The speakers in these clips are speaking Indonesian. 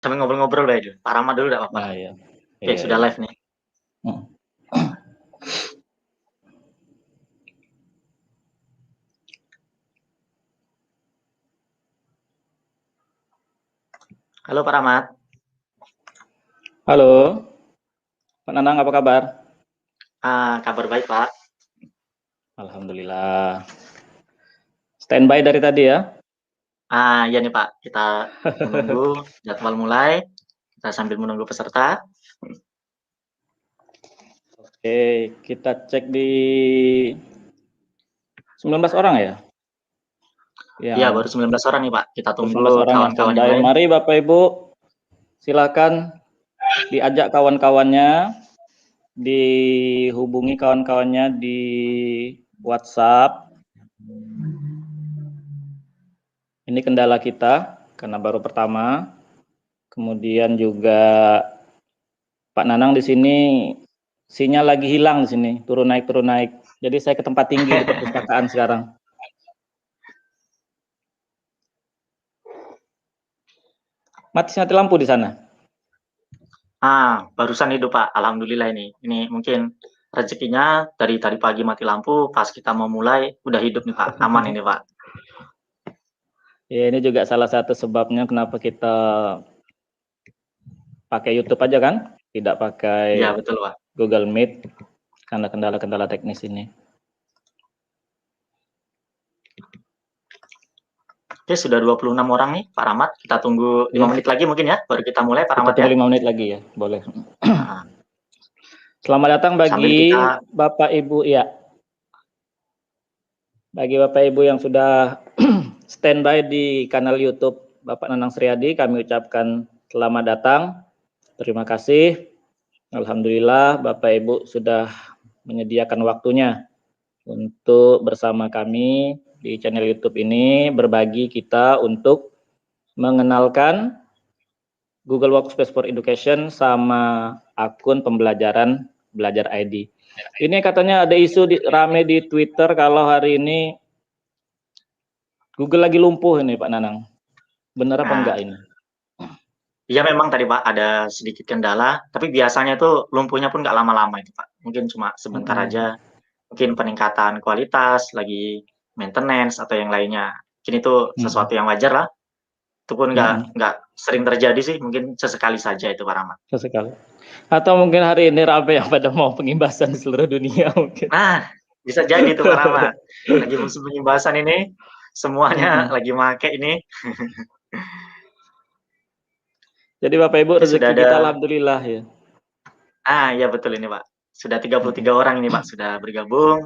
sambil ngobrol-ngobrol dulu. Pak Rahmat dulu enggak apa-apa. Nah, iya. Oke, Iya, sudah iya. live nih. Halo Pak Rahmat. Halo, Pak Nanang apa kabar? Kabar baik Pak. Alhamdulillah. Standby dari tadi ya? Iya nih Pak, kita menunggu jadwal mulai, kita sambil menunggu peserta. Oke, kita cek di 19 orang ya? Iya, baru 19 orang nih Pak. Kita 19 tunggu orang yang kawan-kawan yang standby. lain. Mari Bapak Ibu, silakan diajak kawan-kawannya, dihubungi kawan-kawannya di WhatsApp. Ini kendala kita karena baru pertama. Kemudian juga Pak Nanang di sini sinyal lagi hilang di sini, turun naik turun naik. Jadi saya ke tempat tinggi di perpustakaan sekarang. Mati lampu di sana. Barusan hidup Pak. Alhamdulillah ini. Ini mungkin rezekinya dari tadi pagi mati lampu, pas kita mau mulai udah hidup nih Pak. Aman ini Pak. Ya, ini juga salah satu sebabnya kenapa kita pakai YouTube aja kan, tidak pakai Iya, betul Pak. Google Meet karena kendala-kendala teknis ini. Oke, sudah 26 orang nih Pak Rahmat. Kita tunggu 5 Ya, menit lagi mungkin ya, baru kita mulai Pak kita Rahmat ya. tunggu 5 menit lagi ya, boleh. Nah, Selamat datang sambil bagi kita Bapak Ibu ya. Bagi Bapak Ibu yang sudah standby di kanal YouTube Bapak Nanang Sriadi, kami ucapkan selamat datang. Terima kasih. Alhamdulillah Bapak Ibu sudah menyediakan waktunya untuk bersama kami di channel YouTube ini berbagi kita untuk mengenalkan Google Workspace for Education sama akun pembelajaran Belajar ID. Ini katanya ada isu rame di Twitter kalau hari ini Google lagi lumpuh ini Pak Nanang. Benar apa enggak ini? Iya memang tadi Pak ada sedikit kendala, tapi biasanya itu lumpuhnya pun nggak lama-lama itu Pak. Mungkin cuma sebentar aja. Mungkin peningkatan kualitas, lagi maintenance atau yang lainnya. Mungkin itu sesuatu yang wajar lah. Itu pun nggak sering terjadi sih, mungkin sesekali saja itu Pak Rahmat. Sesekali. Atau mungkin hari ini rame yang pada mau pengimbasan di seluruh dunia mungkin. Nah, bisa jadi tuh Pak Rahmat. Lagi musim pengimbasan ini, semuanya lagi make ini. Jadi Bapak Ibu Oke, sudah rezeki ada. kita alhamdulillah ya. Ya betul ini Pak. Sudah 33 orang ini Pak sudah bergabung.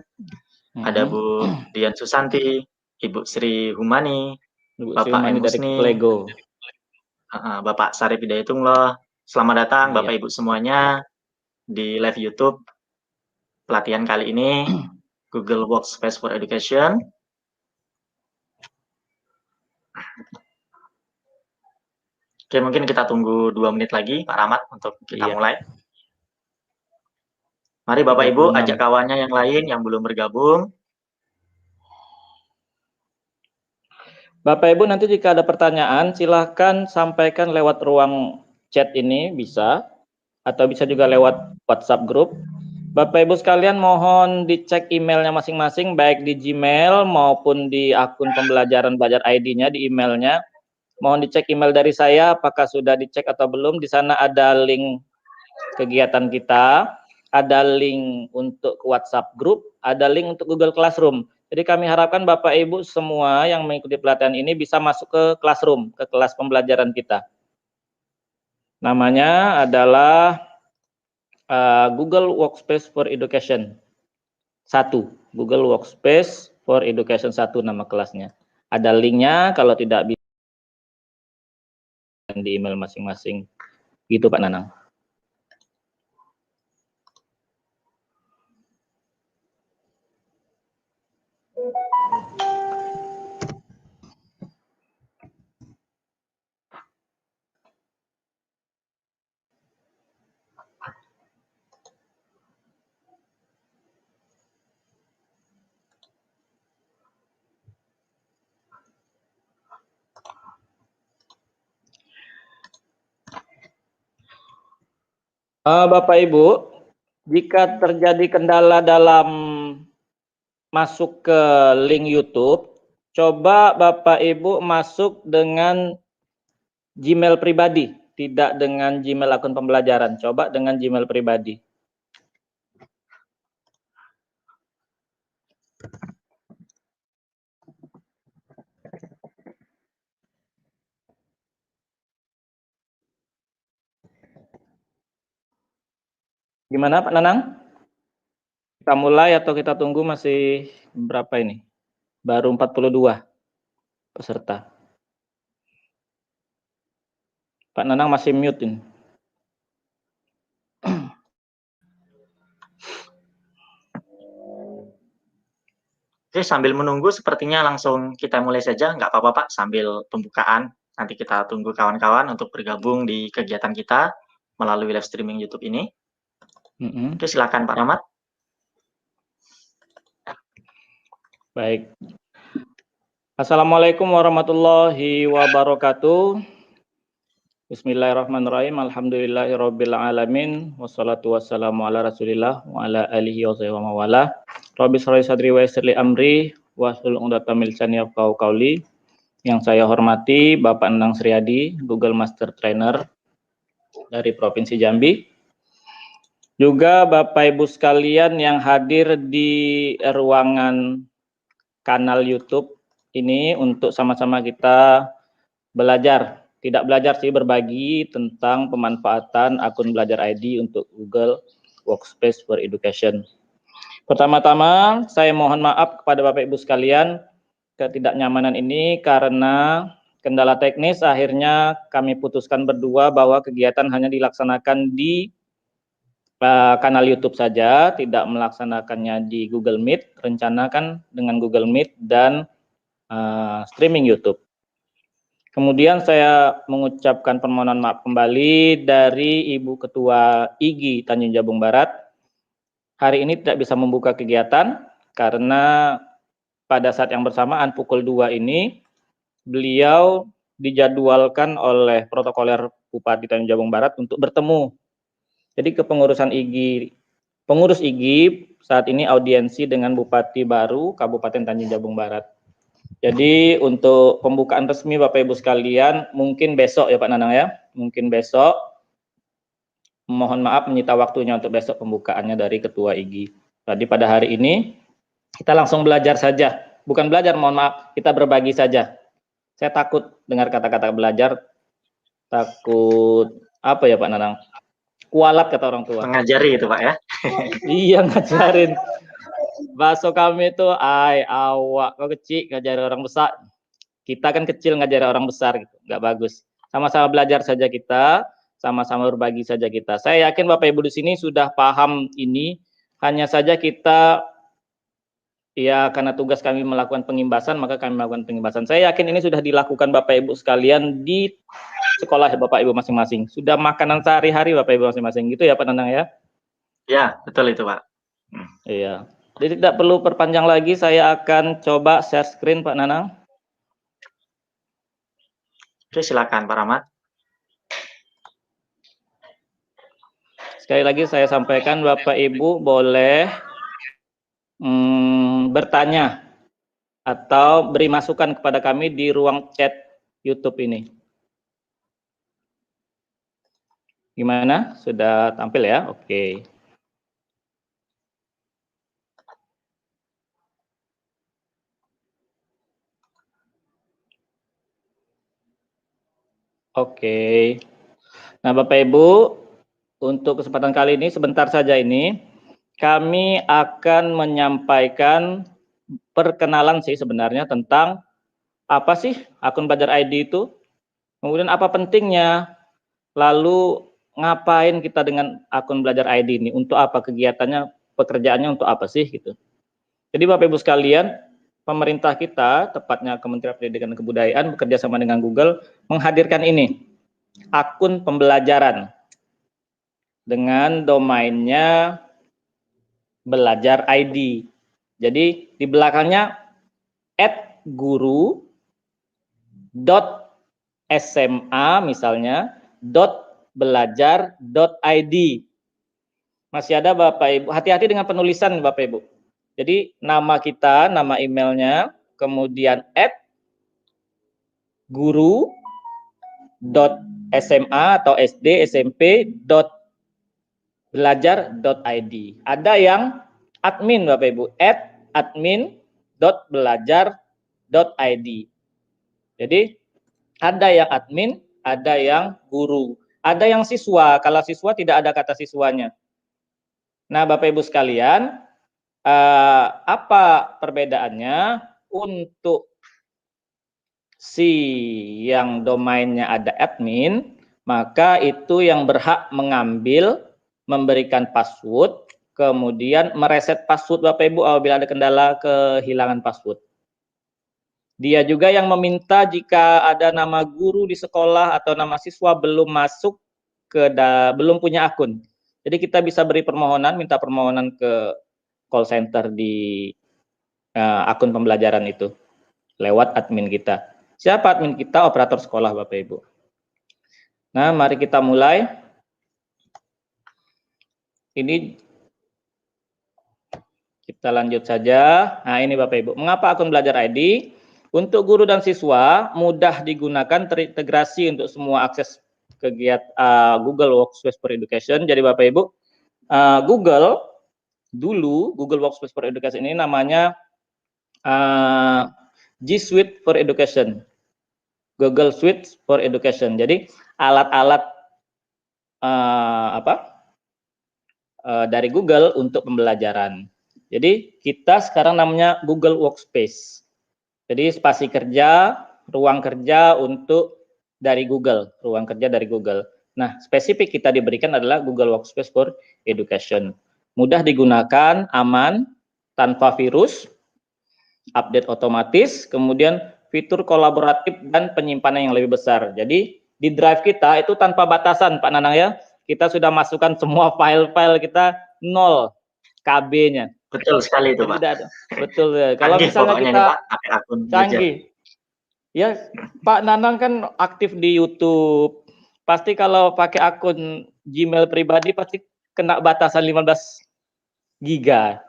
Ada Bu Dian Susanti, Ibu Sri Humani, Ibu Sri Bapak M Mani dari Husni, Lego. Bapak Sarip Hidayatullah. Selamat datang Iya. Bapak Ibu semuanya di live YouTube pelatihan kali ini Google Workspace for Education. Oke, mungkin kita tunggu 2 menit lagi Pak Rahmat untuk kita mulai. Mari Bapak Ibu 36. ajak kawannya yang lain yang belum bergabung. Bapak Ibu nanti jika ada pertanyaan silahkan sampaikan lewat ruang chat ini bisa, atau bisa juga lewat WhatsApp group. Bapak Ibu sekalian mohon dicek emailnya masing-masing baik di Gmail maupun di akun pembelajaran Belajar ID-nya di emailnya. Mohon dicek email dari saya apakah sudah dicek atau belum. Di sana ada link kegiatan kita, ada link untuk WhatsApp group, ada link untuk Google Classroom. Jadi kami harapkan Bapak Ibu semua yang mengikuti pelatihan ini bisa masuk ke Classroom, ke kelas pembelajaran kita. Namanya adalah Google Workspace for Education 1. Google Workspace for Education 1 nama kelasnya. Ada linknya, kalau tidak bisa di email masing-masing. Gitu Pak Nanang. Bapak Ibu, jika terjadi kendala dalam masuk ke link YouTube, coba Bapak Ibu masuk dengan Gmail pribadi, tidak dengan Gmail akun pembelajaran. Coba dengan Gmail pribadi. Gimana Pak Nanang? Kita mulai atau kita tunggu, masih berapa ini? Baru 42 peserta. Pak Nanang masih mute ini. Oke, sambil menunggu sepertinya langsung kita mulai saja, nggak apa-apa Pak, sambil pembukaan. Nanti kita tunggu kawan-kawan untuk bergabung di kegiatan kita melalui live streaming YouTube ini. Oke, silakan Pak Rahmat. Baik. Assalamualaikum warahmatullahi wabarakatuh. Bismillahirrahmanirrahim. Alhamdulillahirabbil alamin. Wassalatu wassalamu ala Rasulillah wa ala alihi wa sahbihi wa wala. Rabbi shrah li sadri wa yassir li amri wahlul 'uqdatam min lisani yafqahu qawli. Yang saya hormati Bapak Nanang Sriadi, Google Master Trainer dari Provinsi Jambi. Juga Bapak Ibu sekalian yang hadir di ruangan kanal YouTube ini untuk sama-sama kita belajar. Tidak belajar sih, berbagi tentang pemanfaatan akun Belajar ID untuk Google Workspace for Education. Pertama-tama saya mohon maaf kepada Bapak Ibu sekalian ketidaknyamanan ini karena kendala teknis. Akhirnya kami putuskan berdua bahwa kegiatan hanya dilaksanakan di kanal YouTube saja, tidak melaksanakannya di Google Meet. Rencanakan dengan Google Meet dan streaming YouTube. Kemudian saya mengucapkan permohonan maaf kembali dari Ibu Ketua IGI Tanjung Jabung Barat. Hari ini tidak bisa membuka kegiatan karena pada saat yang bersamaan pukul 2 ini beliau dijadwalkan oleh protokoler Bupati Tanjung Jabung Barat untuk bertemu. Jadi kepengurusan IGI, pengurus IGI saat ini audiensi dengan Bupati baru Kabupaten Tanjung Jabung Barat. Jadi untuk pembukaan resmi Bapak Ibu sekalian mungkin besok ya Pak Nanang ya, mungkin besok. Mohon maaf menyita waktunya untuk besok pembukaannya dari Ketua IGI. Tadi pada hari ini kita langsung belajar saja, bukan belajar, mohon maaf, kita berbagi saja. Saya takut dengar kata-kata belajar, takut apa ya Pak Nanang? Kualat kata orang tua. Mengajari itu Pak ya. Iya, ngajarin. Bakso kami itu awak kok kecil ngajari orang besar. Kita kan kecil ngajari orang besar gitu, nggak bagus. Sama-sama belajar saja kita, sama-sama berbagi saja kita. Saya yakin Bapak Ibu di sini sudah paham ini, hanya saja kita ya karena tugas kami melakukan pengimbasan, maka kami melakukan pengimbasan. Saya yakin ini sudah dilakukan Bapak Ibu sekalian di sekolah Bapak Ibu masing-masing. Sudah makanan sehari-hari Bapak Ibu masing-masing, gitu ya Pak Nanang ya? Ya, betul itu Pak. Iya. Jadi tidak perlu perpanjang lagi, saya akan coba share screen Pak Nanang. Oke, silakan Pak Rahmat. Sekali lagi saya sampaikan Bapak Ibu boleh bertanya atau beri masukan kepada kami di ruang chat YouTube ini. Gimana? Sudah tampil ya? Oke. Oke. Nah, Bapak Ibu, untuk kesempatan kali ini sebentar saja ini kami akan menyampaikan perkenalan sih sebenarnya tentang apa sih akun Belajar ID itu, kemudian apa pentingnya, lalu ngapain kita dengan akun Belajar ID ini, untuk apa kegiatannya, pekerjaannya untuk apa sih gitu. Jadi Bapak Ibu sekalian, pemerintah kita, tepatnya Kementerian Pendidikan dan Kebudayaan bekerja sama dengan Google menghadirkan ini, akun pembelajaran dengan domainnya Belajar ID. Jadi di belakangnya @guru.sma misalnya .belajar.id. Masih ada Bapak Ibu. Hati-hati dengan penulisan Bapak Ibu. Jadi nama kita, nama emailnya, kemudian @guru.sma atau SD, SMP, belajar.id. Ada yang admin Bapak Ibu, @admin.belajar.id. Jadi ada yang admin, ada yang guru, ada yang siswa. Kalau siswa tidak ada kata siswanya. Nah, Bapak Ibu sekalian, apa perbedaannya? Untuk si yang domainnya ada admin, maka itu yang berhak mengambil, memberikan password, kemudian mereset password Bapak Ibu apabila ada kendala kehilangan password. Dia juga yang meminta jika ada nama guru di sekolah atau nama siswa belum masuk belum punya akun. Jadi kita bisa beri permohonan, minta permohonan ke call center di akun pembelajaran itu lewat admin kita. Siapa admin kita? Operator sekolah Bapak Ibu. Nah, mari kita mulai. Ini kita lanjut saja. Nah, ini Bapak Ibu. Mengapa akun Belajar ID? Untuk guru dan siswa mudah digunakan, terintegrasi untuk semua akses kegiatan Google Workspace for Education. Jadi Bapak Ibu, Google Workspace for Education ini namanya G Suite for Education. Google Suite for Education. Jadi alat-alat dari Google untuk pembelajaran. Jadi kita sekarang namanya Google Workspace. Jadi spasi kerja, ruang kerja dari Google, ruang kerja dari Google. Nah, spesifik kita diberikan adalah Google Workspace for Education. Mudah digunakan, aman, tanpa virus, update otomatis, kemudian fitur kolaboratif dan penyimpanan yang lebih besar. Jadi di drive kita itu tanpa batasan Pak Nanang ya. Kita sudah masukkan semua file-file kita 0 KB-nya. Betul sekali itu, Pak. Betul. Kalau misalnya kita pakai akun canggih. Ya, Pak Nanang kan aktif di YouTube. Pasti kalau pakai akun Gmail pribadi pasti kena batasan 15 giga.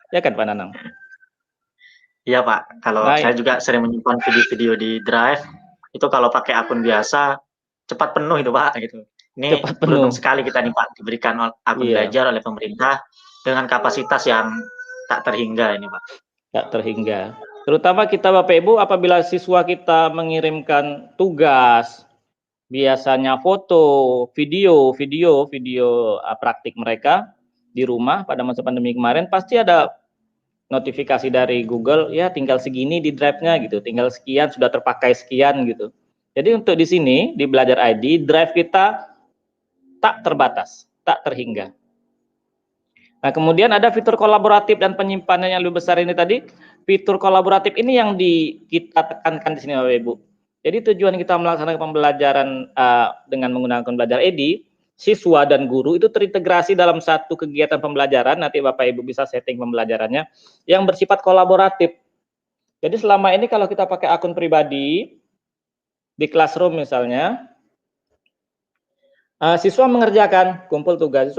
Ya kan Pak Nanang? Iya, Pak. Kalau saya juga sering menyimpan video-video di Drive, itu kalau pakai akun biasa cepat penuh itu, Pak, gitu. Ini beruntung sekali kita nih, Pak, diberikan akun belajar oleh pemerintah dengan kapasitas yang tak terhingga ini, Pak. Tak terhingga. Terutama kita Bapak Ibu apabila siswa kita mengirimkan tugas, biasanya foto, video praktik mereka di rumah pada masa pandemi kemarin, pasti ada notifikasi dari Google, ya tinggal segini di drive-nya gitu, tinggal sekian, sudah terpakai sekian gitu. Jadi untuk di sini, di Belajar ID, drive kita tak terbatas, tak terhingga. Nah, kemudian ada fitur kolaboratif dan penyimpanan yang lebih besar ini tadi. Fitur kolaboratif ini yang kita tekankan di sini Bapak Ibu. Jadi tujuan kita melaksanakan pembelajaran dengan menggunakan Belajar ID, siswa dan guru itu terintegrasi dalam satu kegiatan pembelajaran. Nanti Bapak Ibu bisa setting pembelajarannya yang bersifat kolaboratif. Jadi selama ini kalau kita pakai akun pribadi di Classroom misalnya, siswa mengerjakan kumpul tugas,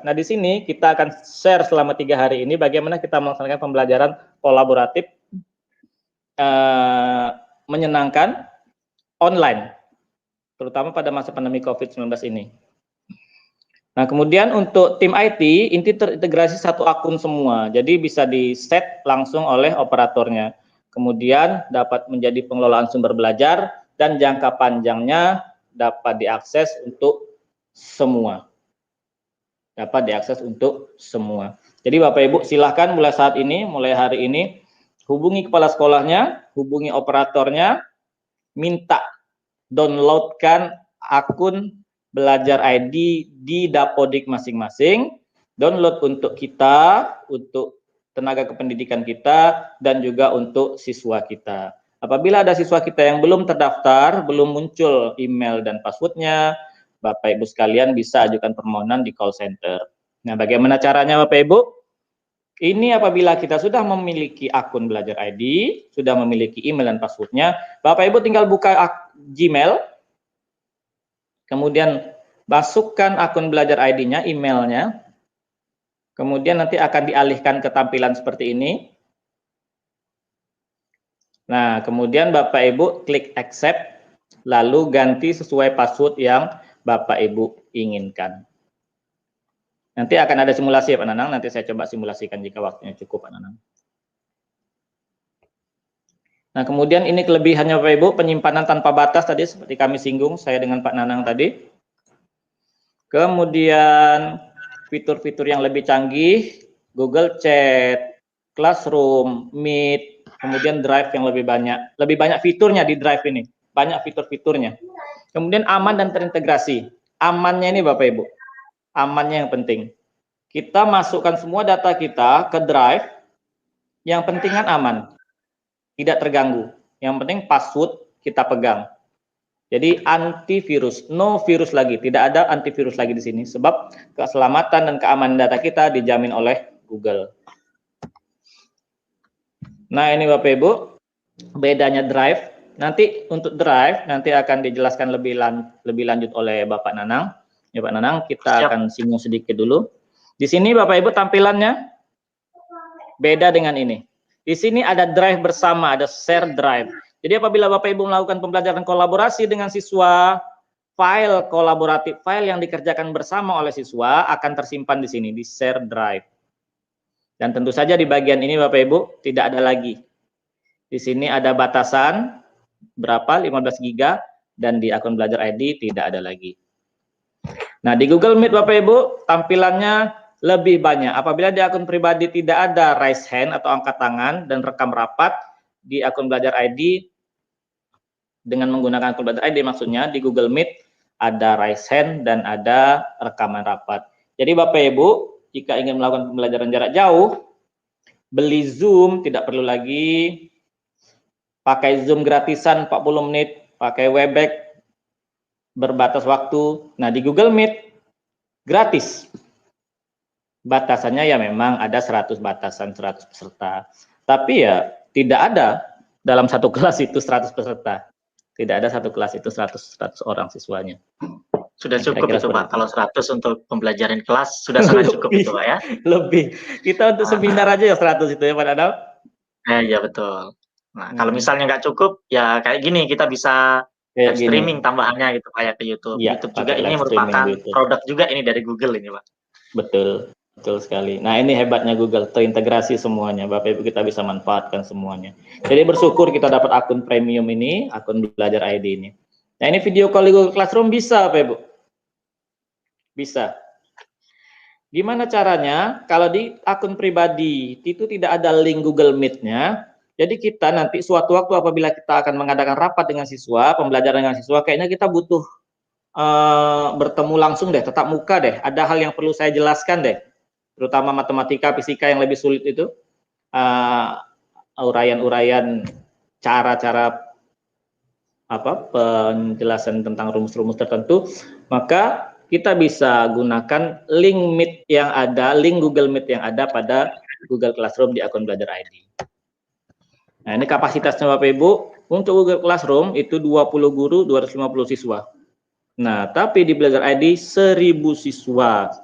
Nah, di sini kita akan share selama 3 hari ini bagaimana kita melaksanakan pembelajaran kolaboratif menyenangkan online, terutama pada masa pandemi COVID-19 ini. Nah, kemudian untuk tim IT, inti terintegrasi satu akun semua, jadi bisa di-set langsung oleh operatornya. Kemudian dapat menjadi pengelolaan sumber belajar dan jangka panjangnya dapat diakses untuk semua. Jadi Bapak Ibu silahkan mulai saat ini, mulai hari ini, hubungi kepala sekolahnya, hubungi operatornya, minta downloadkan akun Belajar ID di Dapodik masing-masing, download untuk kita, untuk tenaga kependidikan kita, dan juga untuk siswa kita. Apabila ada siswa kita yang belum terdaftar, belum muncul email dan passwordnya, Bapak Ibu sekalian bisa ajukan permohonan di call center. Nah, bagaimana caranya Bapak Ibu? Ini apabila kita sudah memiliki akun Belajar ID, sudah memiliki email dan passwordnya, Bapak Ibu tinggal buka Gmail, kemudian masukkan akun Belajar ID-nya, emailnya, Kemudian nanti akan dialihkan ke tampilan seperti ini. Nah, kemudian Bapak Ibu klik accept, lalu ganti sesuai password yang Bapak Ibu inginkan. Nanti akan ada simulasi ya Pak Nanang, nanti saya coba simulasikan jika waktunya cukup Pak Nanang. Nah, kemudian ini kelebihannya Bapak Ibu, penyimpanan tanpa batas tadi seperti kami singgung, saya dengan Pak Nanang tadi. Kemudian fitur-fitur yang lebih canggih, Google Chat, Classroom, Meet, kemudian Drive yang lebih banyak fiturnya di Drive ini, banyak fitur-fiturnya. Kemudian aman dan terintegrasi. Amannya ini Bapak Ibu, amannya yang penting. Kita masukkan semua data kita ke Drive, yang penting kan aman, tidak terganggu. Yang penting password kita pegang. Jadi antivirus, no virus lagi, tidak ada antivirus lagi di sini, sebab keselamatan dan keamanan data kita dijamin oleh Google. Nah ini Bapak Ibu, bedanya Drive. Nanti untuk Drive nanti akan dijelaskan lebih lanjut oleh Bapak Nanang. Ya Pak Nanang, kita akan singgung sedikit dulu. Di sini Bapak Ibu tampilannya beda dengan ini. Di sini ada Drive bersama, ada share Drive. Jadi apabila Bapak Ibu melakukan pembelajaran kolaborasi dengan siswa, file kolaboratif, file yang dikerjakan bersama oleh siswa akan tersimpan di sini, di share drive. Dan tentu saja di bagian ini Bapak Ibu tidak ada lagi. Di sini ada batasan berapa, 15 GB, dan di akun Belajar ID tidak ada lagi. Nah di Google Meet Bapak Ibu tampilannya lebih banyak. Apabila di akun pribadi tidak ada raise hand atau angkat tangan dan rekam rapat, di akun Belajar ID dengan menggunakan akun Belajar ID maksudnya di Google Meet ada raise hand dan ada rekaman rapat. Jadi Bapak Ibu jika ingin melakukan pembelajaran jarak jauh, beli Zoom, tidak perlu lagi pakai Zoom gratisan 40 menit, pakai Webex berbatas waktu. Nah di Google Meet gratis. Batasannya ya memang ada 100 batasan, 100 peserta. Tapi ya tidak ada dalam satu kelas itu 100 peserta. Tidak ada satu kelas itu 100 orang siswanya. Sudah cukup itu Pak, kalau 100 untuk pembelajaran kelas sudah sangat cukup itu Pak ya. Lebih, kita untuk seminar aja ya 100 itu ya Pak Dadang. Iya betul. Nah kalau misalnya nggak cukup, ya kayak gini kita bisa streaming tambahannya gitu kayak ke YouTube. Ya, YouTube juga ini merupakan produk juga ini dari Google ini Pak. Betul. Betul sekali. Nah ini hebatnya Google, terintegrasi semuanya. Bapak Ibu kita bisa manfaatkan semuanya. Jadi bersyukur kita dapat akun premium ini, akun Belajar ID ini. Nah ini video call di Google Classroom bisa Bapak Ibu? Bisa. Gimana caranya? Kalau di akun pribadi itu tidak ada link Google Meet-nya. Jadi kita nanti suatu waktu apabila kita akan mengadakan rapat dengan siswa, pembelajaran dengan siswa, kayaknya kita butuh bertemu langsung deh, tatap muka deh. Ada hal yang perlu saya jelaskan deh. Terutama matematika, fisika yang lebih sulit itu, uraian-uraian cara-cara penjelasan tentang rumus-rumus tertentu, maka kita bisa gunakan link Meet yang ada, link Google Meet yang ada pada Google Classroom di akun Belajar ID. Nah ini kapasitasnya Bapak Ibu, untuk Google Classroom itu 20 guru, 250 siswa. Nah tapi di Belajar ID 1000 siswa.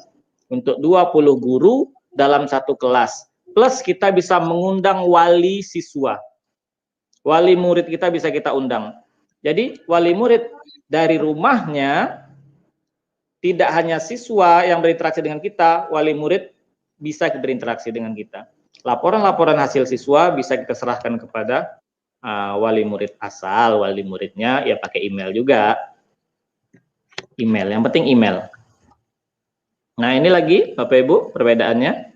Untuk 20 guru dalam satu kelas. Plus kita bisa mengundang wali siswa. Wali murid kita bisa kita undang. Jadi wali murid dari rumahnya, tidak hanya siswa yang berinteraksi dengan kita, wali murid bisa berinteraksi dengan kita. Laporan-laporan hasil siswa bisa kita serahkan kepada wali murid asal, wali muridnya ya pakai email juga. Email, yang penting email. Nah ini lagi Bapak Ibu perbedaannya.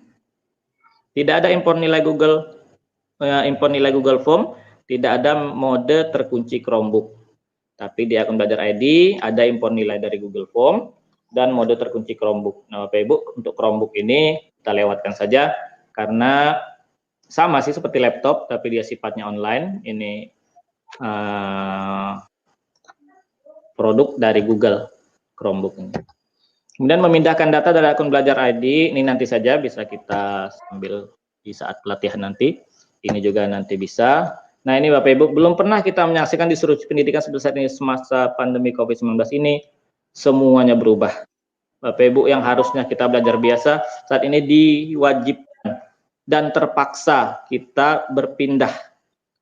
Tidak ada impor nilai Google Form, tidak ada mode terkunci Chromebook. Tapi di akun Belajar ID ada impor nilai dari Google Form dan mode terkunci Chromebook. Nah Bapak Ibu untuk Chromebook ini kita lewatkan saja karena sama sih seperti laptop tapi dia sifatnya online. Ini produk dari Google Chromebook ini. Kemudian memindahkan data dari akun Belajar ID, ini nanti saja bisa kita sambil di saat pelatihan nanti. Ini juga nanti bisa. Nah ini Bapak Ibu, belum pernah kita menyaksikan Disrupsi Pendidikan seperti saat ini semasa pandemi COVID-19 ini, semuanya berubah. Bapak Ibu yang harusnya kita belajar biasa, saat ini diwajibkan dan terpaksa kita berpindah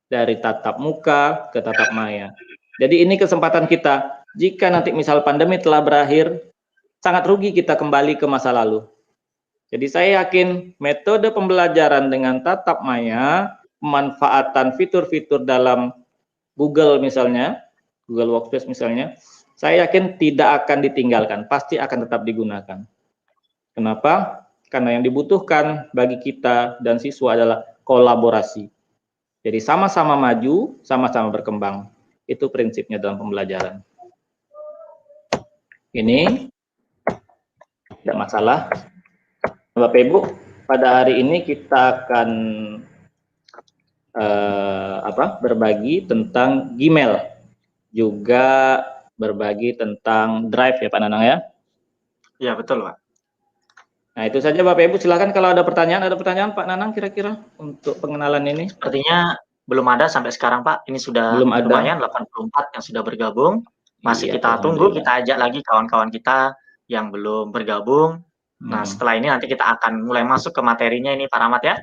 dari tatap muka ke tatap maya. Jadi ini kesempatan kita. Jika nanti misal pandemi telah berakhir, sangat rugi kita kembali ke masa lalu. Jadi saya yakin metode pembelajaran dengan tatap maya, pemanfaatan fitur-fitur dalam Google misalnya, Google Workspace misalnya, saya yakin tidak akan ditinggalkan, pasti akan tetap digunakan. Kenapa? Karena yang dibutuhkan bagi kita dan siswa adalah kolaborasi. Jadi sama-sama maju, sama-sama berkembang. Itu prinsipnya dalam pembelajaran. Ini tidak masalah. Bapak Ibu, pada hari ini kita akan berbagi tentang Gmail, juga berbagi tentang Drive ya Pak Nanang ya. Iya betul Pak. Nah itu saja Bapak Ibu, silakan kalau ada pertanyaan Pak Nanang kira-kira untuk pengenalan ini. Sepertinya belum ada sampai sekarang Pak. Ini sudah Belum ada. lumayan 84 yang sudah bergabung. Masih Iya, kita tunggu, kita ajak lagi kawan-kawan kita yang belum bergabung. Nah setelah ini nanti kita akan mulai masuk ke materinya ini Pak Rahmat ya.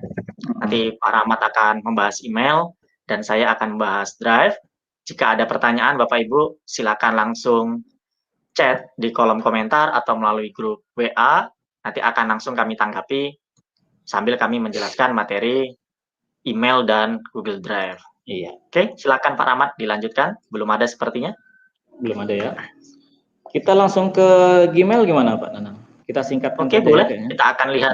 Nanti Pak Rahmat akan membahas email dan saya akan membahas Drive. Jika ada pertanyaan Bapak Ibu silakan langsung chat di kolom komentar atau melalui grup WA. Nanti akan langsung kami tanggapi sambil kami menjelaskan materi email dan Google Drive. Iya. Oke, silakan Pak Rahmat dilanjutkan. Belum ada sepertinya. Belum ada ya. Kita langsung ke Gmail gimana Pak Nanang? Kita singkatkan Oke, saja boleh. ya, kita akan lihat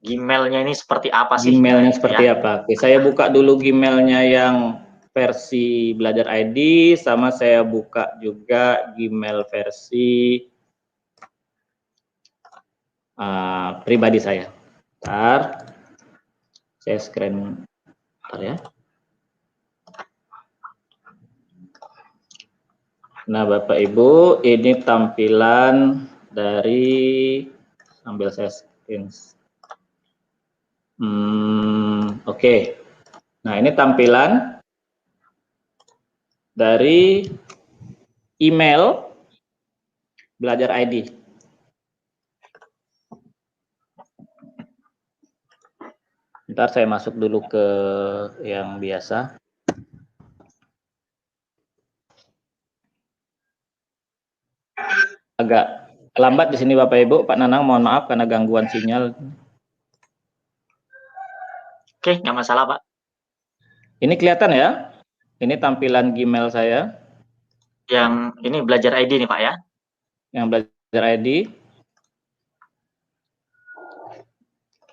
Gmailnya ini seperti apa sih. Gmailnya Nah, seperti apa? Oke, saya buka dulu Gmailnya yang versi Belajar ID, sama saya buka juga Gmail versi pribadi saya. Bentar, saya screen bentar ya. Nah Bapak Ibu, ini tampilan dari, sambil saya screen. Oke. Nah ini tampilan dari email Belajar ID. Ntar saya masuk dulu ke yang biasa. Agak lambat di sini Bapak Ibu, Pak Nanang mohon maaf karena gangguan sinyal. Oke, nggak masalah Pak. Ini kelihatan ya? Ini tampilan Gmail saya. Yang ini Belajar ID nih Pak ya? Yang Belajar ID.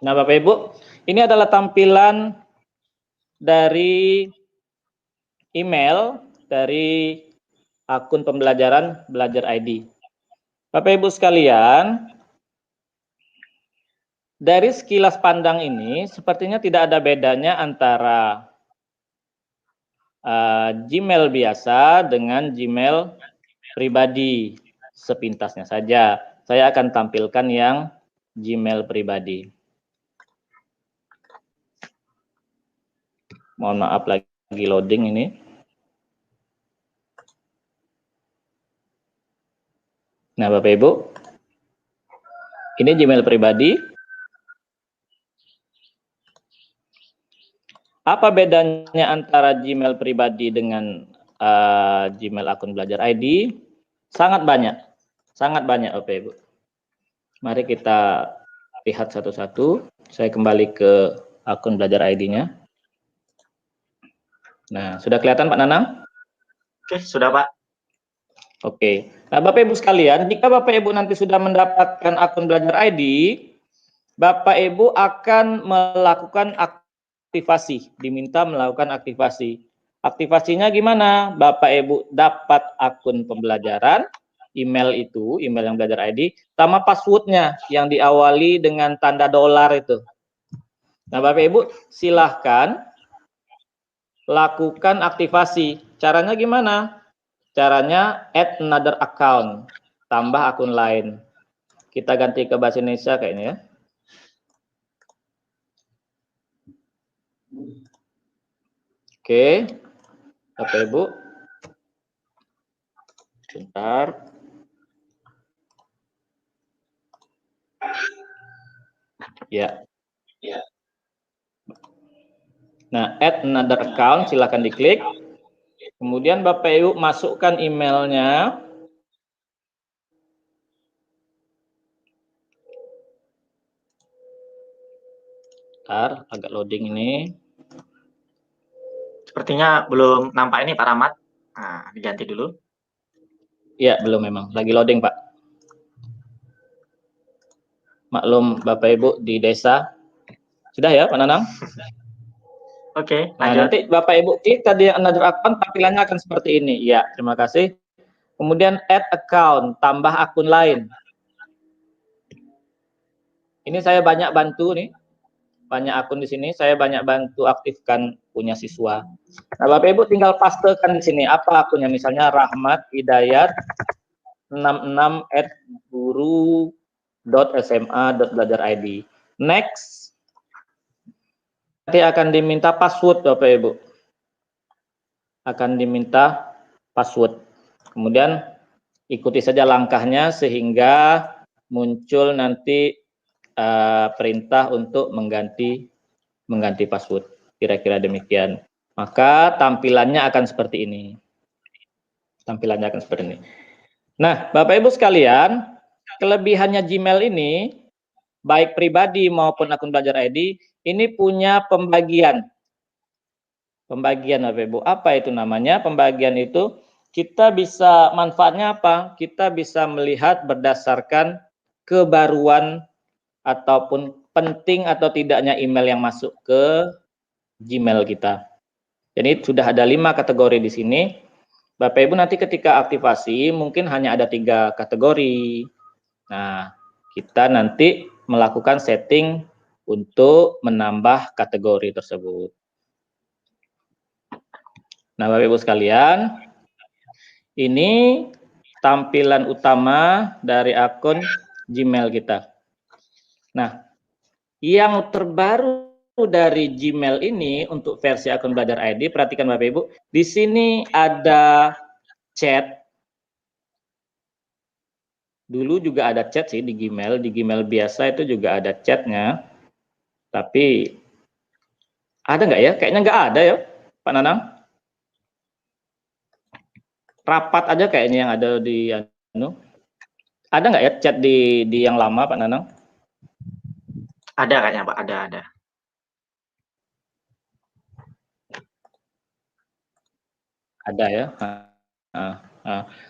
Nah Bapak Ibu, ini adalah tampilan dari email dari akun pembelajaran Belajar ID. Bapak Ibu sekalian, dari sekilas pandang ini sepertinya tidak ada bedanya antara Gmail biasa dengan Gmail pribadi, sepintasnya saja. Saya akan tampilkan yang Gmail pribadi. Mohon maaf lagi loading ini. Nah Bapak Ibu, ini Gmail pribadi. Apa bedanya antara Gmail pribadi dengan Gmail akun Belajar ID? Sangat banyak Bapak Ibu. Mari kita lihat satu-satu. Saya kembali ke akun Belajar ID-nya. Nah, sudah kelihatan Pak Nanang? Oke, sudah Pak. Oke. Nah, Bapak Ibu sekalian, jika Bapak Ibu nanti sudah mendapatkan akun Belajar ID, Bapak Ibu akan melakukan aktivasi, diminta melakukan aktivasi. Aktivasinya gimana? Bapak Ibu dapat akun pembelajaran, email itu, email yang Belajar ID, sama passwordnya yang diawali dengan tanda dolar itu. Nah Bapak Ibu silahkan lakukan aktivasi. Caranya gimana? Caranya add another account, tambah akun lain. Kita ganti ke bahasa Indonesia kayaknya ya. Oke, Bapak Ibu. Sebentar. Ya. Nah, add another account, silakan diklik. Kemudian Bapak Ibu masukkan emailnya. Bentar, agak loading ini. Sepertinya belum nampak ini Pak Rahmat. Nah, diganti dulu. Ya, belum memang. Lagi loading, Pak. Maklum Bapak Ibu di desa. Sudah ya, Pak Nanang? Oke, Nah, lanjut. nanti Bapak Ibu klik tadi another account, tampilannya akan seperti ini. Ya, terima kasih. Kemudian add account, tambah akun lain. Ini saya banyak bantu nih. Banyak akun di sini, saya banyak bantu aktifkan punya siswa. Nah, Bapak Ibu tinggal pastekan di sini apa akunnya, misalnya Rahmat Hidayat 66@guru.sma.belajar.id. Next. Nanti akan diminta password Bapak Ibu. Akan diminta password. Kemudian ikuti saja langkahnya sehingga muncul nanti perintah untuk mengganti password. Kira-kira demikian. Maka tampilannya akan seperti ini. Tampilannya akan seperti ini. Nah, Bapak Ibu sekalian, kelebihannya Gmail ini, baik pribadi maupun akun Belajar ID, ini punya pembagian. Pembagian Bapak Ibu. Apa itu namanya? Pembagian itu kita bisa, manfaatnya apa? Kita bisa melihat berdasarkan kebaruan ataupun penting atau tidaknya email yang masuk ke Gmail kita. Jadi sudah ada 5 kategori di sini. Bapak Ibu nanti ketika aktivasi mungkin hanya ada 3 kategori. Nah, kita nanti melakukan setting untuk menambah kategori tersebut. Nah, Bapak Ibu sekalian, ini tampilan utama dari akun Gmail kita. Nah, yang terbaru dari Gmail ini untuk versi akun Belajar ID, perhatikan Bapak Ibu, di sini ada chat. Dulu juga ada chat sih di Gmail biasa itu juga ada chatnya. Tapi ada nggak ya? Kayaknya nggak ada ya, Pak Nanang. Rapat aja kayaknya yang ada di anu. Ada nggak ya chat di yang lama, Pak Nanang? Ada kayaknya Pak, ada. Ada ya.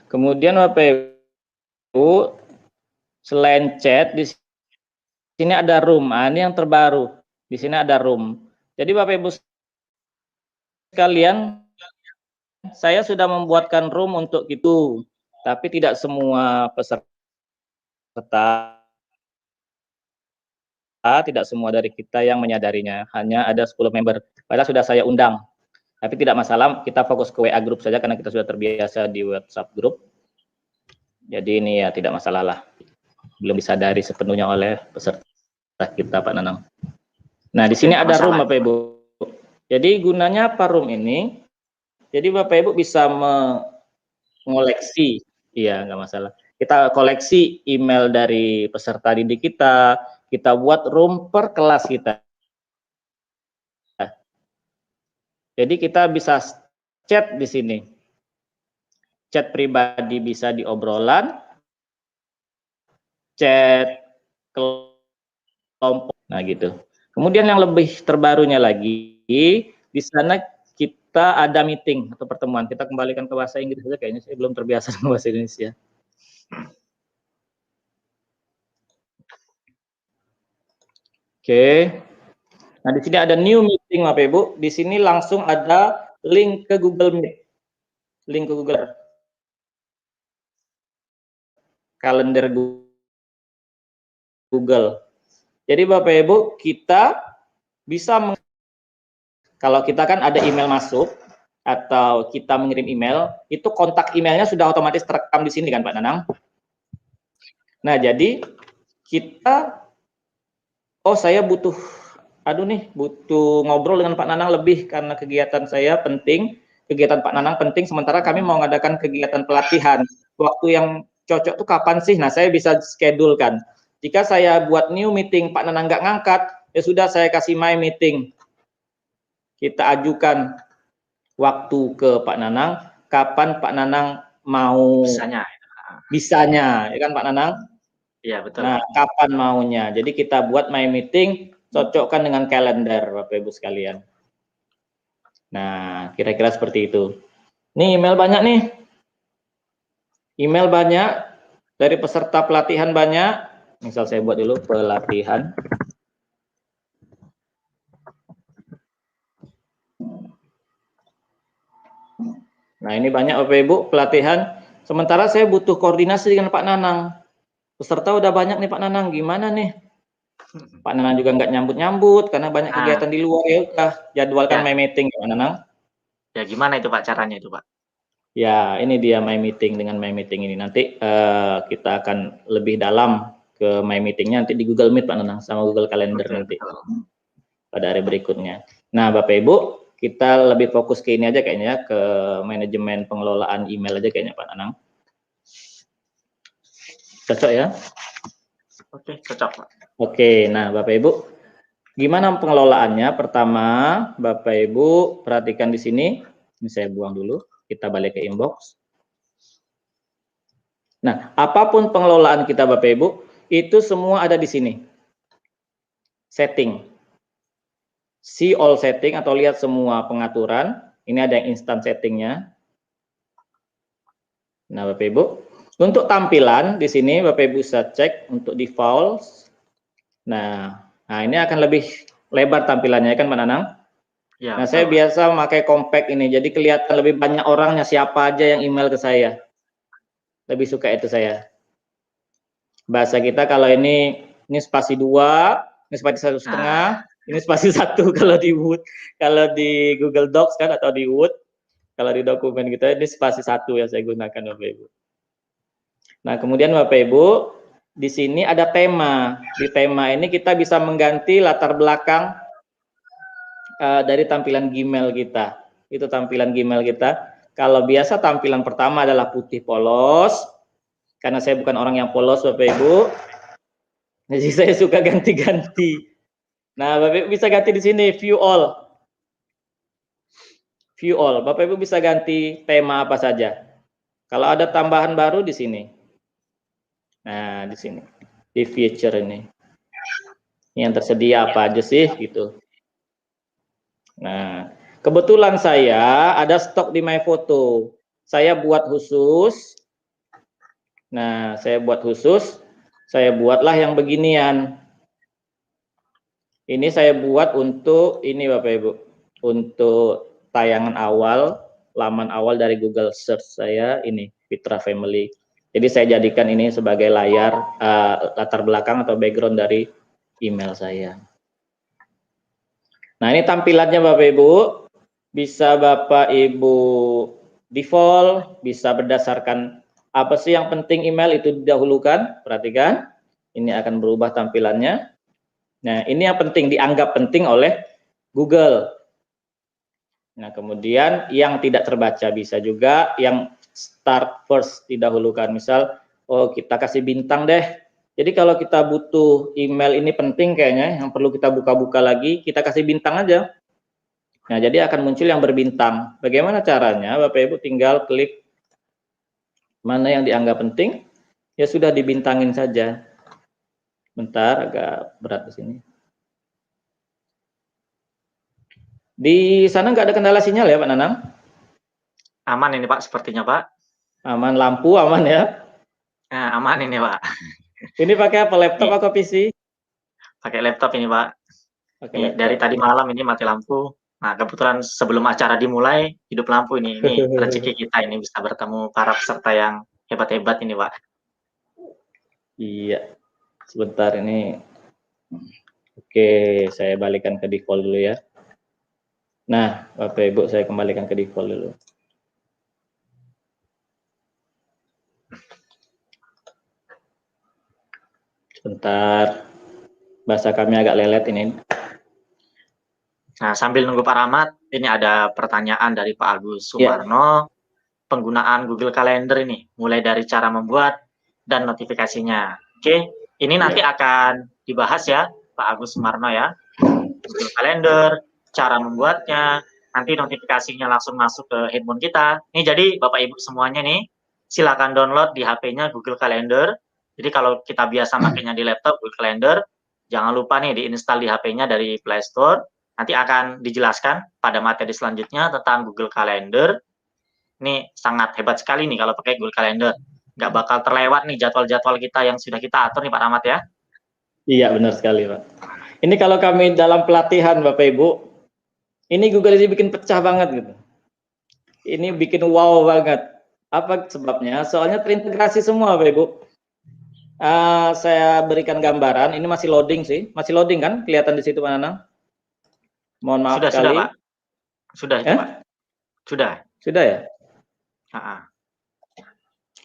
Kemudian Bapak Ibu, selain chat di sini ada room. Ini yang terbaru. Di sini ada room. Jadi Bapak Ibu sekalian, saya sudah membuatkan room untuk itu, tapi tidak semua peserta, tidak semua dari kita yang menyadarinya. Hanya ada 10 member. Padahal sudah saya undang. Tapi tidak masalah, kita fokus ke WA group saja karena kita sudah terbiasa di WhatsApp group. Jadi ini ya tidak masalah lah. Belum disadari sepenuhnya oleh peserta kita, Pak Nanang. Nah, di sini ada room Bapak Ibu. Jadi gunanya apa room ini? Jadi Bapak Ibu bisa mengoleksi, iya nggak masalah. Kita koleksi email dari peserta didik kita buat room per kelas kita. Jadi kita bisa chat di sini. Chat pribadi bisa di obrolan, chat kelompok, nah gitu. Kemudian yang lebih terbarunya lagi, di sana kita ada meeting atau pertemuan. Kita kembalikan ke bahasa Inggris saja, kayaknya saya belum terbiasa dengan bahasa Indonesia. Oke. Nah, di sini ada new meeting Bapak Ibu. Di sini langsung ada link ke Google Meet. Link ke Google. Kalender Google. Jadi Bapak Ibu, kita bisa kalau kita kan ada email masuk atau kita mengirim email, itu kontak emailnya sudah otomatis terekam di sini kan Pak Nanang. Nah, jadi kita saya butuh ngobrol dengan Pak Nanang lebih karena kegiatan saya penting, kegiatan Pak Nanang penting, sementara kami mau mengadakan kegiatan pelatihan. Waktu yang cocok tuh kapan sih? Nah, saya bisa schedulekan. Jika saya buat new meeting, Pak Nanang nggak ngangkat, ya sudah saya kasih my meeting. Kita ajukan waktu ke Pak Nanang, kapan Pak Nanang mau bisanya, ya kan Pak Nanang? Iya, betul. Nah, kapan maunya. Jadi kita buat my meeting, cocokkan dengan kalender, Bapak Ibu sekalian. Nah, kira-kira seperti itu. Nih, email banyak nih. Email banyak, dari peserta pelatihan banyak. Misal saya buat dulu pelatihan. Nah, ini banyak Bapak Ibu pelatihan. Sementara saya butuh koordinasi dengan Pak Nanang. Peserta udah banyak nih Pak Nanang, gimana nih? Pak Nanang juga nggak nyambut-nyambut karena banyak kegiatan di luar. Ya udah, jadwalkan my meeting Pak Nanang. Ya gimana itu Pak caranya itu Pak? Ya, ini dia my meeting dengan my meeting ini. Nanti kita akan lebih dalam ke my meetingnya nanti di Google Meet Pak Nanang sama Google Calendar nanti pada hari berikutnya. Nah, Bapak Ibu, kita lebih fokus ke ini aja kayaknya, ke manajemen pengelolaan email aja kayaknya Pak Nanang. Cocok ya? Oke, cocok Pak. Oke, nah Bapak Ibu, gimana pengelolaannya? Pertama, Bapak Ibu perhatikan di sini. Ini saya buang dulu, kita balik ke inbox. Nah, apapun pengelolaan kita Bapak Ibu, itu semua ada di sini. Setting. See all setting atau lihat semua pengaturan. Ini ada yang instant settingnya. Nah, Bapak Ibu, untuk tampilan di sini Bapak Ibu bisa cek untuk default. Nah, ini akan lebih lebar tampilannya kan Pak Nanang? Ya, nah, saya biasa memakai compact ini, jadi kelihatan lebih banyak orangnya, siapa aja yang email ke saya. Lebih suka itu saya. Bahasa kita kalau ini spasi 2, ini spasi 1,5, ini spasi 1 kalau di Word, kalau di Google Docs kan atau di Word, kalau di dokumen kita ini spasi 1 yang saya gunakan Bapak Ibu. Nah, kemudian Bapak Ibu, di sini ada tema. Di tema ini kita bisa mengganti latar belakang dari tampilan Gmail kita. Itu tampilan Gmail kita. Kalau biasa tampilan pertama adalah putih polos. Karena saya bukan orang yang polos Bapak Ibu. Jadi saya suka ganti-ganti. Nah, Bapak Ibu bisa ganti di sini view all. View all. Bapak Ibu bisa ganti tema apa saja. Kalau ada tambahan baru di sini. Nah, di sini. Di feature ini. Yang tersedia apa aja sih gitu. Nah, kebetulan saya ada stok di My Photo. Saya buat khusus. Nah, saya buat khusus. Saya buatlah yang beginian. Ini saya buat untuk ini Bapak Ibu. Untuk tayangan awal, laman awal dari Google Search saya ini Fitra Family. Jadi saya jadikan ini sebagai layar latar belakang atau background dari email saya. Nah, ini tampilannya Bapak Ibu. Bisa Bapak Ibu default, bisa berdasarkan apa sih yang penting email itu didahulukan. Perhatikan, ini akan berubah tampilannya. Nah, ini yang penting, dianggap penting oleh Google. Nah, kemudian yang tidak terbaca bisa juga yang start first didahulukan. Misal, oh kita kasih bintang deh. Jadi kalau kita butuh email ini penting kayaknya, yang perlu kita buka-buka lagi, kita kasih bintang aja. Nah, jadi akan muncul yang berbintang. Bagaimana caranya? Bapak Ibu tinggal klik mana yang dianggap penting, ya sudah dibintangin saja. Bentar, agak berat di sini. Di sana nggak ada kendala sinyal ya Pak Nanang? Aman ini Pak, sepertinya Pak. Aman, lampu aman ya? Nah, aman ini Pak. Ini pakai apa, laptop atau PC? Pakai laptop ini Pak. Pakai laptop. Dari tadi malam ini mati lampu. Nah, kebetulan sebelum acara dimulai, hidup lampu ini. Ini rezeki kita ini bisa bertemu para peserta yang hebat-hebat ini, Pak. Iya. Sebentar ini. Oke, saya balikan ke default dulu ya. Nah, Bapak Ibu saya kembalikan ke default dulu. Sebentar. Bahasa kami agak lelet ini. Nah, sambil nunggu Pak Rahmat, ini ada pertanyaan dari Pak Agus Sumarno. Penggunaan Google Calendar ini, mulai dari cara membuat dan notifikasinya. Oke, Ini nanti akan dibahas ya, Pak Agus Sumarno ya. Google Calendar, cara membuatnya, nanti notifikasinya langsung masuk ke handphone kita. Nih jadi Bapak Ibu semuanya nih, silakan download di HP-nya Google Calendar. Jadi kalau kita biasa makainya di laptop Google Calendar, jangan lupa nih diinstal di HP-nya dari Play Store. Nanti akan dijelaskan pada materi selanjutnya tentang Google Calendar. Ini sangat hebat sekali nih kalau pakai Google Calendar. Nggak bakal terlewat nih jadwal-jadwal kita yang sudah kita atur nih Pak Rahmat ya. Iya, benar sekali, Pak. Ini kalau kami dalam pelatihan, Bapak Ibu, ini Google ini bikin pecah banget gitu. Ini bikin wow banget. Apa sebabnya? Soalnya terintegrasi semua, Bapak Ibu. Saya berikan gambaran. Ini masih loading sih, masih loading kan? Kelihatan di situ, Pak Nanang. Mohon maaf Sudah, sekali. Pak. Sudah itu, Pak. Sudah. Sudah ya?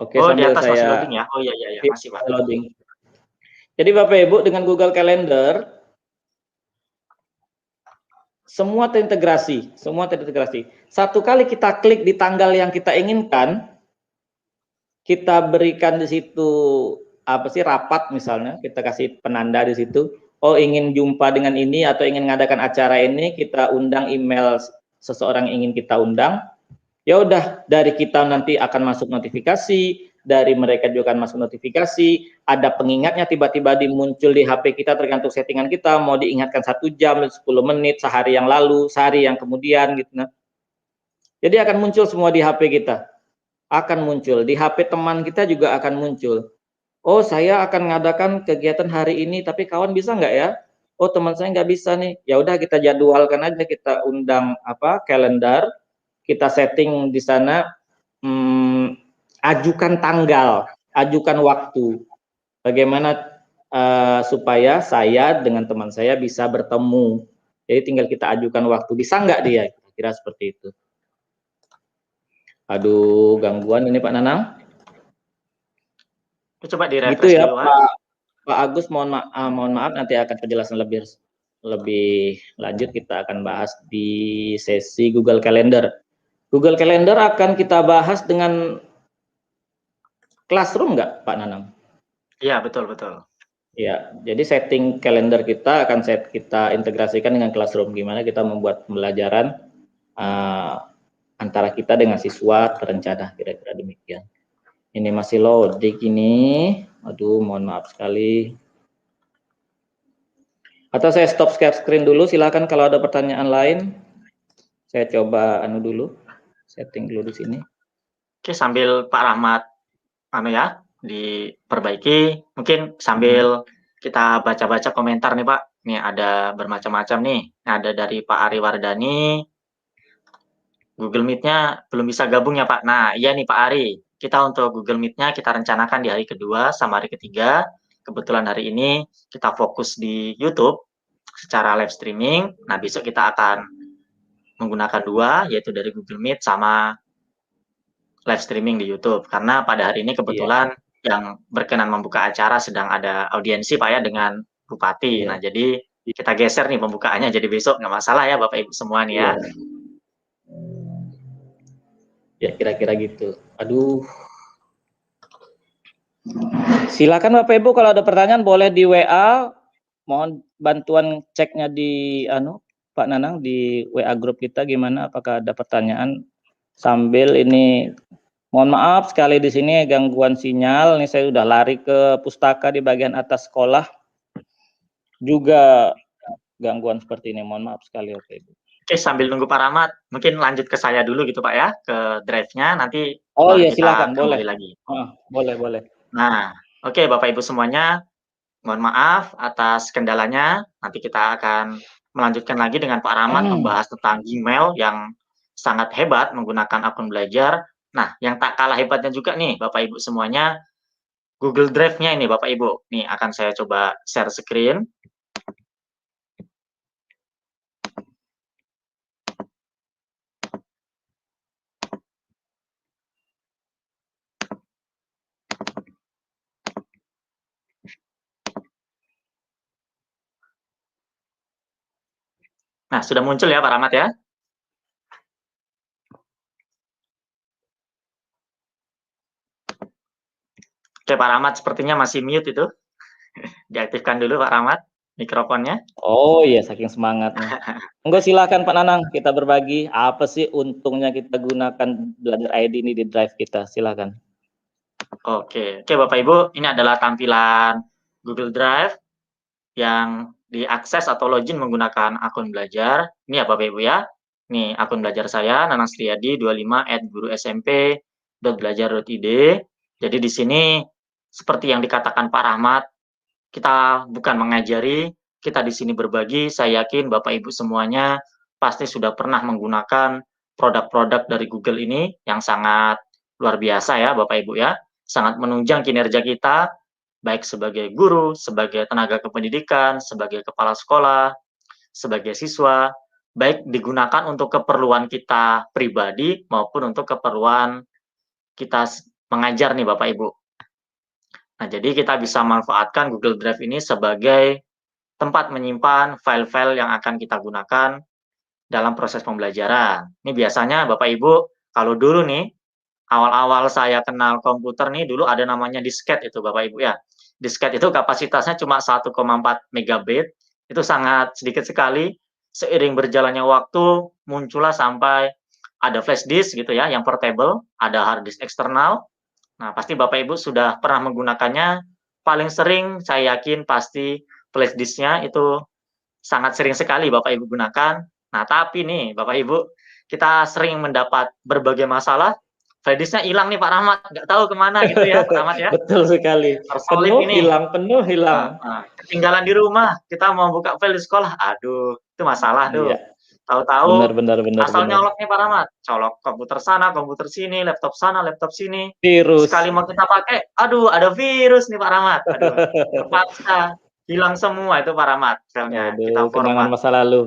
Oke, Oh, di sambil atas masih saya loading ya? Oh iya, masih Pak. loading. Jadi Bapak Ibu dengan Google Calendar semua terintegrasi. Satu kali kita klik di tanggal yang kita inginkan, kita berikan di situ rapat misalnya, kita kasih penanda di situ. Oh, ingin jumpa dengan ini atau ingin mengadakan acara ini, kita undang email seseorang yang ingin kita undang. Ya udah, dari kita nanti akan masuk notifikasi, dari mereka juga akan masuk notifikasi, ada pengingatnya tiba-tiba muncul di HP kita tergantung settingan kita, mau diingatkan 1 jam, 10 menit, sehari yang lalu, sehari yang kemudian gitu. Nah. Jadi akan muncul semua di HP kita. Akan muncul, di HP teman kita juga akan muncul. Oh, saya akan mengadakan kegiatan hari ini, tapi kawan bisa nggak ya? Oh, teman saya nggak bisa nih. Ya udah kita jadwalkan aja, kita undang kalender, kita setting di sana, ajukan tanggal, ajukan waktu. Bagaimana supaya saya dengan teman saya bisa bertemu. Jadi tinggal kita ajukan waktu. Bisa nggak dia? Kira-kira seperti itu. Aduh, gangguan ini Pak Nanang. Coba di-refresh gitu ya dulu, Pak Agus, mohon maaf nanti akan penjelasan lebih lanjut kita akan bahas di sesi Google Calendar. Google Calendar akan kita bahas dengan Classroom nggak Pak Nanang? Iya, betul. Ya, jadi setting kalender kita akan kita integrasikan dengan Classroom. Gimana kita membuat pembelajaran antara kita dengan siswa terencana, kira-kira demikian. Ini masih loading ini. Aduh, mohon maaf sekali. Atau saya stop share screen dulu, silakan kalau ada pertanyaan lain. Saya coba dulu, setting dulu di sini. Oke, sambil Pak Rahmat diperbaiki, mungkin sambil kita baca-baca komentar nih Pak. Nih ada bermacam-macam nih. Ada dari Pak Ari Wardani. Google Meet-nya belum bisa gabung ya Pak. Nah, iya nih Pak Ari. Kita untuk Google Meet-nya kita rencanakan di hari kedua sama hari ketiga. Kebetulan hari ini kita fokus di YouTube secara live streaming. Nah, besok kita akan menggunakan dua, yaitu dari Google Meet sama live streaming di YouTube. Karena pada hari ini kebetulan yang berkenan membuka acara sedang ada audiensi Pak ya dengan Bupati. Nah, jadi kita geser nih pembukaannya jadi besok, nggak masalah ya Bapak Ibu semua nih ya. Ya, kira-kira gitu. Aduh. Silakan Bapak Ibu kalau ada pertanyaan boleh di WA. Mohon bantuan ceknya di Pak Nanang di WA grup kita gimana, apakah ada pertanyaan sambil ini. Mohon maaf sekali di sini gangguan sinyal. Ini saya sudah lari ke pustaka di bagian atas sekolah. Juga gangguan seperti ini. Mohon maaf sekali Bapak Ibu. Oke, sambil nunggu Pak Rahmat, mungkin lanjut ke saya dulu gitu Pak ya, ke drive-nya nanti baru kita silakan, kembali boleh. lagi. Boleh. Nah, oke Bapak Ibu semuanya, mohon maaf atas kendalanya. Nanti kita akan melanjutkan lagi dengan Pak Rahmat membahas tentang Gmail yang sangat hebat menggunakan akun belajar. Nah, yang tak kalah hebatnya juga nih Bapak Ibu semuanya, Google Drive-nya ini Bapak Ibu. Nih akan saya coba share screen. Nah, sudah muncul ya Pak Rahmat ya? Oke, Pak Rahmat sepertinya masih mute itu. Diaktifkan dulu Pak Rahmat mikrofonnya. Oh iya, saking semangatnya. Monggo silakan Pak Nanang, kita berbagi apa sih untungnya kita gunakan Belajar ID ini di Drive kita, silakan. Oke, Bapak Ibu, ini adalah tampilan Google Drive yang diakses atau login menggunakan akun belajar. Ini ya Bapak Ibu ya. Nih akun belajar saya Nanang Sriyadi 25@gurusmp.belajar.id. Jadi di sini seperti yang dikatakan Pak Rahmat, kita bukan mengajari, kita di sini berbagi. Saya yakin Bapak Ibu semuanya pasti sudah pernah menggunakan produk-produk dari Google ini yang sangat luar biasa ya Bapak Ibu ya. Sangat menunjang kinerja kita, baik sebagai guru, sebagai tenaga kependidikan, sebagai kepala sekolah, sebagai siswa, baik digunakan untuk keperluan kita pribadi maupun untuk keperluan kita mengajar nih Bapak Ibu. Nah, jadi kita bisa manfaatkan Google Drive ini sebagai tempat menyimpan file-file yang akan kita gunakan dalam proses pembelajaran. Ini biasanya Bapak Ibu, kalau dulu nih, awal-awal saya kenal komputer nih, dulu ada namanya disket itu Bapak Ibu ya. Disket itu kapasitasnya cuma 1,4 megabit, itu sangat sedikit sekali. Seiring berjalannya waktu, muncullah sampai ada flash disk gitu ya, yang portable, ada hard disk eksternal. Nah, pasti Bapak Ibu sudah pernah menggunakannya. Paling sering saya yakin pasti flash disk-nya itu sangat sering sekali Bapak Ibu gunakan. Nah, tapi nih Bapak Ibu, kita sering mendapat berbagai masalah, flash disk-nya hilang nih Pak Rahmat, nggak tahu kemana gitu ya Pak Rahmat ya. Betul sekali. Terselip ini. Penuh hilang. Ketinggalan di rumah, kita mau buka file di sekolah, aduh, itu masalah tuh. Iya. Tahu-tahu Benar. asal nyolok nih Pak Rahmat, colok komputer sana, komputer sini, laptop sana, laptop sini. Virus. Sekali mau kita pakai, aduh ada virus nih Pak Rahmat. Aduh, terpaksa hilang semua itu Pak Rahmat filenya. Kita Aduh, kenangan format. masa lalu.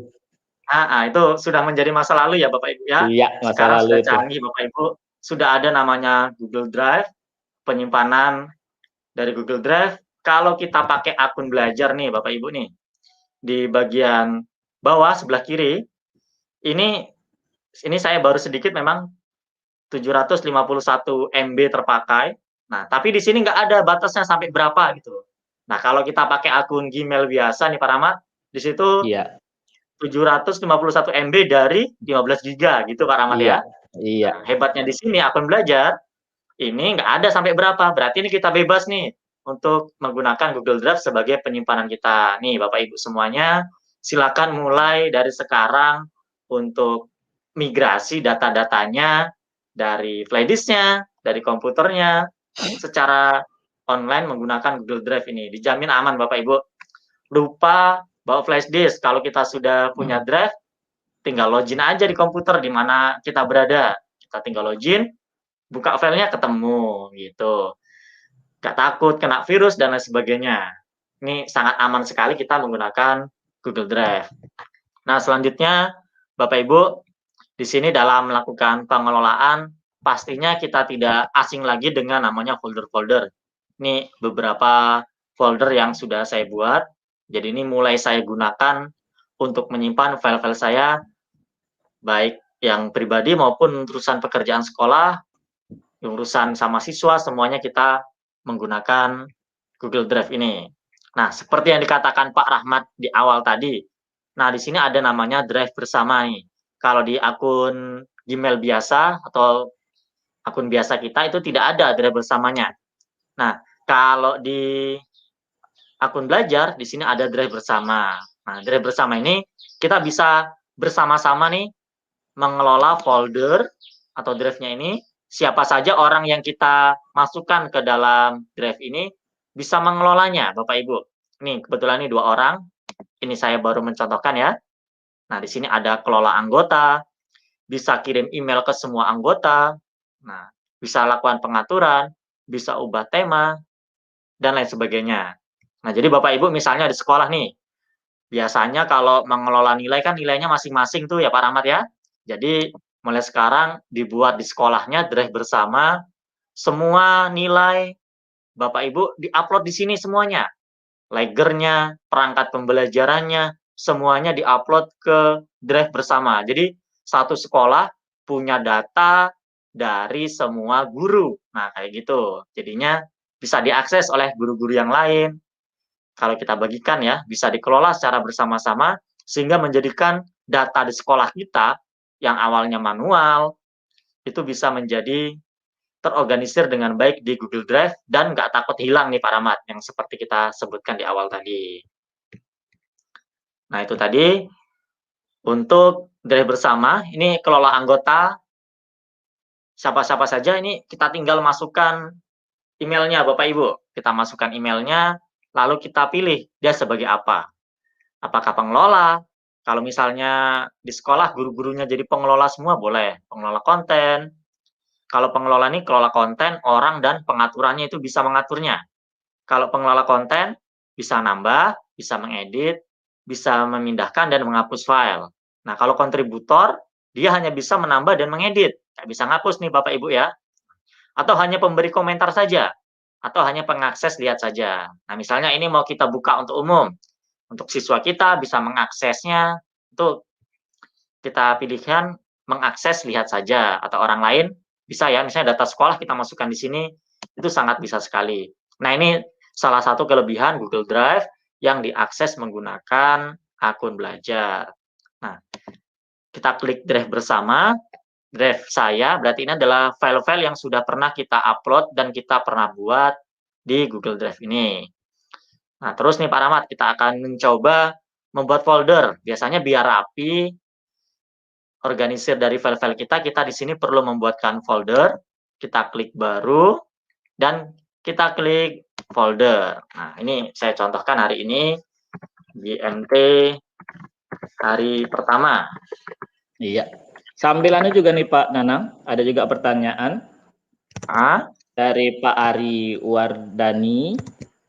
Itu sudah menjadi masa lalu ya Bapak Ibu ya. Iya, masa Sekarang lalu sudah itu. canggih Bapak Ibu, sudah ada namanya Google Drive, penyimpanan dari Google Drive. Kalau kita pakai akun belajar nih Bapak Ibu nih, di bagian bawah sebelah kiri, ini saya baru sedikit memang 751 MB terpakai. Nah, tapi di sini nggak ada batasnya sampai berapa gitu. Nah, kalau kita pakai akun Gmail biasa nih Pak Rahmat, di situ Iya. 751 MB dari 15 giga gitu Pak Rahmat ya. Iya. Nah, hebatnya di sini akun belajar ini nggak ada sampai berapa. Berarti ini kita bebas nih untuk menggunakan Google Drive sebagai penyimpanan kita. Nih Bapak Ibu semuanya, silakan mulai dari sekarang untuk migrasi data-datanya dari flash disk-nya, dari komputernya, secara online menggunakan Google Drive ini. Dijamin aman Bapak Ibu. Lupa bawa flash disk. Kalau kita sudah punya drive, tinggal login aja di komputer di mana kita berada. Kita tinggal login, buka filenya ketemu gitu. Gak takut kena virus dan lain sebagainya. Ini sangat aman sekali kita menggunakan Google Drive. Nah, selanjutnya Bapak Ibu, di sini dalam melakukan pengelolaan pastinya kita tidak asing lagi dengan namanya folder-folder. Ini beberapa folder yang sudah saya buat. Jadi ini mulai saya gunakan untuk menyimpan file-file saya baik yang pribadi maupun urusan pekerjaan sekolah, urusan sama siswa, semuanya kita menggunakan Google Drive ini. Nah, seperti yang dikatakan Pak Rahmat di awal tadi. Nah, di sini ada namanya Drive bersama nih. Kalau di akun Gmail biasa atau akun biasa kita itu tidak ada Drive bersamanya. Nah, kalau di akun belajar di sini ada Drive bersama. Nah, Drive bersama ini kita bisa bersama-sama nih mengelola folder atau drive-nya ini. Siapa saja orang yang kita masukkan ke dalam drive ini bisa mengelolanya, Bapak Ibu. Nih, kebetulan ini 2 orang. Ini saya baru mencontohkan ya. Nah, di sini ada kelola anggota, bisa kirim email ke semua anggota, nah, bisa lakukan pengaturan, bisa ubah tema, dan lain sebagainya. Nah, jadi Bapak Ibu misalnya di sekolah nih, biasanya kalau mengelola nilai kan nilainya masing-masing tuh ya Pak Rahmat ya. Jadi mulai sekarang dibuat di sekolahnya drive bersama, semua nilai Bapak Ibu diupload di sini semuanya. Legernya, perangkat pembelajarannya, semuanya diupload ke drive bersama. Jadi satu sekolah punya data dari semua guru. Nah, kayak gitu. Jadinya bisa diakses oleh guru-guru yang lain, kalau kita bagikan ya, bisa dikelola secara bersama-sama sehingga menjadikan data di sekolah kita yang awalnya manual itu bisa menjadi terorganisir dengan baik di Google Drive dan nggak takut hilang nih Pak Rahmat yang seperti kita sebutkan di awal tadi. Nah itu tadi untuk Drive bersama, ini kelola anggota siapa-siapa saja ini kita tinggal masukkan emailnya Bapak Ibu. Kita masukkan emailnya, lalu kita pilih dia sebagai apa. Apakah pengelola? Kalau misalnya di sekolah guru-gurunya jadi pengelola semua boleh, pengelola konten. Kalau pengelola ini kelola konten, orang dan pengaturannya itu bisa mengaturnya. Kalau pengelola konten bisa nambah, bisa mengedit, bisa memindahkan dan menghapus file. Nah, kalau kontributor dia hanya bisa menambah dan mengedit, nggak bisa ngapus nih Bapak Ibu ya. Atau hanya pemberi komentar saja, atau hanya pengakses lihat saja. Nah, misalnya ini mau kita buka untuk umum. Untuk siswa kita bisa mengaksesnya, itu kita pilihkan mengakses lihat saja, atau orang lain bisa ya, misalnya data sekolah kita masukkan di sini, itu sangat bisa sekali. Nah, ini salah satu kelebihan Google Drive yang diakses menggunakan akun belajar. Nah, kita klik Drive bersama, Drive saya, berarti ini adalah file-file yang sudah pernah kita upload dan kita pernah buat di Google Drive ini. Nah, terus nih Pak Rahmat, kita akan mencoba membuat folder. Biasanya biar rapi, organisir dari file-file kita di sini perlu membuatkan folder. Kita klik baru, dan kita klik folder. Nah, ini saya contohkan hari ini, GMT hari pertama. Iya. Sambilannya juga nih Pak Nanang, ada juga pertanyaan dari Pak Ari Wardani.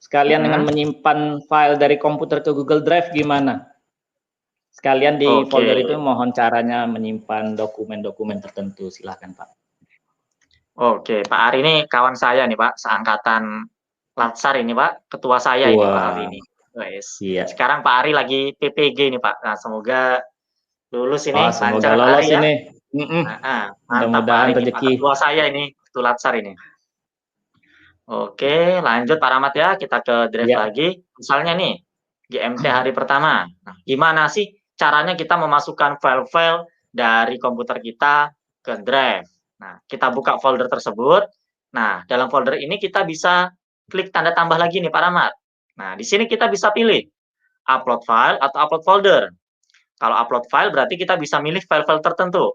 Sekalian dengan menyimpan file dari komputer ke Google Drive gimana? Sekalian di folder itu mohon caranya menyimpan dokumen-dokumen tertentu. Silahkan Pak. Oke, Pak Ari ini kawan saya nih Pak, seangkatan Latsar ini Pak, ketua saya ini Pak hari ini. Iya. Sekarang Pak Ari lagi PPG nih Pak. Nah, semoga lulus ini, semoga lolos ya. ini. Mudah-mudahan rezeki. Ketua saya ini, ketua Latsar ini. Oke, lanjut Pak Rahmat ya, kita ke Drive lagi. Misalnya nih, GMT hari pertama. Nah, gimana sih caranya kita memasukkan file-file dari komputer kita ke Drive? Nah, kita buka folder tersebut. Nah, dalam folder ini kita bisa klik tanda tambah lagi nih Pak Rahmat. Nah, di sini kita bisa pilih upload file atau upload folder. Kalau upload file berarti kita bisa milih file-file tertentu.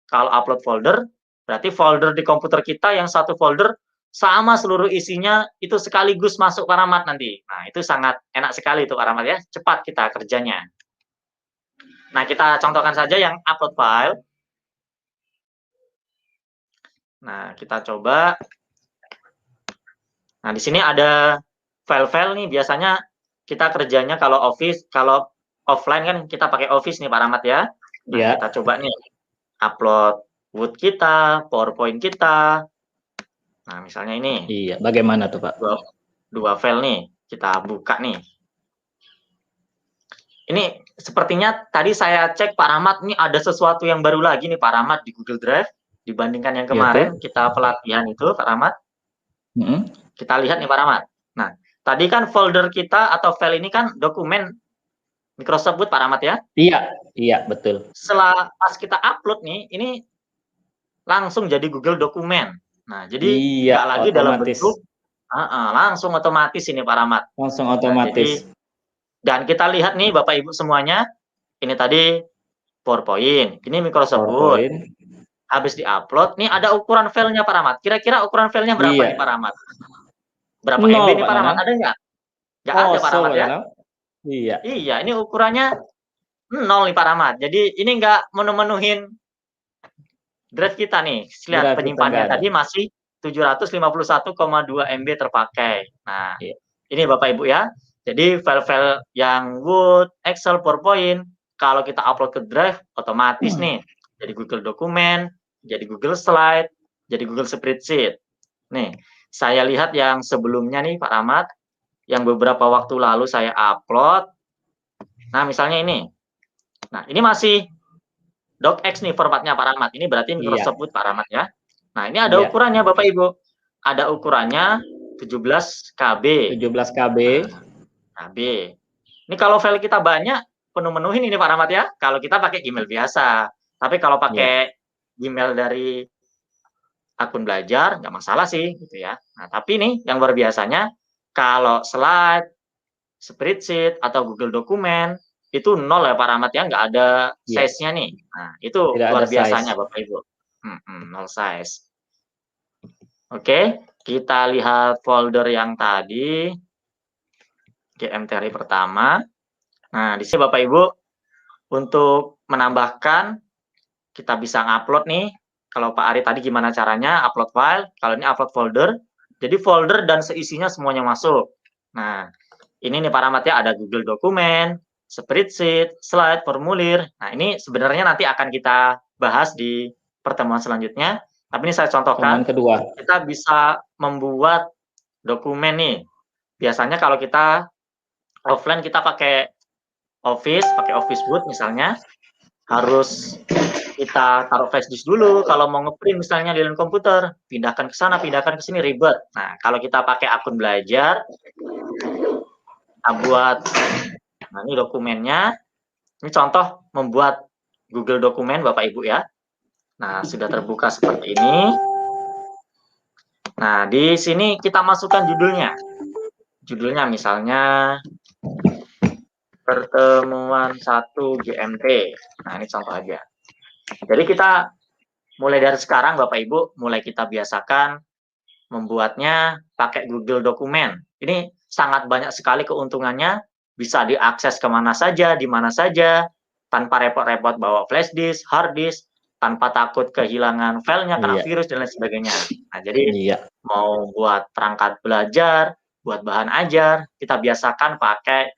Kalau upload folder, berarti folder di komputer kita yang satu folder sama seluruh isinya itu sekaligus masuk Pak Rahmat nanti. Nah, itu sangat enak sekali itu Pak Rahmat ya, cepat kita kerjanya. Nah, kita contohkan saja yang upload file. Nah, kita coba. Nah, di sini ada file-file nih, biasanya kita kerjanya kalau Office, kalau offline kan kita pakai Office nih Pak Rahmat ya. Nah, kita coba nih, upload Word kita, PowerPoint kita. Nah, misalnya ini. Iya, bagaimana tuh Pak? Dua file nih, kita buka nih. Ini sepertinya tadi saya cek Pak Rahmat, ini ada sesuatu yang baru lagi nih Pak Rahmat di Google Drive dibandingkan yang kemarin kita pelatihan itu Pak Rahmat. Kita lihat nih Pak Rahmat. Nah, tadi kan folder kita atau file ini kan dokumen Microsoft Word Pak Rahmat ya? Iya, betul. Setelah pas kita upload nih, ini langsung jadi Google dokumen. Nah, jadi nggak lagi dalam bentuk, langsung otomatis ini Pak Rahmat. Langsung otomatis. Dan kita lihat nih Bapak Ibu semuanya, ini tadi PowerPoint, ini Microsoft Word. Habis diupload, nih ada ukuran filenya Pak Rahmat. Kira-kira ukuran filenya berapa nih Pak Rahmat? Berapa MB nih Pak Rahmat? Ada nggak? Nggak ada Pak Rahmat ya? Iya, ini ukurannya 0 nih Pak Rahmat. Jadi ini nggak memenuhin drive kita nih. Lihat penyimpanannya tadi masih 751,2 MB terpakai. Nah, ini Bapak Ibu ya. Jadi file-file yang Word, Excel, PowerPoint, kalau kita upload ke Drive, otomatis nih. Jadi Google Dokumen, jadi Google Slide, jadi Google Spreadsheet. Nih, saya lihat yang sebelumnya nih Pak Rahmat, yang beberapa waktu lalu saya upload. Nah, misalnya ini. Nah, ini masih docx nih formatnya Pak Rahmat. Ini berarti Microsoft Word Pak Rahmat ya. Nah, ini ada ukurannya Bapak Ibu. Ada ukurannya 17 KB. 17 KB. Nah, B. Ini kalau file kita banyak, penuh-menuhin ini Pak Rahmat ya, kalau kita pakai Gmail biasa. Tapi kalau pakai Gmail dari akun belajar, nggak masalah sih, gitu ya. Nah, tapi nih, yang luar biasanya, kalau slide, spreadsheet, atau Google Dokumen, itu nol ya Pak Rahmat ya, nggak ada size-nya nih. Nah, itu Tidak luar ada biasanya size. Bapak Ibu. Nol size. Oke, kita lihat folder yang tadi, GMT hari pertama. Nah, di sini Bapak Ibu, untuk menambahkan, kita bisa ngupload nih. Kalau Pak Ari tadi gimana caranya upload file, kalau ini upload folder. Jadi folder dan seisinya semuanya masuk. Nah, ini nih Pak Rahmat ya, ada Google Dokumen, spreadsheet, slide, formulir. Nah, ini sebenarnya nanti akan kita bahas di pertemuan selanjutnya. Tapi ini saya contohkan, Kedua. kita bisa membuat dokumen nih. Biasanya kalau kita offline kita pakai Office Boot misalnya, harus kita taruh flash disk dulu kalau mau ngeprint misalnya di dalam komputer, pindahkan ke sana, pindahkan ke sini, ribet. Nah, kalau kita pakai akun belajar, kita buat, nah ini dokumennya, ini contoh membuat Google Dokumen Bapak Ibu ya. Nah, sudah terbuka seperti ini. Nah, di sini kita masukkan judulnya. Judulnya misalnya pertemuan 1 GMT. Nah, ini contoh aja. Jadi kita mulai dari sekarang Bapak Ibu, mulai kita biasakan membuatnya pakai Google Dokumen. Ini sangat banyak sekali keuntungannya, bisa diakses kemana saja, di mana saja, tanpa repot-repot bawa flash disk, hard disk, tanpa takut kehilangan filenya karena virus dan lain sebagainya. Nah, jadi mau buat perangkat belajar, buat bahan ajar, kita biasakan pakai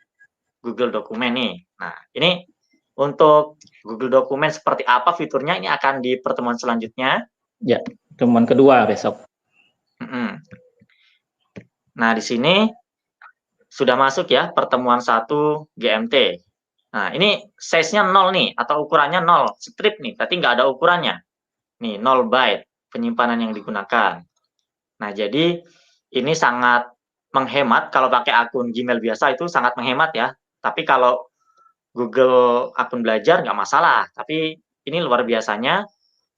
Google Dokumen nih. Nah, ini untuk Google Dokumen seperti apa fiturnya, ini akan di pertemuan selanjutnya. Ya, pertemuan kedua besok. Nah, di sini sudah masuk ya pertemuan 1 GMT. Nah, ini size-nya 0 nih, atau ukurannya 0, strip nih, berarti nggak ada ukurannya. Nih, 0 byte penyimpanan yang digunakan. Nah, jadi ini sangat menghemat, kalau pakai akun Gmail biasa itu sangat menghemat ya. Tapi kalau Google akun belajar nggak masalah. Tapi ini luar biasanya,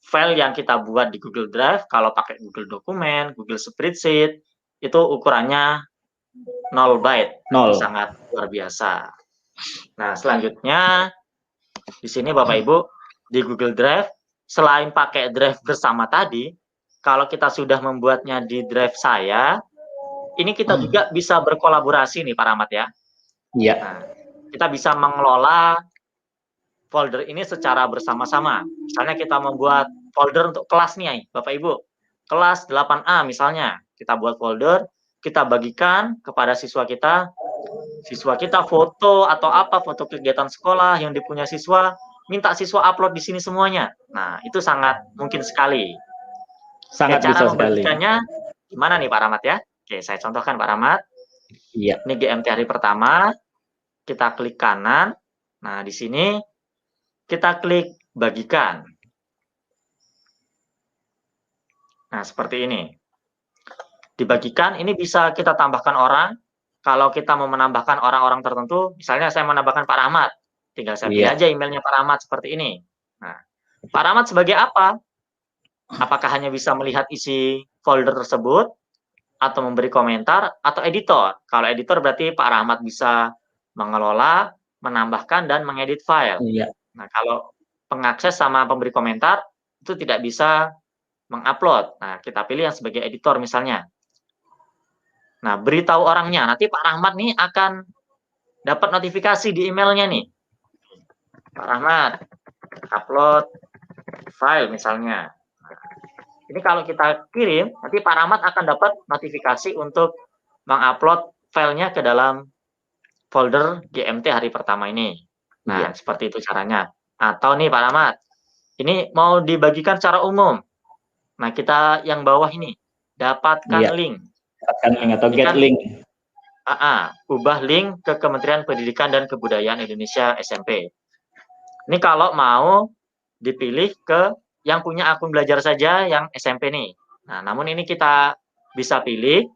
file yang kita buat di Google Drive, kalau pakai Google Dokumen, Google Spreadsheet, itu ukurannya 0 byte. Itu sangat luar biasa. Nah, selanjutnya di sini Bapak Ibu, di Google Drive, selain pakai drive bersama tadi, kalau kita sudah membuatnya di drive saya, ini kita juga bisa berkolaborasi nih Pak Rahmat ya. Iya. Nah, kita bisa mengelola folder ini secara bersama-sama. Misalnya kita membuat folder untuk kelas nih Bapak Ibu. Kelas 8A misalnya, kita buat folder, kita bagikan kepada siswa kita foto atau apa, foto kegiatan sekolah yang dipunya siswa, minta siswa upload di sini semuanya. Nah, itu sangat mungkin sekali. Sangat cara bisa membagikannya gimana nih Pak Rahmat ya? Oke, saya contohkan Pak Rahmat. Iya. Ini GMT hari pertama, kita klik kanan. Nah, di sini kita klik bagikan. Nah, seperti ini. Dibagikan, ini bisa kita tambahkan orang. Kalau kita mau menambahkan orang-orang tertentu, misalnya saya menambahkan Pak Rahmat, tinggal saya pilih aja emailnya Pak Rahmat seperti ini. Nah, Pak Rahmat sebagai apa? Apakah hanya bisa melihat isi folder tersebut, atau memberi komentar, atau editor? Kalau editor berarti Pak Rahmat bisa mengelola, menambahkan, dan mengedit file. Iya. Nah, kalau pengakses sama pemberi komentar, itu tidak bisa mengupload. Nah, kita pilih yang sebagai editor misalnya. Nah, beritahu orangnya. Nanti Pak Rahmat nih akan dapat notifikasi di emailnya nih. Pak Rahmat, upload file misalnya. Ini kalau kita kirim, nanti Pak Rahmat akan dapat notifikasi untuk mengupload filenya ke dalam folder GMT hari pertama ini. Nah, seperti itu caranya. Atau nih Pak Rahmat, ini mau dibagikan secara umum. Nah, kita yang bawah ini, dapatkan link. Dapatkan link atau get link. Ubah link ke Kementerian Pendidikan dan Kebudayaan Indonesia SMP. Ini kalau mau dipilih ke yang punya akun belajar saja yang SMP nih. Nah, namun ini kita bisa pilih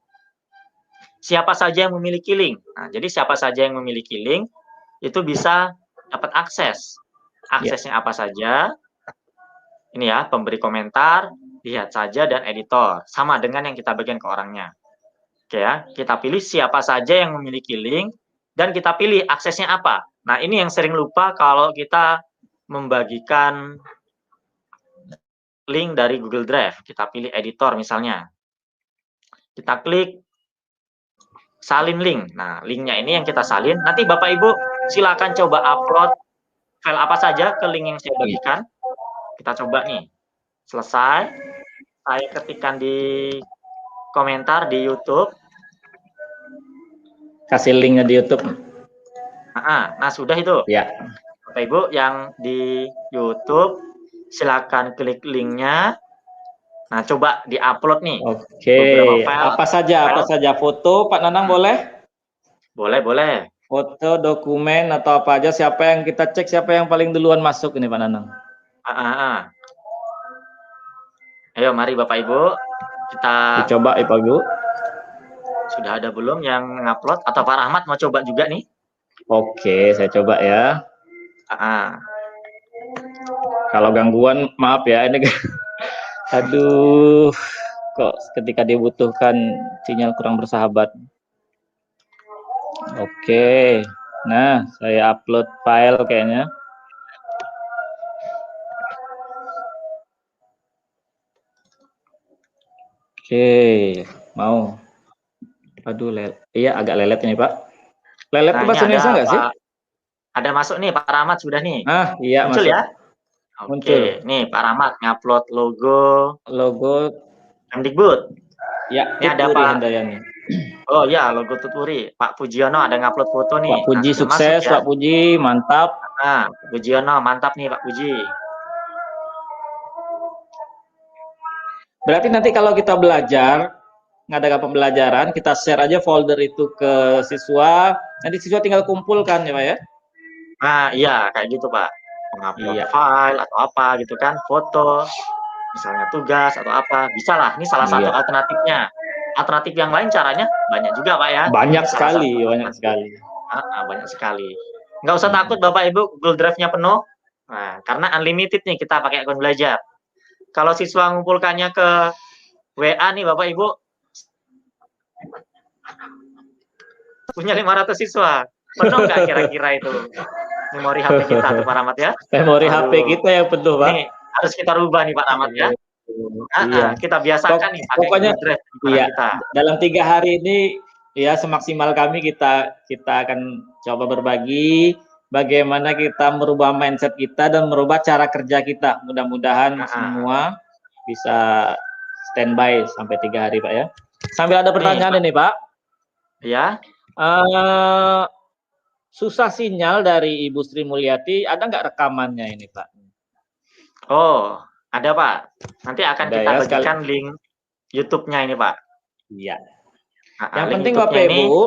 siapa saja yang memiliki link. Nah, jadi siapa saja yang memiliki link itu bisa dapat akses. Aksesnya apa saja? Ini ya, pemberi komentar, lihat saja, dan editor. Sama dengan yang kita bagikan ke orangnya. Oke ya, kita pilih siapa saja yang memiliki link, dan kita pilih aksesnya apa. Nah, ini yang sering lupa kalau kita membagikan link dari Google Drive. Kita pilih editor misalnya. Kita klik salin link. Nah, linknya ini yang kita salin. Nanti Bapak Ibu silakan coba upload file apa saja ke link yang saya bagikan. Kita coba nih. Selesai. Saya ketikkan di komentar di YouTube. Kasih linknya di YouTube. Nah, sudah itu. Ya. Bapak Ibu yang di YouTube, silakan klik linknya. Nah, coba di-upload nih. Oke. Beberapa file. Apa saja foto, Pak Nanang boleh? Boleh. Foto, dokumen atau apa aja? Siapa yang kita cek? Siapa yang paling duluan masuk ini, Pak Nanang? Ayo, mari Bapak Ibu, kita coba ya Pak Ibu. Sudah ada belum yang ngupload? Atau Pak Rahmat mau coba juga nih? Oke, saya coba ya. Kalau gangguan, maaf ya. Ini, aduh, kok ketika dibutuhkan sinyal kurang bersahabat. Oke, nah saya upload file kayaknya. Oke, mau. Aduh, iya agak lelet ini Pak. Lelet itu bahasa Indonesia nggak sih? Ada masuk nih Pak Rahmat sudah nih. Iya muncul masuk. Ya. Oke, nih Pak Rahmat ngupload logo Kemdikbud. Ya, ini ada Pak Handayani. Oh ya, logo Tuturi. Pak Pujiono ada ngupload foto nih. Pak Puji sukses, ya. Pak Puji mantap. Pak Pujiono mantap nih Pak Puji. Berarti nanti kalau kita belajar, ngadakan pembelajaran, kita share aja folder itu ke siswa, nanti siswa tinggal kumpulkan ya Pak ya? Nah iya, kayak gitu Pak. Mengupload file atau apa gitu kan, foto, misalnya tugas atau apa, bisa lah. Ini salah satu alternatifnya. Alternatif yang lain caranya banyak juga Pak ya. Banyak sekali. Banyak sekali. Nggak usah takut Bapak Ibu, Google Drive-nya penuh. Nah, karena unlimited nih kita pakai akun belajar. Kalau siswa ngumpulkannya ke WA nih Bapak Ibu, punya 500 siswa, penuh nggak kira-kira itu memori HP kita tuh Pak Rahmat ya? Memori HP kita yang penuh Pak. Nih, harus kita rubah nih Pak Rahmat ya. Kita biasakan nih pakai pokoknya Drive kita. Dalam 3 hari ini ya semaksimal kami kita akan coba berbagi bagaimana kita merubah mindset kita dan merubah cara kerja kita. Mudah-mudahan semua bisa standby sampai 3 hari Pak ya. Sambil ada pertanyaan ini Pak. Ya. Susah sinyal dari Ibu Sri Mulyati, ada nggak rekamannya ini Pak? Oh, ada Pak. Nanti akan kita bagikan link YouTube-nya ini Pak. Iya. Yang penting Bapak Ibu,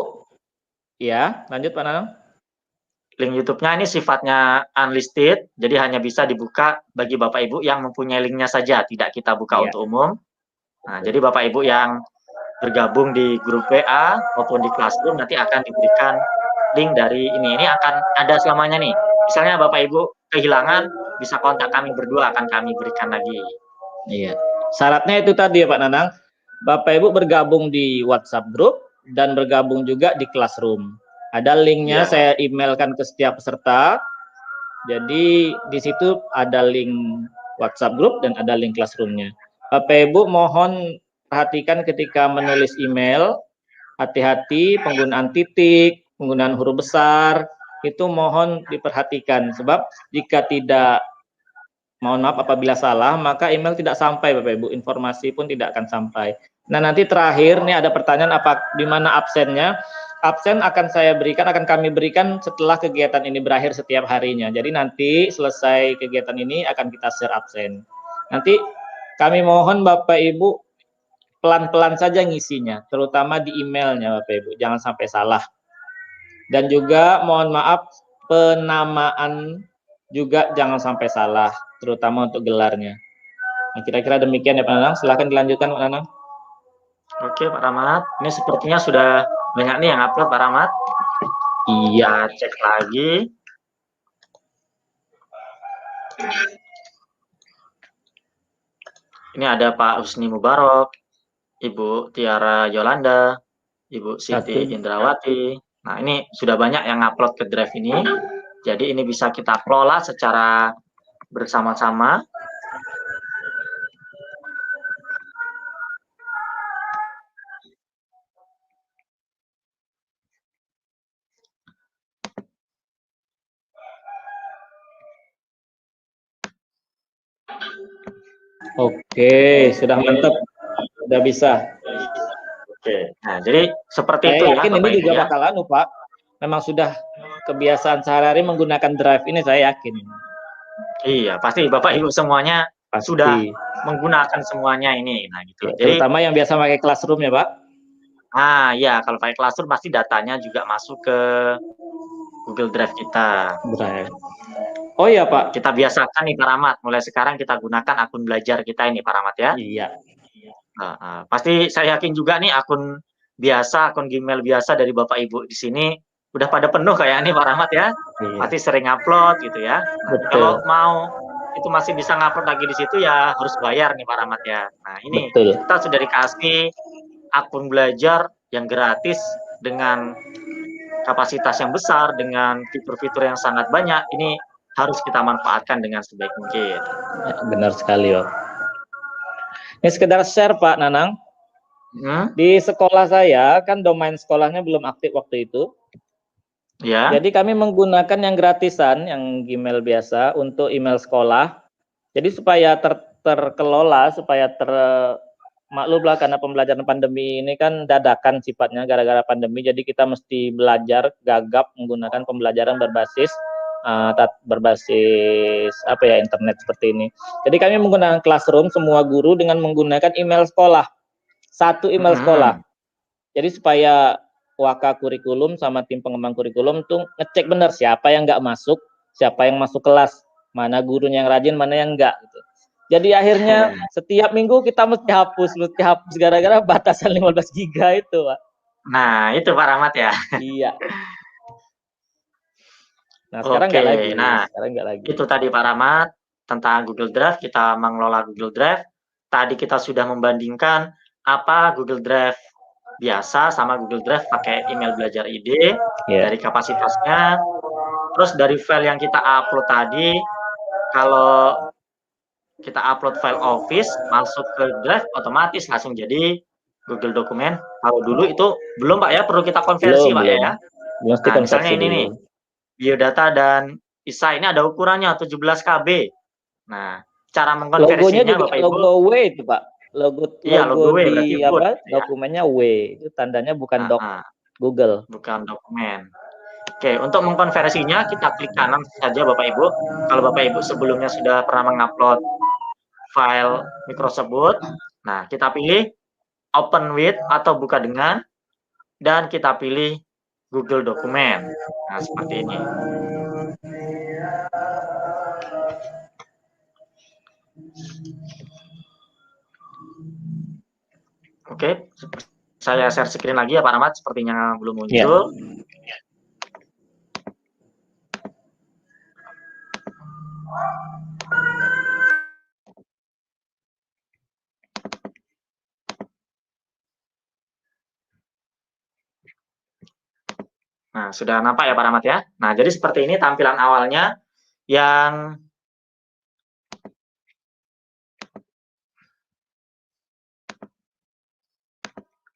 ya lanjut Pak Nanang. Link YouTube-nya ini sifatnya unlisted, jadi hanya bisa dibuka bagi Bapak Ibu yang mempunyai linknya saja, tidak kita buka untuk umum. Nah, jadi Bapak Ibu yang bergabung di grup WA maupun di Classroom nanti akan diberikan link dari ini. Ini akan ada selamanya nih. Misalnya Bapak Ibu kehilangan, bisa kontak kami berdua, akan kami berikan lagi. Iya. Syaratnya itu tadi ya Pak Nanang. Bapak Ibu bergabung di WhatsApp group dan bergabung juga di Classroom. Ada linknya, saya emailkan ke setiap peserta. Jadi di situ ada link WhatsApp group dan ada link Classroom-nya. Bapak Ibu mohon perhatikan ketika menulis email, hati-hati penggunaan titik, penggunaan huruf besar, itu mohon diperhatikan. Sebab jika tidak, mohon maaf apabila salah, maka email tidak sampai Bapak Ibu, informasi pun tidak akan sampai. Nah nanti terakhir, nih ada pertanyaan di mana absennya. Absen akan kami berikan setelah kegiatan ini berakhir setiap harinya. Jadi nanti selesai kegiatan ini akan kita share absen. Nanti kami mohon Bapak Ibu pelan-pelan saja ngisinya, terutama di emailnya Bapak Ibu, jangan sampai salah. Dan juga mohon maaf penamaan juga jangan sampai salah, terutama untuk gelarnya. Nah, kira-kira demikian ya Pak Nanang. Silahkan dilanjutkan Pak Nanang. Oke, Pak Rahmat. Ini sepertinya sudah banyak nih yang upload, Pak Rahmat. Iya. Kita cek lagi. Ini ada Pak Husni Mubarok, Ibu Tiara Yolanda, Ibu Siti Satu. Indrawati. Nah, ini sudah banyak yang upload ke Drive ini. Jadi ini bisa kita kelola secara bersama-sama. Oke, sudah mantap. Sudah bisa. Oke. Nah, jadi seperti Saya itu ya, yakin Bapak ini Ibu juga ya. bakal Pak. Memang sudah kebiasaan sehari-hari menggunakan Drive ini, saya yakin. Iya, pasti Bapak Ibu semuanya sudah Pasti. menggunakan semuanya ini. Nah, gitu. Ya, Jadi, terutama yang biasa pakai Classroom ya, Pak. ya kalau pakai Classroom pasti datanya juga masuk ke Google Drive kita. Drive. Oh iya, Pak. Kita biasakan nih Pak Rahmat, mulai sekarang kita gunakan akun belajar kita ini Pak Rahmat ya. Iya. Pasti saya yakin juga nih akun biasa, akun Gmail biasa dari Bapak Ibu di sini udah pada penuh kayak ini Pak Rahmat ya. Iya. Pasti sering upload gitu ya. Nah, kalau mau itu masih bisa ngupload lagi di situ ya harus bayar nih Pak Rahmat ya. Nah, ini Betul. kita sudah dikasih akun belajar yang gratis dengan kapasitas yang besar, dengan fitur-fitur yang sangat banyak. Ini harus kita manfaatkan dengan sebaik mungkin. Ya, benar sekali, Pak. Ini sekedar share, Pak Nanang. Di sekolah saya, kan domain sekolahnya belum aktif waktu itu. Ya. Jadi kami menggunakan yang gratisan, yang Gmail biasa, untuk email sekolah. Jadi supaya terkelola, supaya maklumlah karena pembelajaran pandemi ini kan dadakan sifatnya gara-gara pandemi. Jadi kita mesti belajar gagap menggunakan pembelajaran berbasis internet seperti ini. Jadi kami menggunakan Classroom semua guru dengan menggunakan email sekolah. Satu email sekolah. Jadi supaya waka kurikulum sama tim pengembang kurikulum tuh ngecek benar siapa yang nggak masuk, siapa yang masuk kelas, mana gurunya yang rajin, mana yang enggak gitu. Jadi akhirnya setiap minggu kita mesti hapus gara-gara batasan 15 giga itu, Pak. Nah, itu Pak Rahmat ya. Iya. Nah, sekarang nggak lagi. Sekarang nggak lagi. Itu tadi Pak Rahmat tentang Google Drive, kita mengelola Google Drive. Tadi kita sudah membandingkan apa Google Drive biasa sama Google Drive pakai email belajar ID, dari kapasitasnya. Terus dari file yang kita upload tadi, kalau kita upload file Office masuk ke Drive otomatis langsung jadi Google dokumen. Kalau dulu itu belum Pak ya, perlu kita konversi Pak ya. Nah, misalnya ini nih, biodata dan ISA ini ada ukurannya 17 KB. Nah, cara mengkonversinya Bapak Ibu. Logo W itu Pak. Logo W di apa? Dokumennya W. Itu tandanya bukan doc Google. Bukan dokumen. Oke, untuk mengkonversinya kita klik kanan saja Bapak Ibu. Kalau Bapak Ibu sebelumnya sudah pernah mengupload file Microsoft Word, nah kita pilih Open with atau buka dengan, dan kita pilih Google Dokumen. Nah, seperti ini. Oke, saya share screen lagi ya Pak Rahmat, sepertinya belum muncul. Nah, sudah nampak ya Pak Rahmat ya. Nah, jadi seperti ini tampilan awalnya yang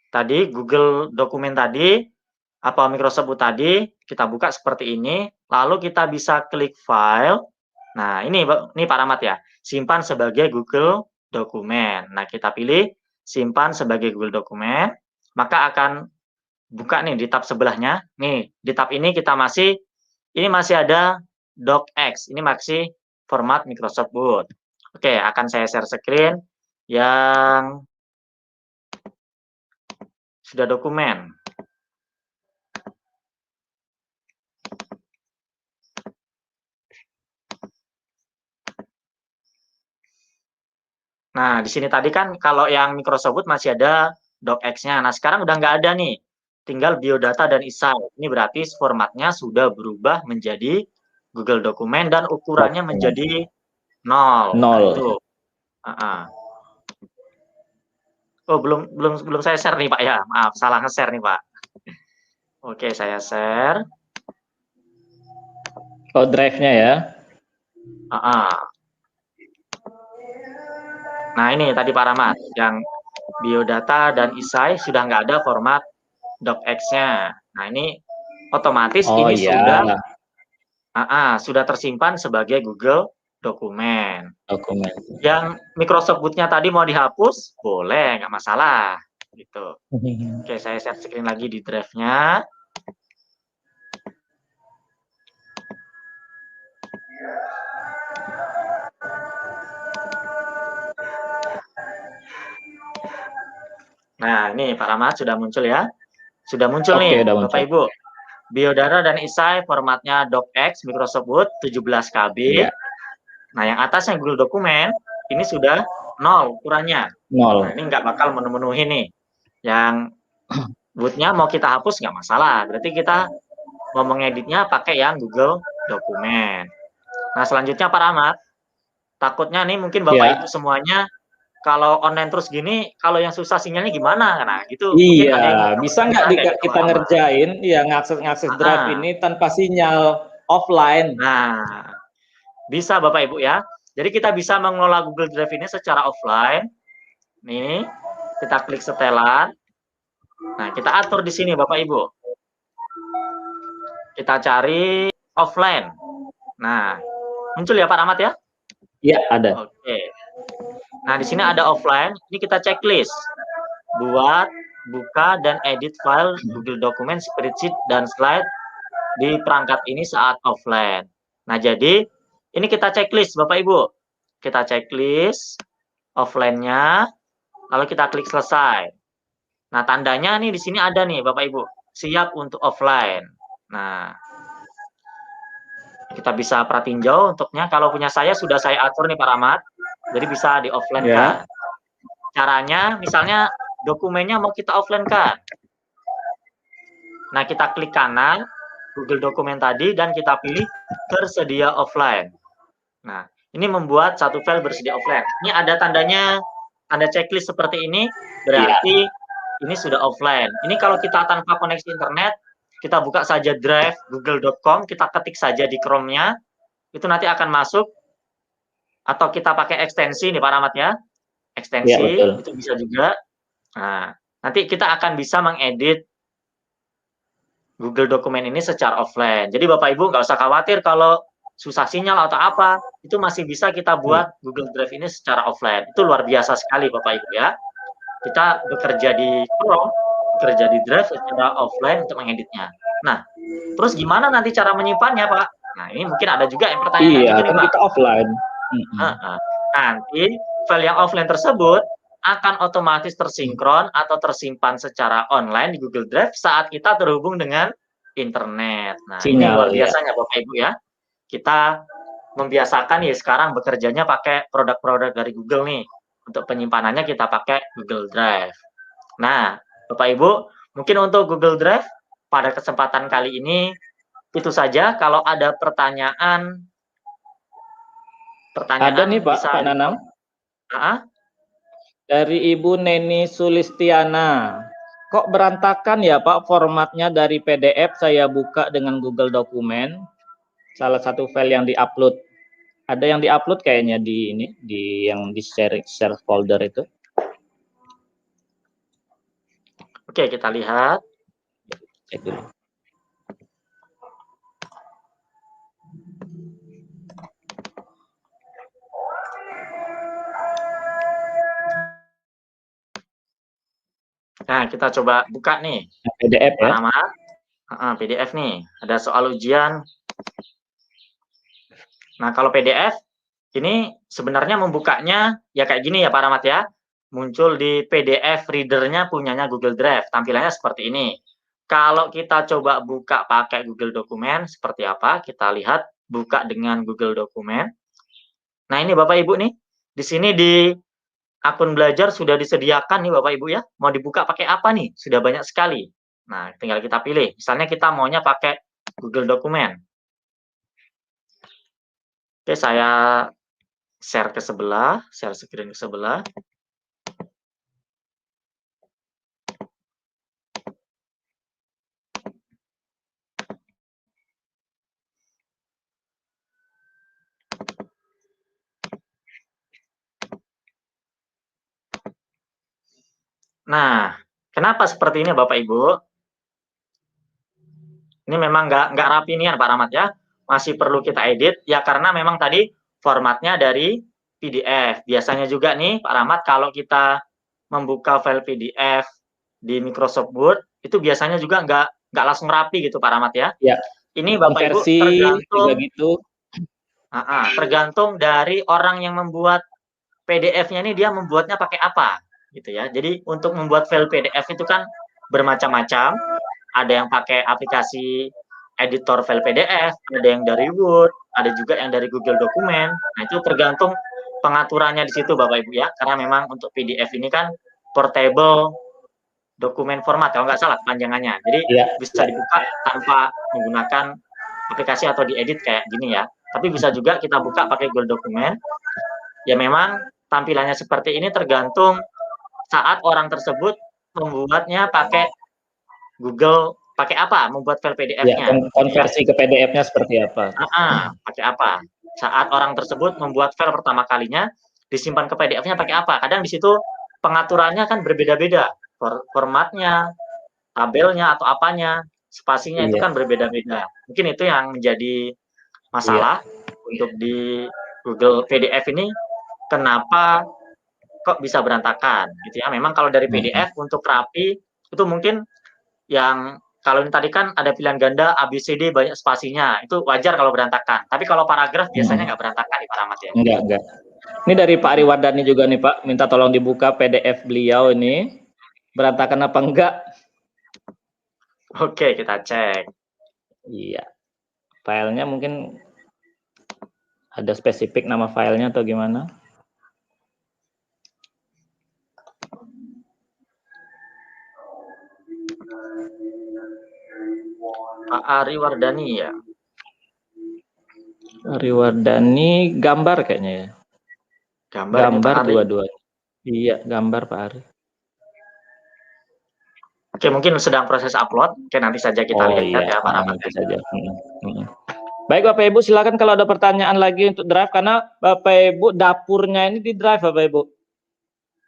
tadi Google Dokumen tadi, apa Microsoft Word tadi, kita buka seperti ini, lalu kita bisa klik file. Nah, ini Pak Rahmat ya, simpan sebagai Google Dokumen. Nah, kita pilih simpan sebagai Google Dokumen, maka akan buka nih di tab sebelahnya. Nih, di tab ini ini masih ada docx, ini masih format Microsoft Word. Oke, akan saya share screen yang sudah dokumen. Nah, di sini tadi kan kalau yang Microsoft Word masih ada docx-nya. Nah, sekarang udah nggak ada nih, tinggal biodata dan isai. Ini berarti formatnya sudah berubah menjadi Google Dokumen dan ukurannya menjadi 0. Nah, itu. Oh, belum saya share nih Pak ya. Maaf, salah nge-share nih Pak. Oke, saya share. Oh, drive-nya ya. Nah, ini tadi Pak Rahmat, yang biodata dan isai sudah nggak ada format docx-nya. Nah, ini otomatis ini sudah tersimpan sebagai Google Dokumen. Yang Microsoft Word-nya tadi mau dihapus, boleh, nggak masalah. Gitu. Oke, saya share screen lagi di drive-nya. Nah, ini Pak Rahmat sudah muncul ya. Sudah muncul nih, Bapak Ibu. Biodata dan isai formatnya docx Microsoft Word 17 KB. Ya. Nah, yang atasnya Google Dokumen, ini sudah 0 ukurannya. 0. Nah, ini nggak bakal memenuhi nih. Yang Word-nya mau kita hapus nggak masalah. Berarti kita mau mengeditnya pakai yang Google Dokumen. Nah, selanjutnya Pak Rahmat, takutnya nih mungkin Bapak Ibu semuanya kalau online terus gini, kalau yang susah sinyalnya gimana? Nah, gitu. Iya, ada yang bisa nggak kita ngerjain, ya ngakses drive ini tanpa sinyal offline? Nah, bisa Bapak Ibu ya. Jadi kita bisa mengelola Google Drive ini secara offline. Nih, kita klik setelan. Nah, kita atur di sini Bapak Ibu. Kita cari offline. Nah, muncul ya Pak Rahmat ya? Iya, ada. Oke. Nah, di sini ada offline. Ini kita checklist. Buat, buka, dan edit file Google Dokumen, spreadsheet, dan slide di perangkat ini saat offline. Nah, jadi ini kita checklist Bapak Ibu. Kita checklist offline-nya, lalu kita klik selesai. Nah, tandanya nih di sini ada nih Bapak Ibu, siap untuk offline. Nah, kita bisa pratinjau untuknya. Kalau punya saya sudah saya atur nih Pak Rahmat, jadi bisa di offline kan. Caranya misalnya dokumennya mau kita offline kan. Nah, kita klik kanan Google Dokumen tadi dan kita pilih tersedia offline. Nah, ini membuat satu file bersedia offline. Ini ada tandanya, ada checklist seperti ini, berarti ini sudah offline. Ini kalau kita tanpa koneksi internet, kita buka saja drive google.com, kita ketik saja di Chrome-nya, itu nanti akan masuk, atau kita pakai ekstensi nih Pak Rahmat ya, ekstensi, itu bisa juga. Nah, nanti kita akan bisa mengedit Google Dokumen ini secara offline. Jadi Bapak Ibu nggak usah khawatir kalau susah sinyal atau apa, itu masih bisa kita buat Google Drive ini secara offline. Itu luar biasa sekali Bapak Ibu ya. Kita bekerja di Chrome, bekerja di Drive secara offline untuk mengeditnya. Nah, terus gimana nanti cara menyimpannya Pak? Nah, ini mungkin ada juga yang pertanyaan gitu nih Pak. Kita offline. Nanti file yang offline tersebut akan otomatis tersinkron atau tersimpan secara online di Google Drive saat kita terhubung dengan internet. Nah, ini luar biasanya Bapak Ibu ya. Kita membiasakan ya sekarang bekerjanya pakai produk-produk dari Google nih. Untuk penyimpanannya kita pakai Google Drive. Nah, Bapak Ibu, mungkin untuk Google Drive pada kesempatan kali ini itu saja. Kalau ada pertanyaan ada nih Pak, Pak Nanang. Dari Ibu Neni Sulistiana. Kok berantakan ya Pak formatnya dari PDF saya buka dengan Google Dokumen. Salah satu file yang diupload. Ada yang diupload kayaknya di ini, di yang di share folder itu. Oke, kita lihat. Cek dulu. Nah, kita coba buka nih. PDF ya. PDF nih. Ada soal ujian. Nah, kalau PDF ini sebenarnya membukanya ya kayak gini ya Pak Rahmat ya. Muncul di PDF reader-nya punyanya Google Drive. Tampilannya seperti ini. Kalau kita coba buka pakai Google Dokumen seperti apa? Kita lihat buka dengan Google Dokumen. Nah, ini Bapak Ibu nih. Di sini di akun belajar sudah disediakan nih Bapak Ibu ya. Mau dibuka pakai apa nih? Sudah banyak sekali. Nah, tinggal kita pilih. Misalnya kita maunya pakai Google Dokumen. Oke, saya share ke sebelah, share screen ke sebelah. Nah, kenapa seperti ini Bapak Ibu? Ini memang nggak rapi nih Pak Rahmat ya. Masih perlu kita edit ya karena memang tadi formatnya dari PDF. Biasanya juga nih Pak Rahmat kalau kita membuka file PDF di Microsoft Word itu biasanya juga nggak langsung rapi gitu Pak Rahmat ya. Ya, Ini Bapak Ibu konversi juga gitu. Tergantung dari orang yang membuat PDF-nya ini dia membuatnya pakai apa gitu ya. Jadi untuk membuat file PDF itu kan bermacam-macam. Ada yang pakai aplikasi editor file PDF, ada yang dari Word, ada juga yang dari Google Dokumen. Nah, itu tergantung pengaturannya di situ Bapak Ibu ya. Karena memang untuk PDF ini kan portable dokumen format kalau nggak salah panjangannya. Jadi bisa dibuka tanpa menggunakan aplikasi atau diedit kayak gini ya. Tapi bisa juga kita buka pakai Google Dokumen. Ya memang tampilannya seperti ini tergantung saat orang tersebut membuatnya pakai Google, pakai apa? Membuat file PDF-nya. Ya, konversi ke PDF-nya seperti apa? Pakai apa? Saat orang tersebut membuat file pertama kalinya, disimpan ke PDF-nya pakai apa? Kadang di situ pengaturannya kan berbeda-beda. Formatnya, tabelnya, atau apanya, spasinya itu kan berbeda-beda. Mungkin itu yang menjadi masalah untuk di Google PDF ini, kenapa kok bisa berantakan gitu ya. Memang kalau dari PDF untuk rapi itu mungkin yang kalau ini tadi kan ada pilihan ganda ABCD banyak spasinya, itu wajar kalau berantakan. Tapi kalau paragraf biasanya nggak berantakan di Pak Rahmat ya. Enggak. Ini dari Pak Ariwardani juga nih Pak, minta tolong dibuka PDF beliau ini, berantakan apa enggak? Oke, kita cek. Iya, filenya mungkin ada spesifik nama filenya atau gimana? Pak Ariwardani ya. Ariwardani gambar kayaknya ya. Gambar dua-dua. Iya, gambar Pak Ari. Oke, mungkin sedang proses upload. Oke, nanti saja kita lihat ya Pak Rahmat. Nanti saja. Baik Bapak Ibu, silakan kalau ada pertanyaan lagi untuk Drive, karena Bapak Ibu dapurnya ini di Drive Bapak Ibu.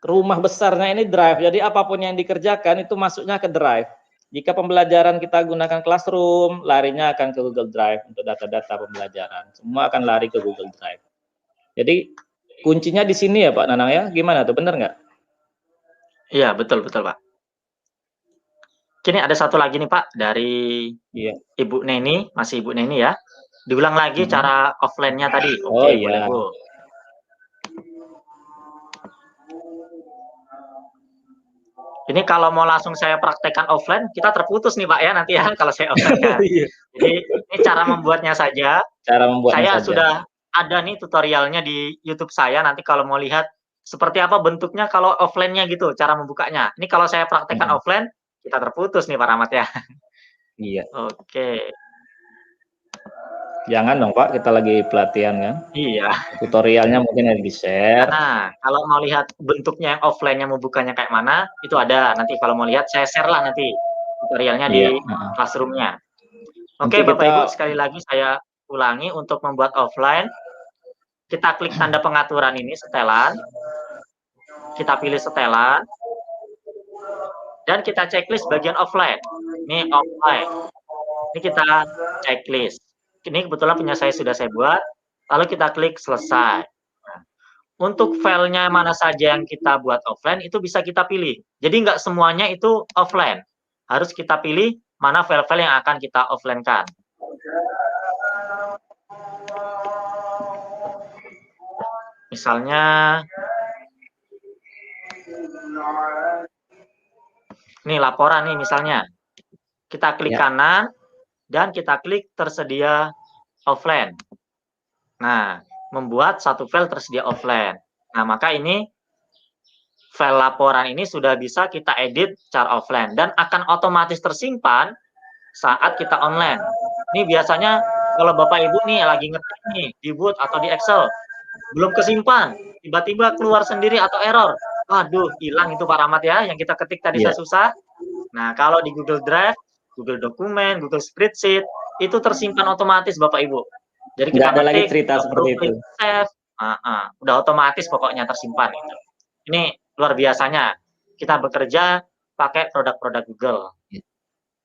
Rumah besarnya ini Drive, jadi apapun yang dikerjakan itu masuknya ke Drive. Jika pembelajaran kita gunakan Classroom, larinya akan ke Google Drive untuk data-data pembelajaran. Semua akan lari ke Google Drive. Jadi kuncinya di sini ya Pak Nanang ya, gimana tuh, benar nggak? Iya, betul Pak. Kini ada satu lagi nih Pak dari Ibu Neni, masih Ibu Neni ya. Diulang lagi cara offline-nya tadi. Oke, boleh Bu. Ini kalau mau langsung saya praktekkan offline, kita terputus nih Pak ya nanti ya kalau saya offline kan. Jadi ini cara membuatnya saja. Saya sudah ada nih tutorialnya di YouTube saya. Nanti kalau mau lihat seperti apa bentuknya kalau offline-nya gitu, cara membukanya. Ini kalau saya praktekkan offline, kita terputus nih Pak Rahmat ya. Iya. Oke. Jangan dong Pak, kita lagi pelatihan kan. Iya. Tutorialnya mungkin yang di-share. Nah, kalau mau lihat bentuknya yang offline-nya membukanya kayak mana, itu ada. Nanti kalau mau lihat, saya share lah nanti tutorialnya di Classroom-nya. Oke, Bapak Ibu, sekali lagi saya ulangi untuk membuat offline. Kita klik tanda pengaturan ini, setelan. Kita pilih setelan. Dan kita checklist bagian offline. Ini offline. Ini kita checklist. Ini kebetulan punya saya sudah saya buat. Lalu kita klik selesai. Nah, untuk filenya mana saja yang kita buat offline, itu bisa kita pilih. Jadi nggak semuanya itu offline. Harus kita pilih mana file-file yang akan kita offline-kan. Misalnya, ini laporan nih misalnya. Kita klik kanan, dan kita klik tersedia offline. Nah, membuat satu file tersedia offline. Nah, maka ini file laporan ini sudah bisa kita edit secara offline dan akan otomatis tersimpan saat kita online. Ini biasanya kalau Bapak Ibu nih lagi ngetik nih di Word atau di Excel, belum kesimpan, tiba-tiba keluar sendiri atau error. Waduh, hilang itu Pak Rahmat ya, yang kita ketik tadi Iya. susah. Nah, kalau di Google Drive, Google Dokumen, Google Spreadsheet, itu tersimpan otomatis Bapak Ibu. Jadi Nggak kita ada lagi ngetik, cerita kita seperti itu. klik save, udah otomatis pokoknya tersimpan. Gitu. Ini luar biasanya. Kita bekerja pakai produk-produk Google.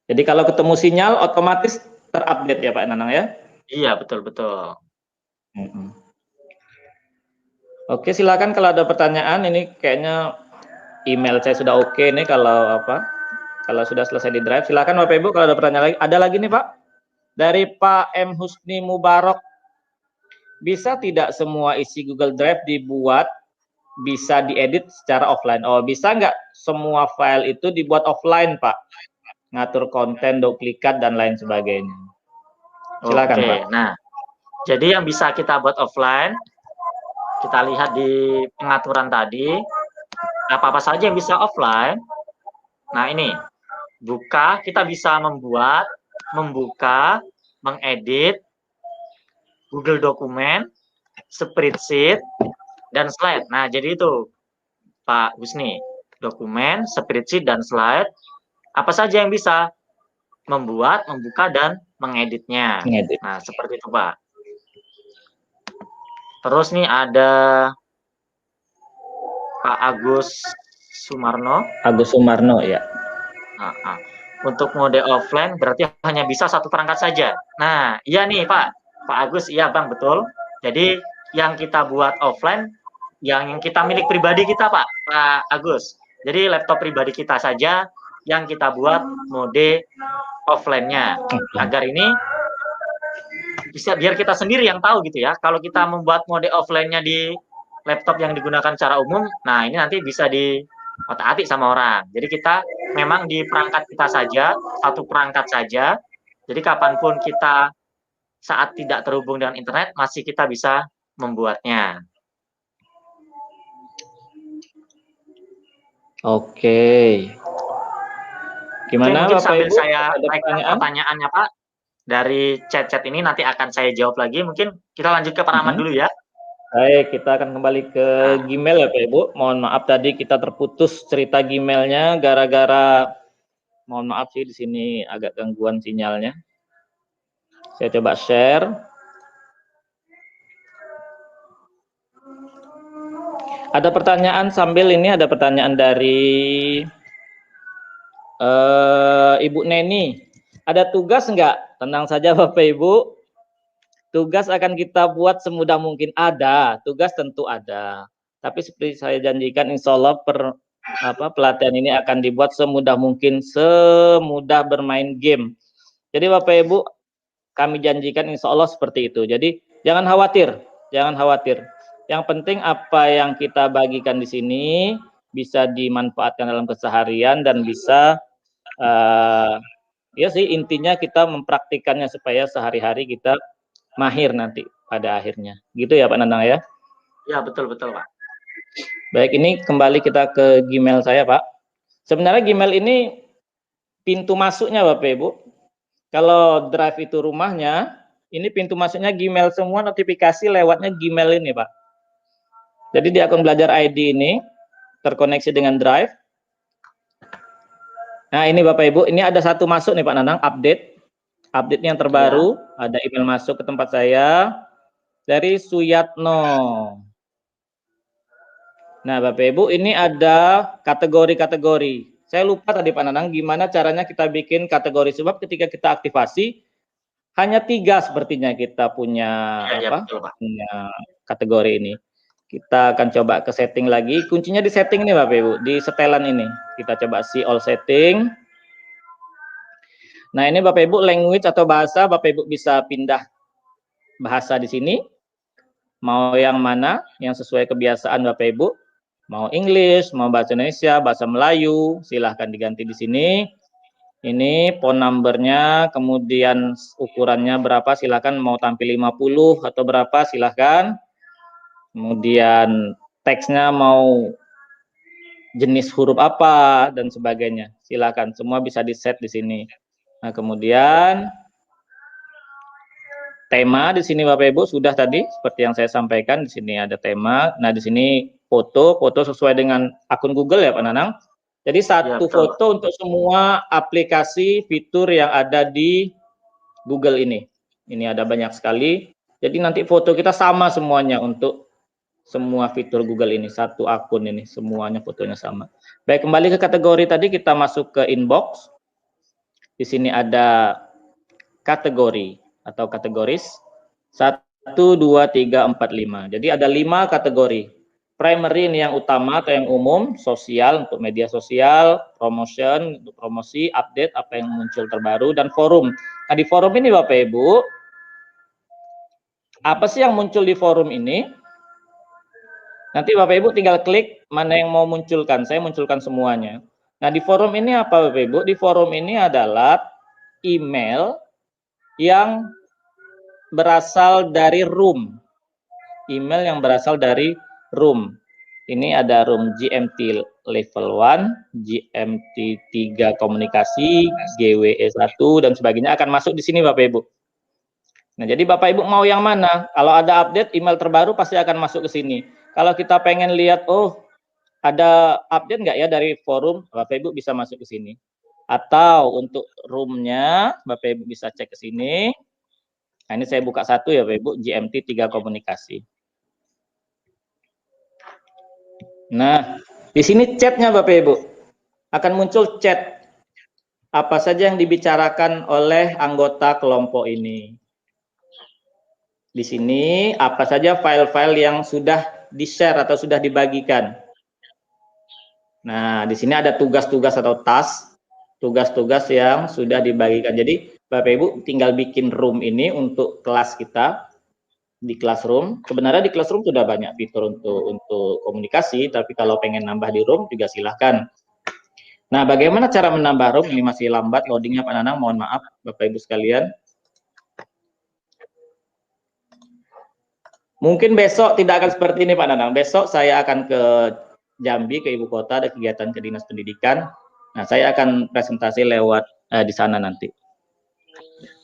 Jadi kalau ketemu sinyal otomatis terupdate ya Pak Nanang ya? Iya, betul-betul. Oke, silakan kalau ada pertanyaan. Ini kayaknya email saya sudah oke nih kalau apa? Kalau sudah selesai di drive, silakan Bapak Ibu kalau ada pertanyaan lagi. Ada lagi nih Pak? Dari Pak M. Husni Mubarok. Bisa tidak semua isi Google Drive dibuat bisa diedit secara offline? Oh, bisa nggak semua file itu dibuat offline Pak? Ngatur konten, duplikat, dan lain sebagainya. Silakan Oke, Pak. nah, jadi yang bisa kita buat offline, kita lihat di pengaturan tadi, apa-apa saja yang bisa offline. Nah, ini, kita bisa membuat, membuka, mengedit Google Dokumen, Spreadsheet, dan slide. Nah, jadi itu Pak Husni, dokumen, spreadsheet, dan slide, apa saja yang bisa membuat, membuka, dan mengeditnya. Ngedit. Nah, seperti itu Pak. Terus nih ada Pak Agus Sumarno. Agus Sumarno ya. Untuk mode offline berarti hanya bisa satu perangkat saja. Nah, iya nih Pak Agus, iya Bang, betul. Jadi yang kita buat offline, yang kita milik pribadi kita Pak Agus. Jadi laptop pribadi kita saja yang kita buat mode offline-nya. Agar ini bisa biar kita sendiri yang tahu gitu ya. Kalau kita membuat mode offline-nya di laptop yang digunakan secara umum, nah ini nanti bisa diotak-atik sama orang. Jadi kita memang di perangkat kita saja, satu perangkat saja. Jadi kapanpun kita saat tidak terhubung dengan internet, masih kita bisa membuatnya. Oke. Gimana mungkin Bapak sambil Ibu? saya Ada naikkan pertanyaannya Pak, dari chat-chat ini nanti akan saya jawab lagi. Mungkin kita lanjut ke Pak Rahmat dulu ya. Baik, kita akan kembali ke Gmail ya Pak Ibu. Mohon maaf tadi kita terputus cerita Gmailnya gara-gara, mohon maaf sih di sini agak gangguan sinyalnya. Saya coba share. Ada pertanyaan sambil ini, ada pertanyaan dari Ibu Neni. Ada tugas enggak? Tenang saja Bapak Ibu. Tugas akan kita buat semudah mungkin. Ada, tugas tentu ada. Tapi seperti saya janjikan, insya Allah pelatihan ini akan dibuat semudah mungkin, semudah bermain game. Jadi Bapak Ibu, kami janjikan insya Allah seperti itu. Jadi jangan khawatir, jangan khawatir. Yang penting apa yang kita bagikan di sini bisa dimanfaatkan dalam keseharian dan bisa, ya sih intinya kita mempraktikannya supaya sehari-hari kita mahir nanti pada akhirnya. Gitu ya Pak Nanang ya? Ya, betul-betul Pak. Baik, ini kembali kita ke Gmail saya Pak. Sebenarnya Gmail ini pintu masuknya Bapak Ibu. Kalau Drive itu rumahnya, ini pintu masuknya Gmail semua, notifikasi lewatnya Gmail ini Pak. Jadi di akun Belajar ID ini terkoneksi dengan Drive. Nah ini Bapak Ibu, ini ada satu masuk nih Pak Nanang, update yang terbaru, ya. Ada email masuk ke tempat saya dari Suyatno. Nah Bapak Ibu, ini ada kategori-kategori. Saya lupa tadi Pak Nanang gimana caranya kita bikin kategori, sebab ketika kita aktivasi hanya 3 sepertinya kita punya punya kategori ini. Kita akan coba ke setting lagi. Kuncinya di setting nih Bapak Ibu, di setelan ini. Kita coba see all setting. Nah, ini Bapak Ibu language atau bahasa, Bapak Ibu bisa pindah bahasa di sini. Mau yang mana yang sesuai kebiasaan Bapak Ibu. Mau English, mau bahasa Indonesia, bahasa Melayu, silahkan diganti di sini. Ini phone numbernya, kemudian ukurannya berapa, silahkan mau tampil 50 atau berapa, silahkan. Kemudian teksnya mau jenis huruf apa dan sebagainya. Silakan, semua bisa di-set di sini. Nah, kemudian tema di sini Bapak Ibu sudah tadi seperti yang saya sampaikan, di sini ada tema. Nah, di sini foto sesuai dengan akun Google ya Pak Nanang. Jadi satu foto untuk semua aplikasi fitur yang ada di Google ini. Ini ada banyak sekali. Jadi nanti foto kita sama semuanya untuk semua fitur Google ini, satu akun ini, semuanya fotonya sama. Baik, kembali ke kategori tadi, kita masuk ke inbox. Di sini ada kategori atau kategoris 1, 2, 3, 4, 5. Jadi ada 5 kategori. Primary ini yang utama atau yang umum, sosial untuk media sosial, promotion untuk promosi, update apa yang muncul terbaru, dan forum. Nah, di forum ini Bapak Ibu, apa sih yang muncul di forum ini? Nanti Bapak Ibu tinggal klik mana yang mau munculkan. Saya munculkan semuanya. Nah, di forum ini apa Bapak Ibu? Di forum ini adalah email yang berasal dari room. Email yang berasal dari room. Ini ada room GMT level 1, GMT 3 komunikasi, GWE 1 dan sebagainya akan masuk di sini Bapak Ibu. Nah, jadi Bapak Ibu mau yang mana? Kalau ada update email terbaru pasti akan masuk ke sini. Kalau kita pengen lihat, oh ada update nggak ya dari forum, Bapak Ibu bisa masuk ke sini. Atau untuk roomnya, Bapak Ibu bisa cek ke sini. Nah, ini saya buka satu ya Bapak Ibu, GMT 3 komunikasi. Nah, di sini chatnya Bapak Ibu. Akan muncul chat. Apa saja yang dibicarakan oleh anggota kelompok ini. Di sini apa saja file-file yang sudah di-share atau sudah dibagikan. Nah, di sini ada tugas-tugas atau task, tugas-tugas yang sudah dibagikan. Jadi, Bapak Ibu tinggal bikin room ini untuk kelas kita di Classroom. Sebenarnya di Classroom sudah banyak fitur untuk komunikasi, tapi kalau pengen nambah di room juga silahkan. Nah, bagaimana cara menambah room? Ini masih lambat loadingnya Pak Nanang, mohon maaf Bapak Ibu sekalian. Mungkin besok tidak akan seperti ini Pak Nanang. Besok saya akan ke Jambi, ke ibu kota, ada kegiatan ke dinas pendidikan. Nah, saya akan presentasi lewat di sana nanti.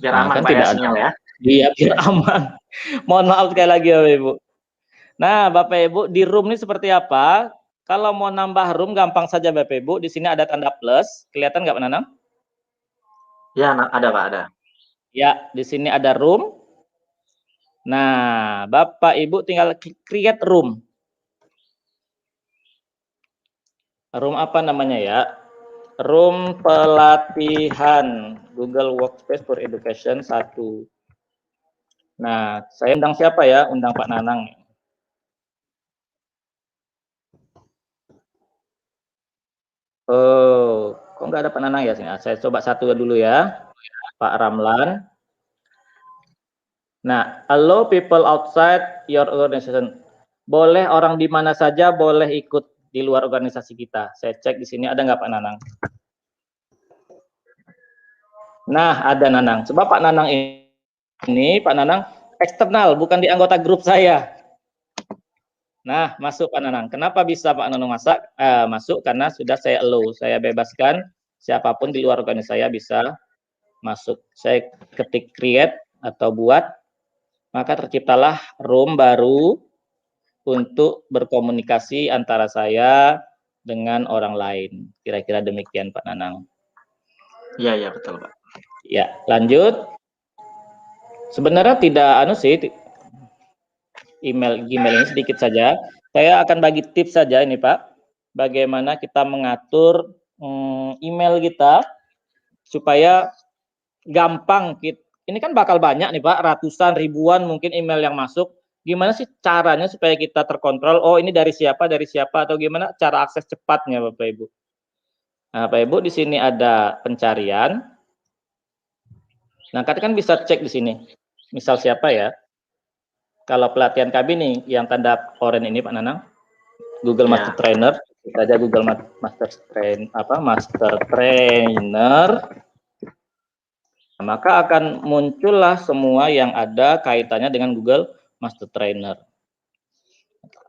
Biar aman kan tidak sinyal ya. Iya, biar aman. Mohon maaf sekali lagi Bapak Ibu. Nah, Bapak Ibu, di room ini seperti apa? Kalau mau nambah room gampang saja Bapak Ibu. Di sini ada tanda plus. Kelihatan nggak Pak Nanang? Ya, ada Pak, ada. Ya, di sini ada room. Nah, Bapak Ibu tinggal create room. Room apa namanya ya? Room pelatihan Google Workspace for Education 1. Nah, saya undang siapa ya? Undang Pak Nanang. Oh, kok nggak ada Pak Nanang ya? Saya coba satu dulu ya. Pak Ramlan. Nah, allow people outside your organization. Boleh orang di mana saja boleh ikut di luar organisasi kita. Saya cek di sini ada nggak Pak Nanang? Nah, ada Nanang. Sebab Pak Nanang ini Pak Nanang eksternal, bukan di anggota grup saya. Nah, masuk Pak Nanang. Kenapa bisa Pak Nanang masuk? Karena sudah saya allow, saya bebaskan siapapun di luar organisasi saya bisa masuk. Saya ketik create atau buat, maka terciptalah room baru untuk berkomunikasi antara saya dengan orang lain. Kira-kira demikian Pak Nanang. Iya, betul Pak. Ya, lanjut. Sebenarnya tidak email ini sedikit saja. Saya akan bagi tips saja ini Pak. Bagaimana kita mengatur email kita supaya gampang. Ini kan bakal banyak nih Pak, ratusan, ribuan mungkin email yang masuk. Gimana sih caranya supaya kita terkontrol? Oh, ini dari siapa, atau gimana cara akses cepatnya Bapak Ibu? Nah, Bapak Ibu di sini ada pencarian. Nah, kan bisa cek di sini. Misal siapa ya? Kalau pelatihan KB nih, yang tanda oranye ini Pak Nanang, Google Master Trainer, saja Google Master Trainer. Nah, maka akan muncullah semua yang ada kaitannya dengan Google Master Trainer.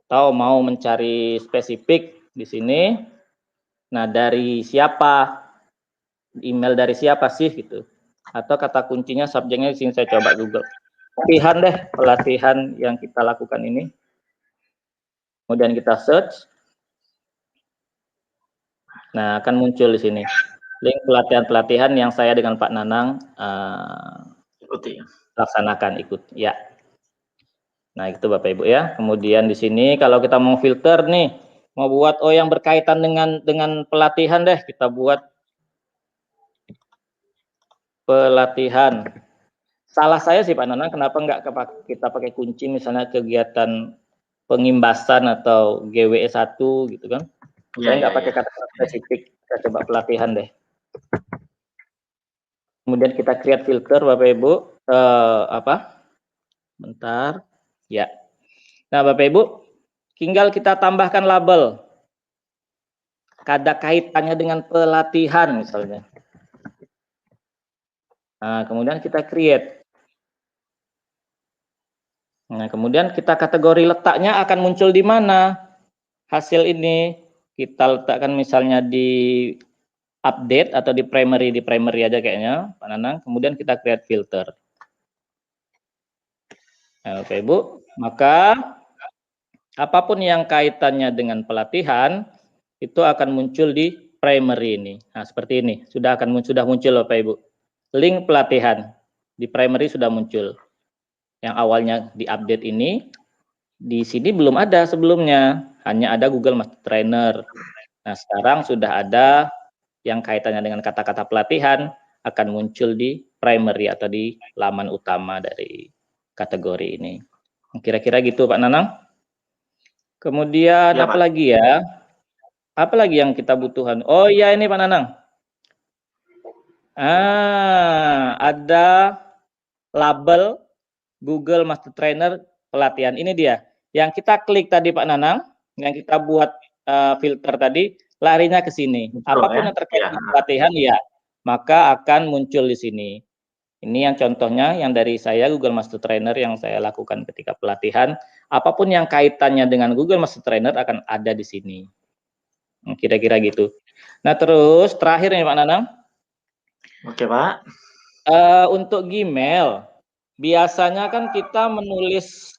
Atau mau mencari spesifik di sini, Nah, dari siapa? Email dari siapa sih gitu? Atau kata kuncinya subjeknya di sini saya coba Google. Pelatihan yang kita lakukan ini. Kemudian kita search. Nah, akan muncul di sini link pelatihan-pelatihan yang saya dengan Pak Nanang ikuti. laksanakan ikut. Ya. Nah, itu Bapak Ibu ya. Kemudian di sini kalau kita mau filter nih, mau buat yang berkaitan dengan pelatihan deh, kita buat pelatihan. Salah saya sih Pak Nanang, kenapa nggak kita pakai kunci misalnya kegiatan pengimbasan atau GWE 1 gitu kan. Saya nggak pakai kata-kata spesifik, kita coba pelatihan deh. Kemudian kita create filter Bapak Ibu, bentar, ya. Nah Bapak Ibu, tinggal kita tambahkan label. Ada kaitannya dengan pelatihan misalnya. Nah, kemudian kita create. Nah, kemudian kita kategori letaknya akan muncul di mana hasil ini. Kita letakkan misalnya di update atau di primary aja kayaknya, Pak Nanang. Kemudian kita create filter. Nah, Bapak Ibu, maka apapun yang kaitannya dengan pelatihan itu akan muncul di primary ini. Nah, seperti ini. Sudah muncul Bapak Ibu. Link pelatihan di primary sudah muncul. Yang awalnya di update ini, di sini belum ada sebelumnya, hanya ada Google Master Trainer. Nah, sekarang sudah ada yang kaitannya dengan kata-kata pelatihan akan muncul di primary atau di laman utama dari kategori ini. Kira-kira gitu Pak Nanang. Kemudian Ya, apa Pak. lagi ya? Apa lagi yang kita butuhkan? Oh iya ini Pak Nanang. Ada label Google Master Trainer pelatihan. Ini dia. Yang kita klik tadi Pak Nanang, yang kita buat filter tadi, larinya ke sini. Betul, Apapun ya? yang terkait dengan pelatihan ya, maka akan muncul di sini. Ini yang contohnya yang dari saya Google Master Trainer yang saya lakukan ketika pelatihan. Apapun yang kaitannya dengan Google Master Trainer akan ada di sini. Kira-kira gitu. Nah terus terakhir nih Pak Nanang. Oke Pak. Untuk Gmail, biasanya kan kita menulis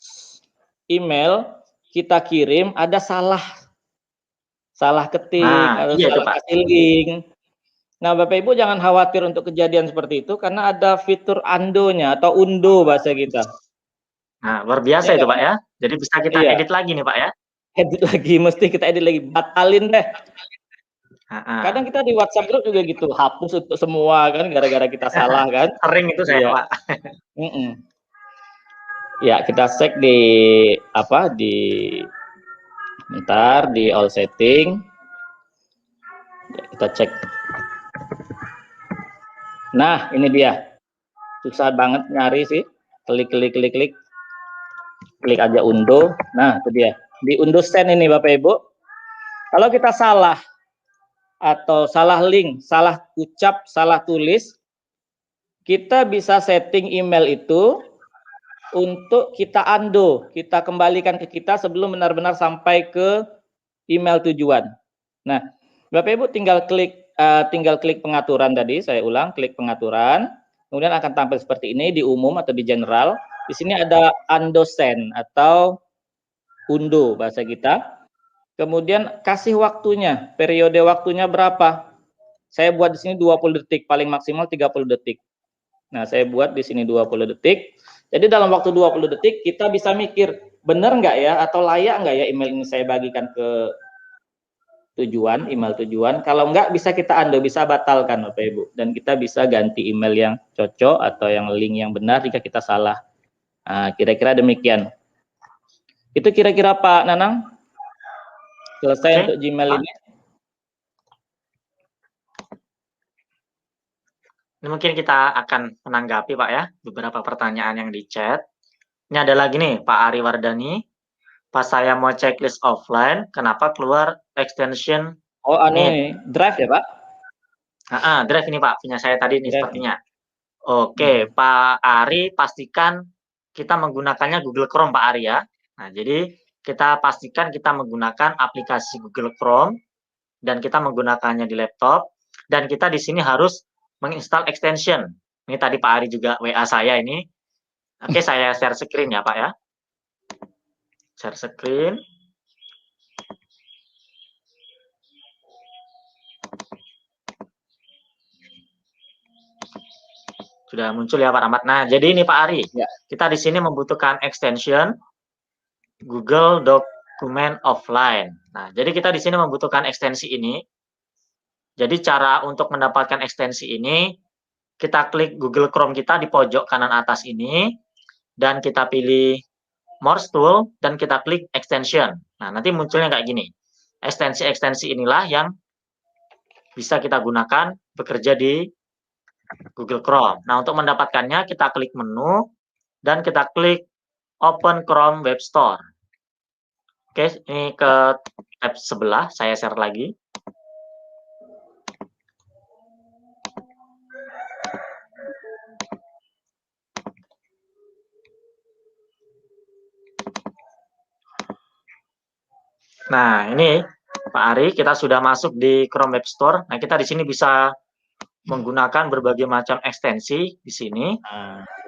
email, kita kirim ada salah ketik Nah, atau iya itu salah Pak. kasih link. Nah Bapak Ibu jangan khawatir untuk kejadian seperti itu karena ada fitur undo-nya atau undo bahasa kita. Nah, luar biasa Ya itu kan? Pak ya. Jadi bisa kita Iya. edit lagi nih Pak ya. Edit lagi, mesti kita edit lagi, batalin deh. Kadang Ha-ha. kita di WhatsApp group juga gitu, hapus untuk semua kan gara-gara kita salah kan. Sering itu saya Iya. Pak. Ya, kita cek di bentar di all setting. Ya, kita cek. Nah, ini dia. Susah banget nyari sih. Klik. Klik aja undo. Nah, itu dia. Di undo send ini Bapak Ibu. Kalau kita salah atau salah link, salah ucap, salah tulis, kita bisa setting email itu untuk kita undo, kita kembalikan ke kita sebelum benar-benar sampai ke email tujuan. Nah, Bapak Ibu tinggal klik pengaturan tadi, saya ulang, klik pengaturan, kemudian akan tampil seperti ini di umum atau di general. Di sini ada undo send atau undo bahasa kita. Kemudian kasih waktunya, periode waktunya berapa? Saya buat di sini 20 detik, paling maksimal 30 detik. Nah, saya buat di sini 20 detik. Jadi dalam waktu 20 detik kita bisa mikir, benar nggak ya atau layak nggak ya email ini saya bagikan ke tujuan, email tujuan. Kalau nggak bisa kita undo, bisa batalkan Bapak Ibu. Dan kita bisa ganti email yang cocok atau yang link yang benar jika kita salah. Nah, kira-kira demikian. Itu kira-kira Pak Nanang. Selesai untuk Gmail ini. Ini mungkin kita akan menanggapi Pak ya, beberapa pertanyaan yang di chat. Ini ada lagi nih Pak Ari Wardani. Pas saya mau checklist offline, kenapa keluar extension Nih, drive ya Pak? Drive ini Pak, punya saya tadi nih Drive. sepertinya. Oke, Pak Ari pastikan kita menggunakannya Google Chrome Pak Ari ya. Nah, jadi kita pastikan kita menggunakan aplikasi Google Chrome. dan kita menggunakannya di laptop, dan kita di sini harus menginstal extension. Ini tadi Pak Ari juga WA saya ini. Oke, saya share screen ya Pak ya. Share screen. Sudah muncul ya Pak Rahmat. Nah, jadi ini Pak Ari, Ya. kita di sini membutuhkan extension Google Document Offline. Nah, jadi kita di sini membutuhkan ekstensi ini. Jadi cara untuk mendapatkan ekstensi ini, kita klik Google Chrome kita di pojok kanan atas ini, dan kita pilih Morse Tool, dan kita klik Extension. Nah, nanti munculnya kayak gini. Ekstensi-ekstensi inilah yang bisa kita gunakan bekerja di Google Chrome. Nah, untuk mendapatkannya, kita klik menu, dan kita klik Open Chrome Web Store. Oke, ini ke tab sebelah, saya share lagi. Nah, ini Pak Ari, kita sudah masuk di Chrome Web Store. Nah, kita di sini bisa menggunakan berbagai macam ekstensi di sini.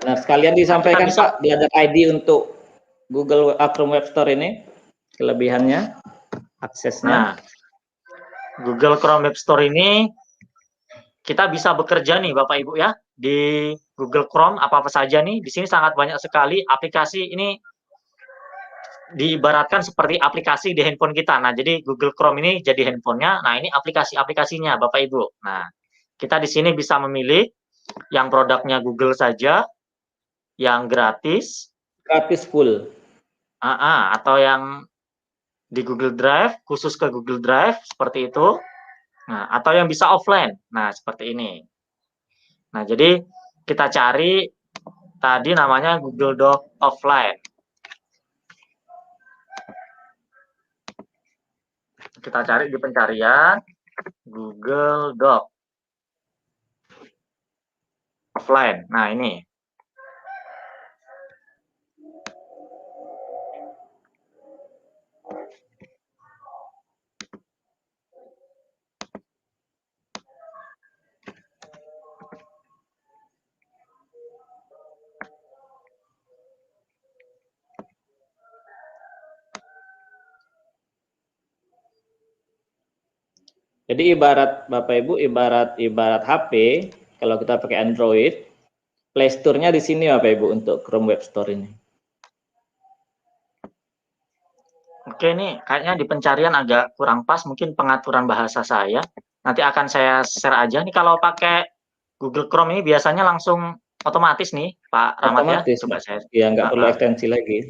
Nah, sekalian disampaikan Pak, Belajar ID untuk Google Chrome Web Store ini, kelebihannya, aksesnya. Nah, Google Chrome Web Store ini kita bisa bekerja nih Bapak Ibu ya, di Google Chrome apa-apa saja nih. Di sini sangat banyak sekali aplikasi ini, diibaratkan seperti aplikasi di handphone kita. Nah, jadi Google Chrome ini jadi handphonenya. Nah, ini aplikasi-aplikasinya Bapak Ibu. Nah, kita di sini bisa memilih yang produknya Google saja, yang gratis, full, atau yang di Google Drive, khusus ke Google Drive, seperti itu. Nah, atau yang bisa offline. Nah, seperti ini. Nah, jadi kita cari tadi namanya Google Doc Offline. Kita cari di pencarian Google Doc Offline. Nah, ini. Jadi ibarat Bapak Ibu, ibarat HP, kalau kita pakai Android, Play Store-nya di sini Bapak Ibu untuk Chrome Web Store ini. Oke, ini kayaknya di pencarian agak kurang pas, mungkin pengaturan bahasa saya. Nanti akan saya share aja. Nih kalau pakai Google Chrome ini biasanya langsung otomatis nih, Pak Rahmat ya. Coba saya. Ya, nggak perlu ekstensi lagi.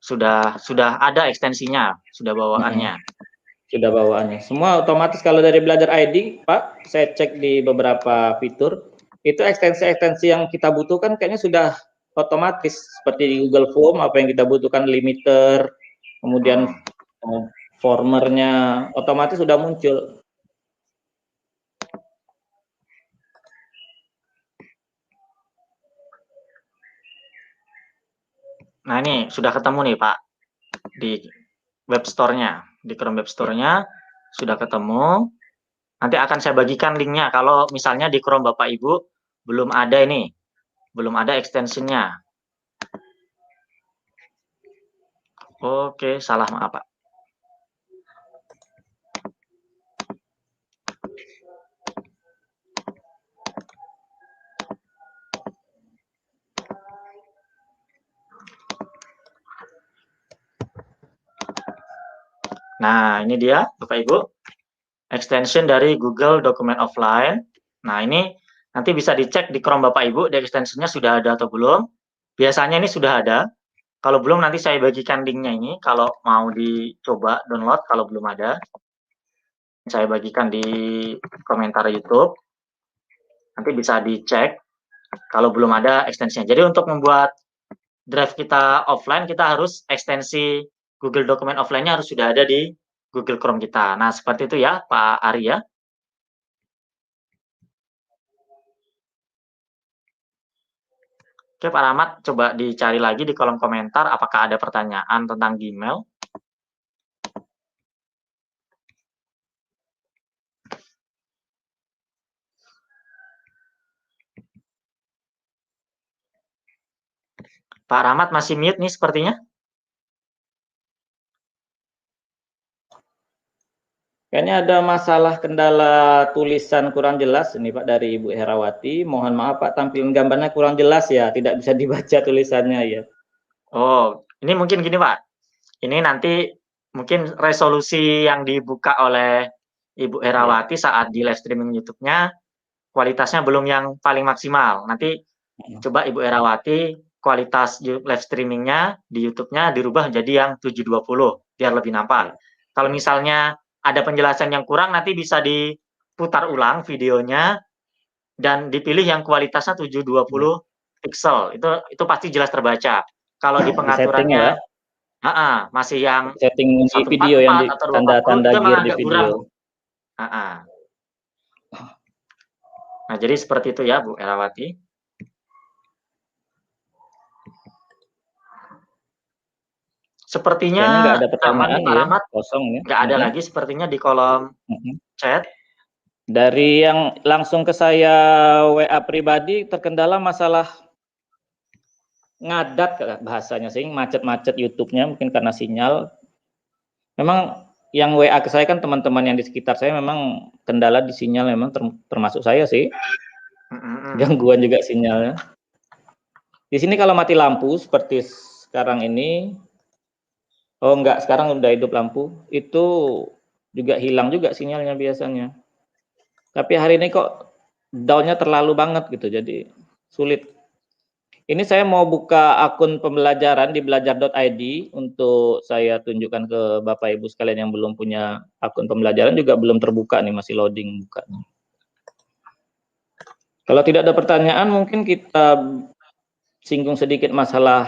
Sudah ada ekstensinya, sudah bawaannya. Sudah bawaannya. Semua otomatis kalau dari Belajar ID, Pak, saya cek di beberapa fitur, itu ekstensi-ekstensi yang kita butuhkan kayaknya sudah otomatis. Seperti di Google Form, apa yang kita butuhkan, limiter, kemudian formernya, otomatis sudah muncul. Nah, ini sudah ketemu nih, Pak, di Web Store-nya. Di Chrome Web Store-nya sudah ketemu. Nanti akan saya bagikan linknya. Kalau misalnya di Chrome Bapak Ibu belum ada ini, belum ada ekstensinya. Oke, salah, maaf Pak. Nah, ini dia Bapak Ibu, extension dari Google Document Offline. Nah, ini nanti bisa dicek di Chrome Bapak Ibu, di extensionnya sudah ada atau belum. Biasanya ini sudah ada. Kalau belum, nanti saya bagikan linknya ini. Kalau mau dicoba download, kalau belum ada, saya bagikan di komentar YouTube. Nanti bisa dicek kalau belum ada ekstensinya. Jadi untuk membuat drive kita offline, kita harus ekstensi Google Document Offline-nya harus sudah ada di Google Chrome kita. Nah, seperti itu ya, Pak Ari ya. Oke, Pak Rahmat, coba dicari lagi di kolom komentar apakah ada pertanyaan tentang Gmail. Pak Rahmat masih mute nih sepertinya. Kayaknya ada masalah kendala tulisan kurang jelas ini Pak dari Ibu Herawati. Mohon maaf Pak, tampilan gambarnya kurang jelas ya, tidak bisa dibaca tulisannya ya. Oh, ini mungkin gini Pak. Ini nanti mungkin resolusi yang dibuka oleh Ibu Ya. Herawati saat di live streaming YouTube-nya kualitasnya belum yang paling maksimal. Nanti coba Ibu Herawati kualitas live streamingnya di YouTube-nya dirubah jadi yang 720 biar lebih nampak. Kalau misalnya ada penjelasan yang kurang nanti bisa diputar ulang videonya dan dipilih yang kualitasnya 720 pixel. Itu pasti jelas terbaca. Kalau di Di setting ya pengaturannya Pak, masih yang setting di video yang 144 di atau 240 tanda-tanda itu gear memang di agak kurang. video. Nah, jadi seperti itu ya Bu Erawati. Kayaknya nggak Sepertinya ada aman nih pertanyaan Pak ya, Rahmat. kosong ya. Nggak ada lagi sepertinya di kolom chat. Dari yang langsung ke saya WA pribadi terkendala masalah ngadat bahasanya sih, macet-macet YouTube-nya mungkin karena sinyal. Memang yang WA ke saya kan teman-teman yang di sekitar saya memang kendala di sinyal memang termasuk saya sih. Gangguan juga sinyalnya. Di sini kalau mati lampu seperti sekarang ini, oh enggak, sekarang udah hidup lampu, itu juga hilang juga sinyalnya biasanya. Tapi hari ini kok down-nya terlalu banget gitu, jadi sulit. Ini saya mau buka akun pembelajaran di belajar.id untuk saya tunjukkan ke Bapak Ibu sekalian yang belum punya akun pembelajaran, juga belum terbuka nih, masih loading bukanya. Kalau tidak ada pertanyaan mungkin kita singgung sedikit masalah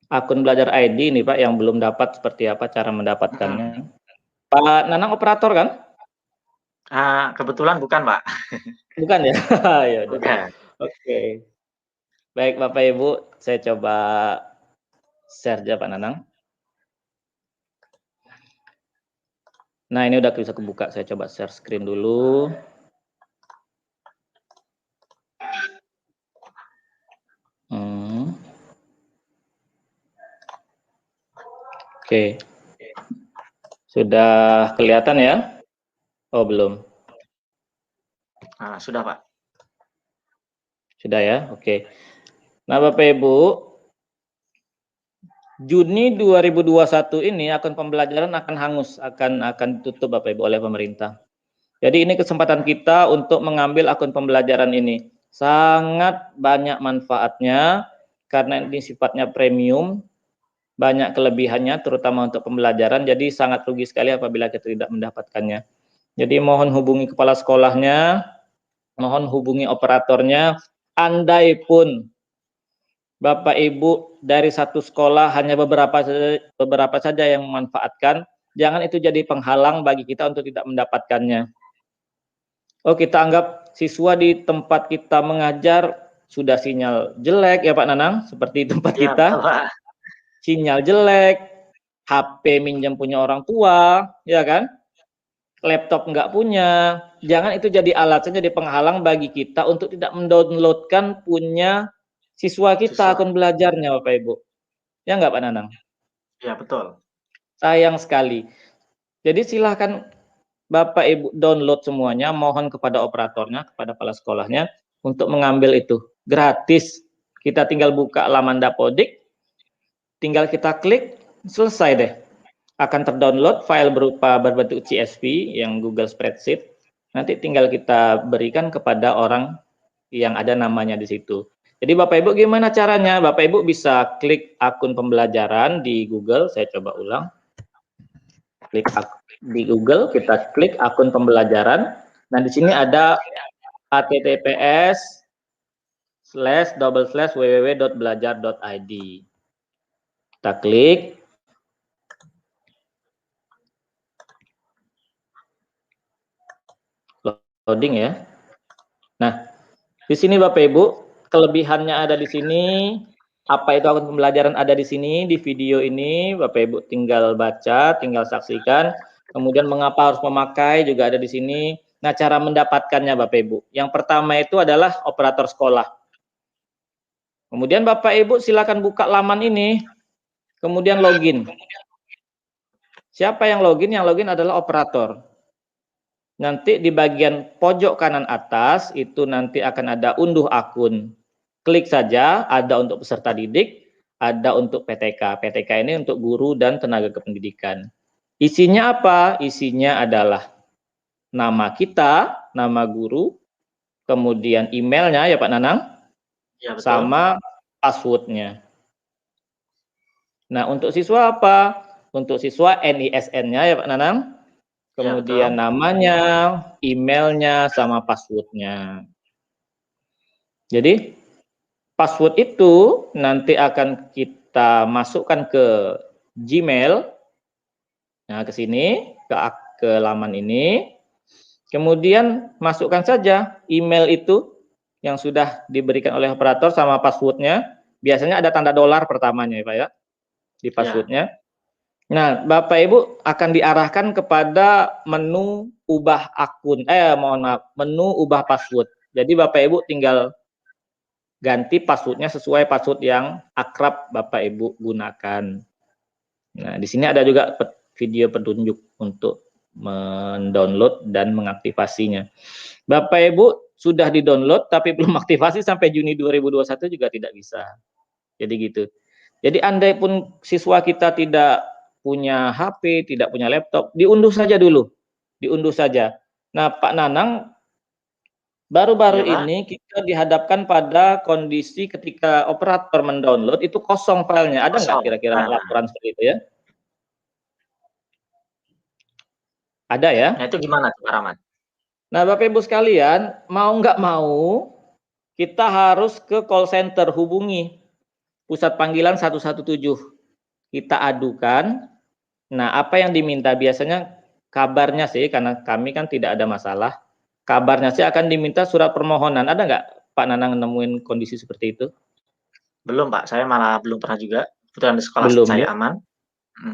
akun belajar ID nih Pak, yang belum dapat seperti apa cara mendapatkannya. Pak Nanang operator kan? Kebetulan bukan Pak. Bukan ya? Ya udah. Bukan. Oke. Baik Bapak Ibu, saya coba share aja Pak Nanang. Nah ini udah bisa kebuka, saya coba share screen dulu. Oke. Sudah kelihatan ya? Oh belum. Sudah Pak. Sudah ya? Oke. Nah Bapak Ibu, Juni 2021 ini akun pembelajaran akan hangus, akan tutup Bapak Ibu oleh pemerintah. Jadi ini kesempatan kita untuk mengambil akun pembelajaran ini. Sangat banyak manfaatnya karena ini sifatnya premium, banyak kelebihannya terutama untuk pembelajaran, jadi sangat rugi sekali apabila kita tidak mendapatkannya. Jadi mohon hubungi kepala sekolahnya, mohon hubungi operatornya, andai pun Bapak Ibu dari satu sekolah hanya beberapa saja yang memanfaatkan, jangan itu jadi penghalang bagi kita untuk tidak mendapatkannya. Oh, kita anggap siswa di tempat kita mengajar sudah sinyal jelek ya Pak Nanang, seperti tempat Ya, kita. Pak. Sinyal jelek, HP minjem punya orang tua, ya kan? Laptop nggak punya. Jangan itu jadi alasan, jadi penghalang bagi kita untuk tidak mendownloadkan punya siswa kita akun belajarnya Bapak Ibu. Ya nggak Pak Nanang? Ya, betul. Sayang sekali. Jadi silahkan Bapak Ibu download semuanya, mohon kepada operatornya, kepada kepala sekolahnya untuk mengambil itu. Gratis. Kita tinggal buka laman Dapodik, tinggal kita klik, selesai deh. Akan terdownload file berupa berbentuk CSV yang Google Spreadsheet. Nanti tinggal kita berikan kepada orang yang ada namanya di situ. Jadi Bapak Ibu gimana caranya? Bapak Ibu bisa klik akun pembelajaran di Google, saya coba ulang. Klik di Google, kita klik akun pembelajaran. Nah, di sini ada https://www.belajar.id. Kita klik. Loading ya. Nah, di sini Bapak Ibu, kelebihannya ada di sini. Apa itu akun pembelajaran ada di sini, di video ini. Bapak Ibu tinggal baca, tinggal saksikan. Kemudian mengapa harus memakai juga ada di sini. Nah, cara mendapatkannya Bapak Ibu. Yang pertama itu adalah operator sekolah. Kemudian Bapak Ibu silakan buka laman ini, kemudian login. Siapa yang login? Yang login adalah operator. Nanti di bagian pojok kanan atas itu nanti akan ada unduh akun. Klik saja, ada untuk peserta didik, ada untuk PTK. PTK ini untuk guru dan tenaga kependidikan. Isinya apa? Isinya adalah nama kita, nama guru, kemudian emailnya ya Pak Nanang, Ya, betul. sama passwordnya. Nah, untuk siswa apa? Untuk siswa NISN-nya ya Pak Nanang, kemudian ya, namanya, emailnya, sama passwordnya. Jadi password itu nanti akan kita masukkan ke Gmail. Nah, ke sini, ke laman ini. Kemudian masukkan saja email itu yang sudah diberikan oleh operator sama passwordnya. Biasanya ada tanda dolar pertamanya ya Pak ya, di passwordnya. Nah, Bapak Ibu akan diarahkan kepada menu ubah akun, menu ubah password. Jadi Bapak Ibu tinggal ganti passwordnya sesuai password yang akrab Bapak Ibu gunakan. Nah, di sini ada juga video petunjuk untuk mendownload dan mengaktifasinya. Bapak Ibu sudah di-download tapi belum aktifasi sampai Juni 2021 juga tidak bisa. Jadi gitu. Jadi andai pun siswa kita tidak punya HP, tidak punya laptop, diunduh saja dulu. Diunduh saja. Nah, Pak Nanang, baru-baru Ya, Pak. ini kita dihadapkan pada kondisi ketika operator mendownload itu kosong filenya. Ada nggak kira-kira laporan seperti itu ya? Ada ya? Nah, itu gimana tuh Pak Rahmat? Nah, Bapak Ibu sekalian, mau nggak mau, kita harus ke call center, hubungi pusat panggilan 117. Kita adukan. Nah, apa yang diminta biasanya kabarnya sih, karena kami kan tidak ada masalah, kabarnya sih akan diminta surat permohonan. Ada nggak Pak Nanang nemuin kondisi seperti itu? Belum, Pak. Saya malah belum pernah juga. Kebetulan di sekolah Belum saya ya? aman.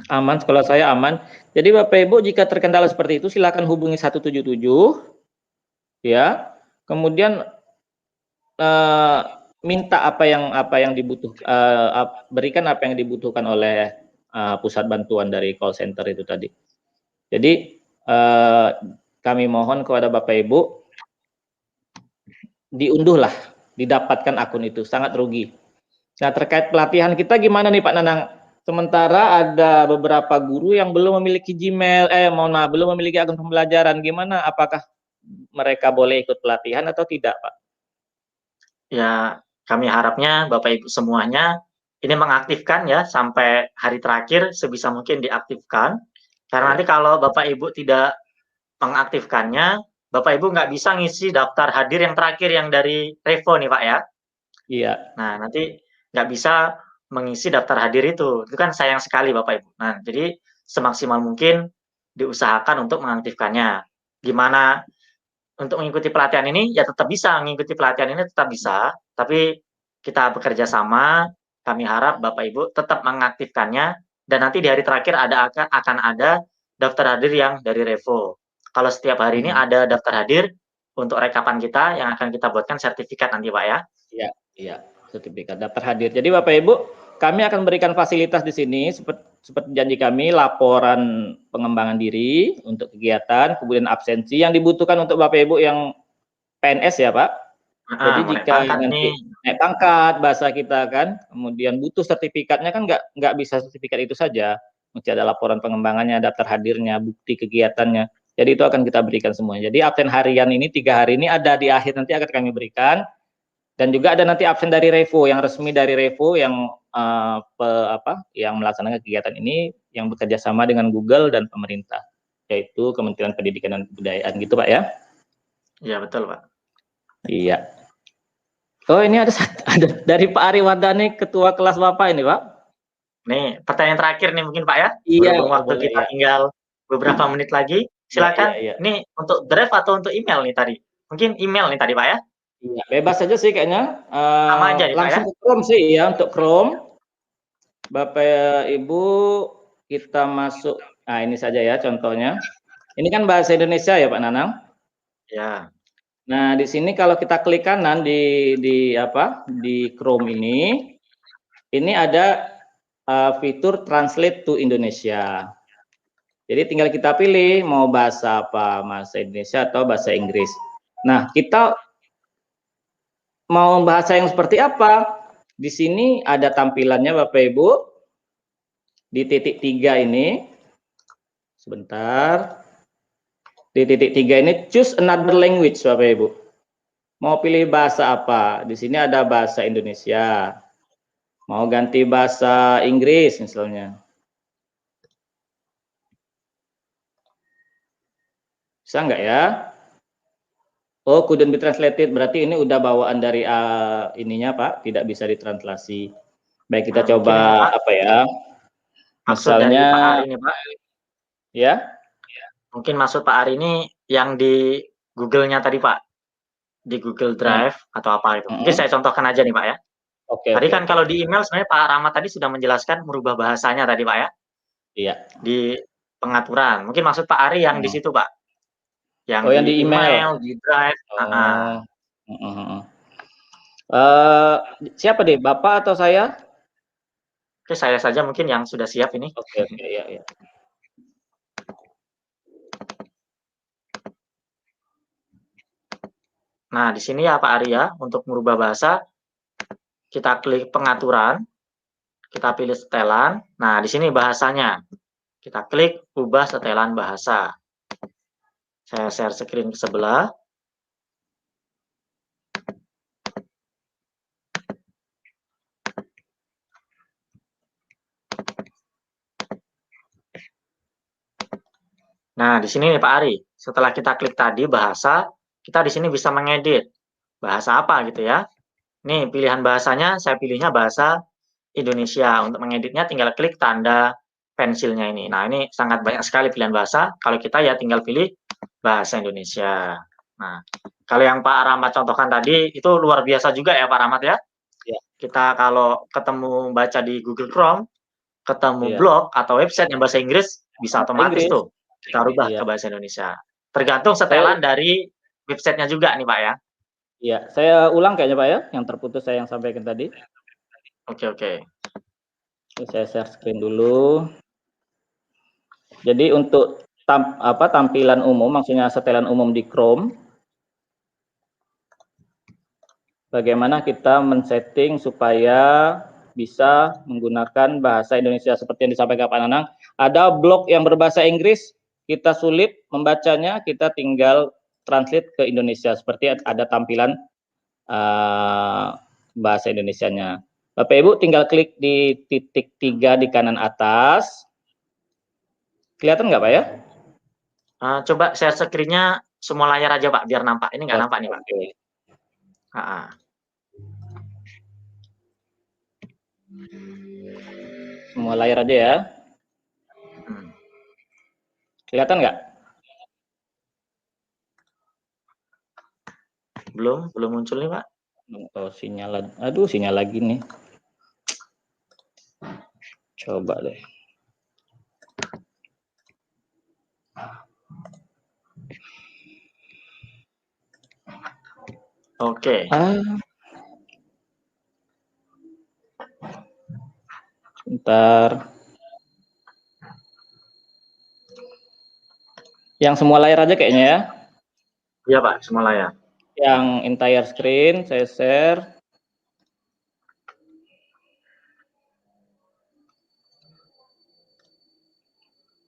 Aman, sekolah saya aman. Jadi Bapak Ibu jika terkendala seperti itu silakan hubungi 177 ya. Kemudian minta apa yang dibutuhkan, berikan apa yang dibutuhkan oleh pusat bantuan dari call center itu tadi. Jadi kami mohon kepada Bapak Ibu diunduhlah, didapatkan akun itu, sangat rugi. Nah, terkait pelatihan kita gimana nih Pak Nanang? Sementara ada beberapa guru yang belum memiliki Gmail, belum memiliki akun pembelajaran. Gimana? Apakah mereka boleh ikut pelatihan atau tidak, Pak? Ya, kami harapnya Bapak Ibu semuanya ini mengaktifkan ya sampai hari terakhir sebisa mungkin diaktifkan. Karena nanti kalau Bapak Ibu tidak mengaktifkannya, Bapak Ibu nggak bisa ngisi daftar hadir yang terakhir yang dari Revo nih Pak ya. Iya. Nah, nanti nggak bisa mengisi daftar hadir itu. Itu kan sayang sekali Bapak Ibu. Nah, jadi semaksimal mungkin diusahakan untuk mengaktifkannya. Gimana untuk mengikuti pelatihan ini? Ya tetap bisa, mengikuti pelatihan ini tetap bisa, tapi kita bekerja sama, kami harap Bapak Ibu tetap mengaktifkannya, dan nanti di hari terakhir akan ada daftar hadir yang dari Revo. Kalau setiap hari ini ada daftar hadir untuk rekapan kita yang akan kita buatkan sertifikat nanti Pak ya. Iya, iya, sertifikat daftar hadir. Jadi Bapak Ibu, kami akan berikan fasilitas di sini seperti janji kami, laporan pengembangan diri untuk kegiatan, kemudian absensi yang dibutuhkan untuk Bapak Ibu yang PNS ya Pak. Jadi Mau naik jika pangkat nanti nih. naik pangkat bahasa kita kan, kemudian butuh sertifikatnya kan nggak bisa sertifikat itu saja, mesti ada laporan pengembangannya, daftar hadirnya, bukti kegiatannya. Jadi itu akan kita berikan semuanya. Jadi absen harian ini 3 hari ini ada di akhir nanti akan kami berikan. Dan juga ada nanti absen dari Revo yang resmi dari Revo yang yang melaksanakan kegiatan ini yang bekerja sama dengan Google dan pemerintah, yaitu Kementerian Pendidikan dan Kebudayaan gitu Pak ya. Iya betul Pak. Iya. Oh ini ada dari Pak Ari Wardani, ketua kelas Bapak ini Pak. Nih pertanyaan terakhir nih mungkin Pak ya. Iya. Berhubung waktu Boleh kita ya. tinggal beberapa menit lagi, Iya, iya, silakan. iya. Ini untuk draft atau untuk email nih tadi? Mungkin email nih tadi Pak ya. Iya, bebas saja sih kayaknya. Sama aja nih Pak ya. Langsung ke Chrome sih ya, untuk Chrome. Bapak Ibu kita masuk. Nah, ini saja ya contohnya. Ini kan bahasa Indonesia ya Pak Nanang? Ya. Nah, di sini kalau kita klik kanan di Chrome ini ada fitur Translate to Indonesia. Jadi tinggal kita pilih mau bahasa apa, bahasa Indonesia atau bahasa Inggris. Nah, kita mau bahasa yang seperti apa? Di sini ada tampilannya Bapak Ibu. Di titik 3 ini. Sebentar. Di titik 3 ini choose another language Bapak Ibu. Mau pilih bahasa apa? Di sini ada bahasa Indonesia. Mau ganti bahasa Inggris misalnya. Bisa nggak ya? Oh, couldn't be translated. Berarti ini udah bawaan dari ininya, Pak. Tidak bisa ditranslasi. Baik, kita coba Mungkin ini, Pak, apa ya? maksud dari Misalnya, Pak Ari ini, Pak. ya. Mungkin maksud Pak Ari ini yang di Google-nya tadi, Pak. Di Google Yang, Drive atau apa itu. Mungkin saya contohkan aja nih, Pak ya. Oke, Tadi oke, kan oke. kalau di email sebenarnya Pak Rahmat tadi sudah menjelaskan merubah bahasanya tadi, Pak ya. Iya. Di pengaturan. Mungkin maksud Pak Ari yang di Hmm. situ, Pak. Yang Oh, di yang di email. email, di Drive. Oh. Siapa deh, Bapak atau saya? Oke, saya saja mungkin yang sudah siap ini. Oke, oke, ya, ya. Nah, di sini ya Pak Arya, untuk merubah bahasa, kita klik pengaturan, kita pilih setelan. Nah, di sini bahasanya. Kita klik ubah setelan bahasa. Saya share screen ke sebelah. Nah, di sini nih Pak Ari, setelah kita klik tadi bahasa, kita di sini bisa mengedit bahasa apa gitu ya. Nih, pilihan bahasanya, saya pilihnya bahasa Indonesia. Untuk mengeditnya tinggal klik tanda pensilnya ini. Nah, ini sangat banyak sekali pilihan bahasa. Kalau kita ya tinggal pilih bahasa Indonesia. Nah, kalau yang Pak Rahmat contohkan tadi, itu luar biasa juga ya Pak Rahmat ya. Ya, Kita kalau ketemu baca di Google Chrome, ketemu iya. blog atau website yang bahasa Inggris, bisa Bahasa otomatis Inggris. tuh kita rubah ke Iya. bahasa Indonesia. Tergantung Saya setelan dari websitenya juga nih Pak ya. Iya, saya ulang kayaknya Pak ya, yang terputus saya yang sampaikan tadi. Oke, oke. Saya share screen dulu. Jadi untuk tampilan umum, maksudnya setelan umum di Chrome, bagaimana kita men-setting supaya bisa menggunakan bahasa Indonesia seperti yang disampaikan Pak Nanang. Ada blog yang berbahasa Inggris, kita sulit membacanya, kita tinggal translate ke Indonesia seperti ada tampilan bahasa Indonesianya. Bapak Ibu tinggal klik di titik 3 di kanan atas. Kelihatan nggak Pak ya? Coba share screen-nya semua layar aja Pak, biar nampak. Ini nggak nampak nih Pak. Oke. Semua layar aja ya. Kelihatan nggak? Belum muncul nih Pak. Oh, sinyal. Aduh, sinyal lagi nih. Coba deh. Oke. Sebentar. Yang semua layar aja kayaknya ya. Iya Pak, semua layar. Yang entire screen saya share.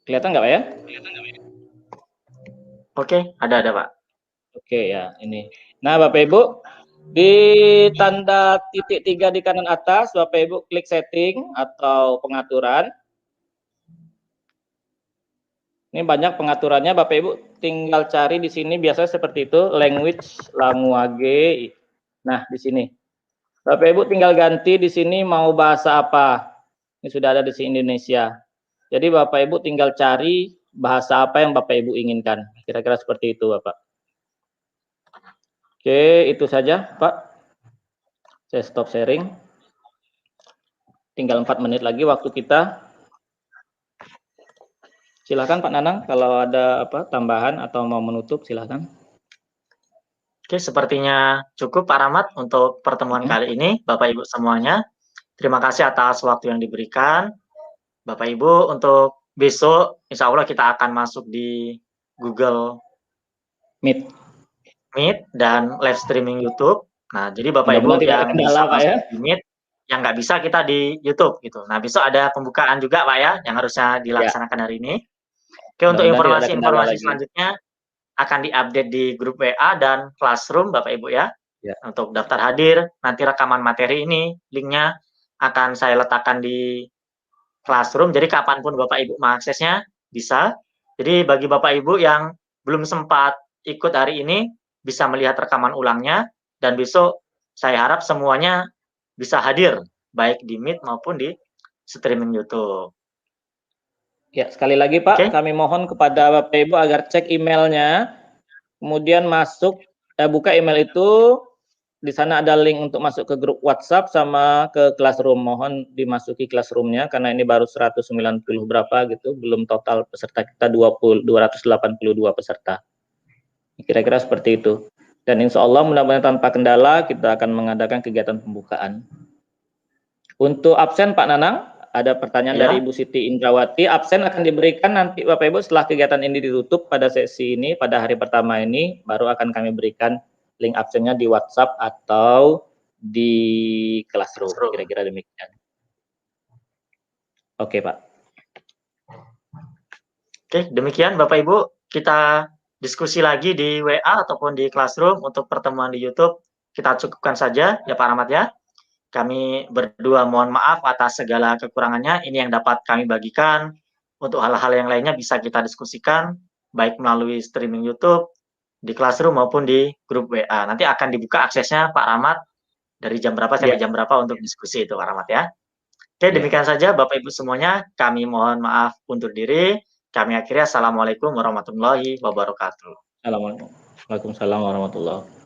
Kelihatan nggak Pak ya? Oke, ada Pak. Oke ya, ini. Nah, Bapak Ibu, di tanda titik 3 di kanan atas, Bapak Ibu klik setting atau pengaturan. Ini banyak pengaturannya, Bapak Ibu tinggal cari di sini biasanya seperti itu, language, language. Nah, di sini. Bapak Ibu tinggal ganti di sini mau bahasa apa. Ini sudah ada di sini Indonesia. Jadi Bapak Ibu tinggal cari bahasa apa yang Bapak Ibu inginkan. Kira-kira seperti itu, Bapak. Oke, itu saja, Pak. Saya stop sharing. Tinggal 4 menit lagi waktu kita. Silakan Pak Nanang, kalau ada tambahan atau mau menutup, silakan. Oke, sepertinya cukup Pak Rahmat untuk pertemuan kali ini, Bapak Ibu semuanya. Terima kasih atas waktu yang diberikan. Bapak Ibu, untuk besok insya Allah kita akan masuk di Google Meet. Meet dan live streaming YouTube. Nah, jadi Bapak Mudah-mudahan Ibu tidak ada yang kendala, bisa Pak ya. masuk di Meet, yang nggak bisa kita di YouTube gitu. Nah, besok ada pembukaan juga Pak ya, yang harusnya Ya, dilaksanakan hari ini. Oke, untuk mudah-mudahan tidak ada kendala informasi-informasi lagi. selanjutnya akan diupdate di grup WA dan Classroom Bapak Ibu ya. Ya. Untuk daftar hadir, nanti rekaman materi ini, linknya akan saya letakkan di Classroom, jadi kapanpun Bapak Ibu mengaksesnya bisa. Jadi bagi Bapak Ibu yang belum sempat ikut hari ini, bisa melihat rekaman ulangnya, dan besok saya harap semuanya bisa hadir, baik di Meet maupun di streaming YouTube. Ya, sekali lagi Pak, kami mohon kepada Bapak Ibu agar cek emailnya, kemudian buka email itu, di sana ada link untuk masuk ke grup WhatsApp sama ke Classroom. Mohon dimasuki Classroom-nya karena ini baru 190 berapa gitu, belum total peserta kita 282 peserta. Kira-kira seperti itu. Dan insya Allah mudah-mudahan tanpa kendala kita akan mengadakan kegiatan pembukaan. Untuk absen Pak Nanang, ada pertanyaan dari Ibu Siti Indrawati. Absen akan diberikan nanti Bapak Ibu setelah kegiatan ini ditutup pada sesi ini, pada hari pertama ini, baru akan kami berikan link absennya di WhatsApp atau di Classroom. Kira-kira demikian. Oke Pak. Oke, demikian Bapak Ibu, kita diskusi lagi di WA ataupun di Classroom. Untuk pertemuan di YouTube kita cukupkan saja ya Pak Rahmat ya. Kami berdua mohon maaf atas segala kekurangannya. Ini yang dapat kami bagikan. Untuk hal-hal yang lainnya bisa kita diskusikan, baik melalui streaming YouTube, di Classroom maupun di grup WA. Nanti akan dibuka aksesnya Pak Rahmat dari jam berapa sampai jam berapa untuk diskusi itu Pak Rahmat ya. Oke, demikian saja Bapak Ibu semuanya. Kami mohon maaf undur diri. Kami akhiri. Assalamualaikum warahmatullahi wabarakatuh. Waalaikumsalam warahmatullahi wabarakatuh.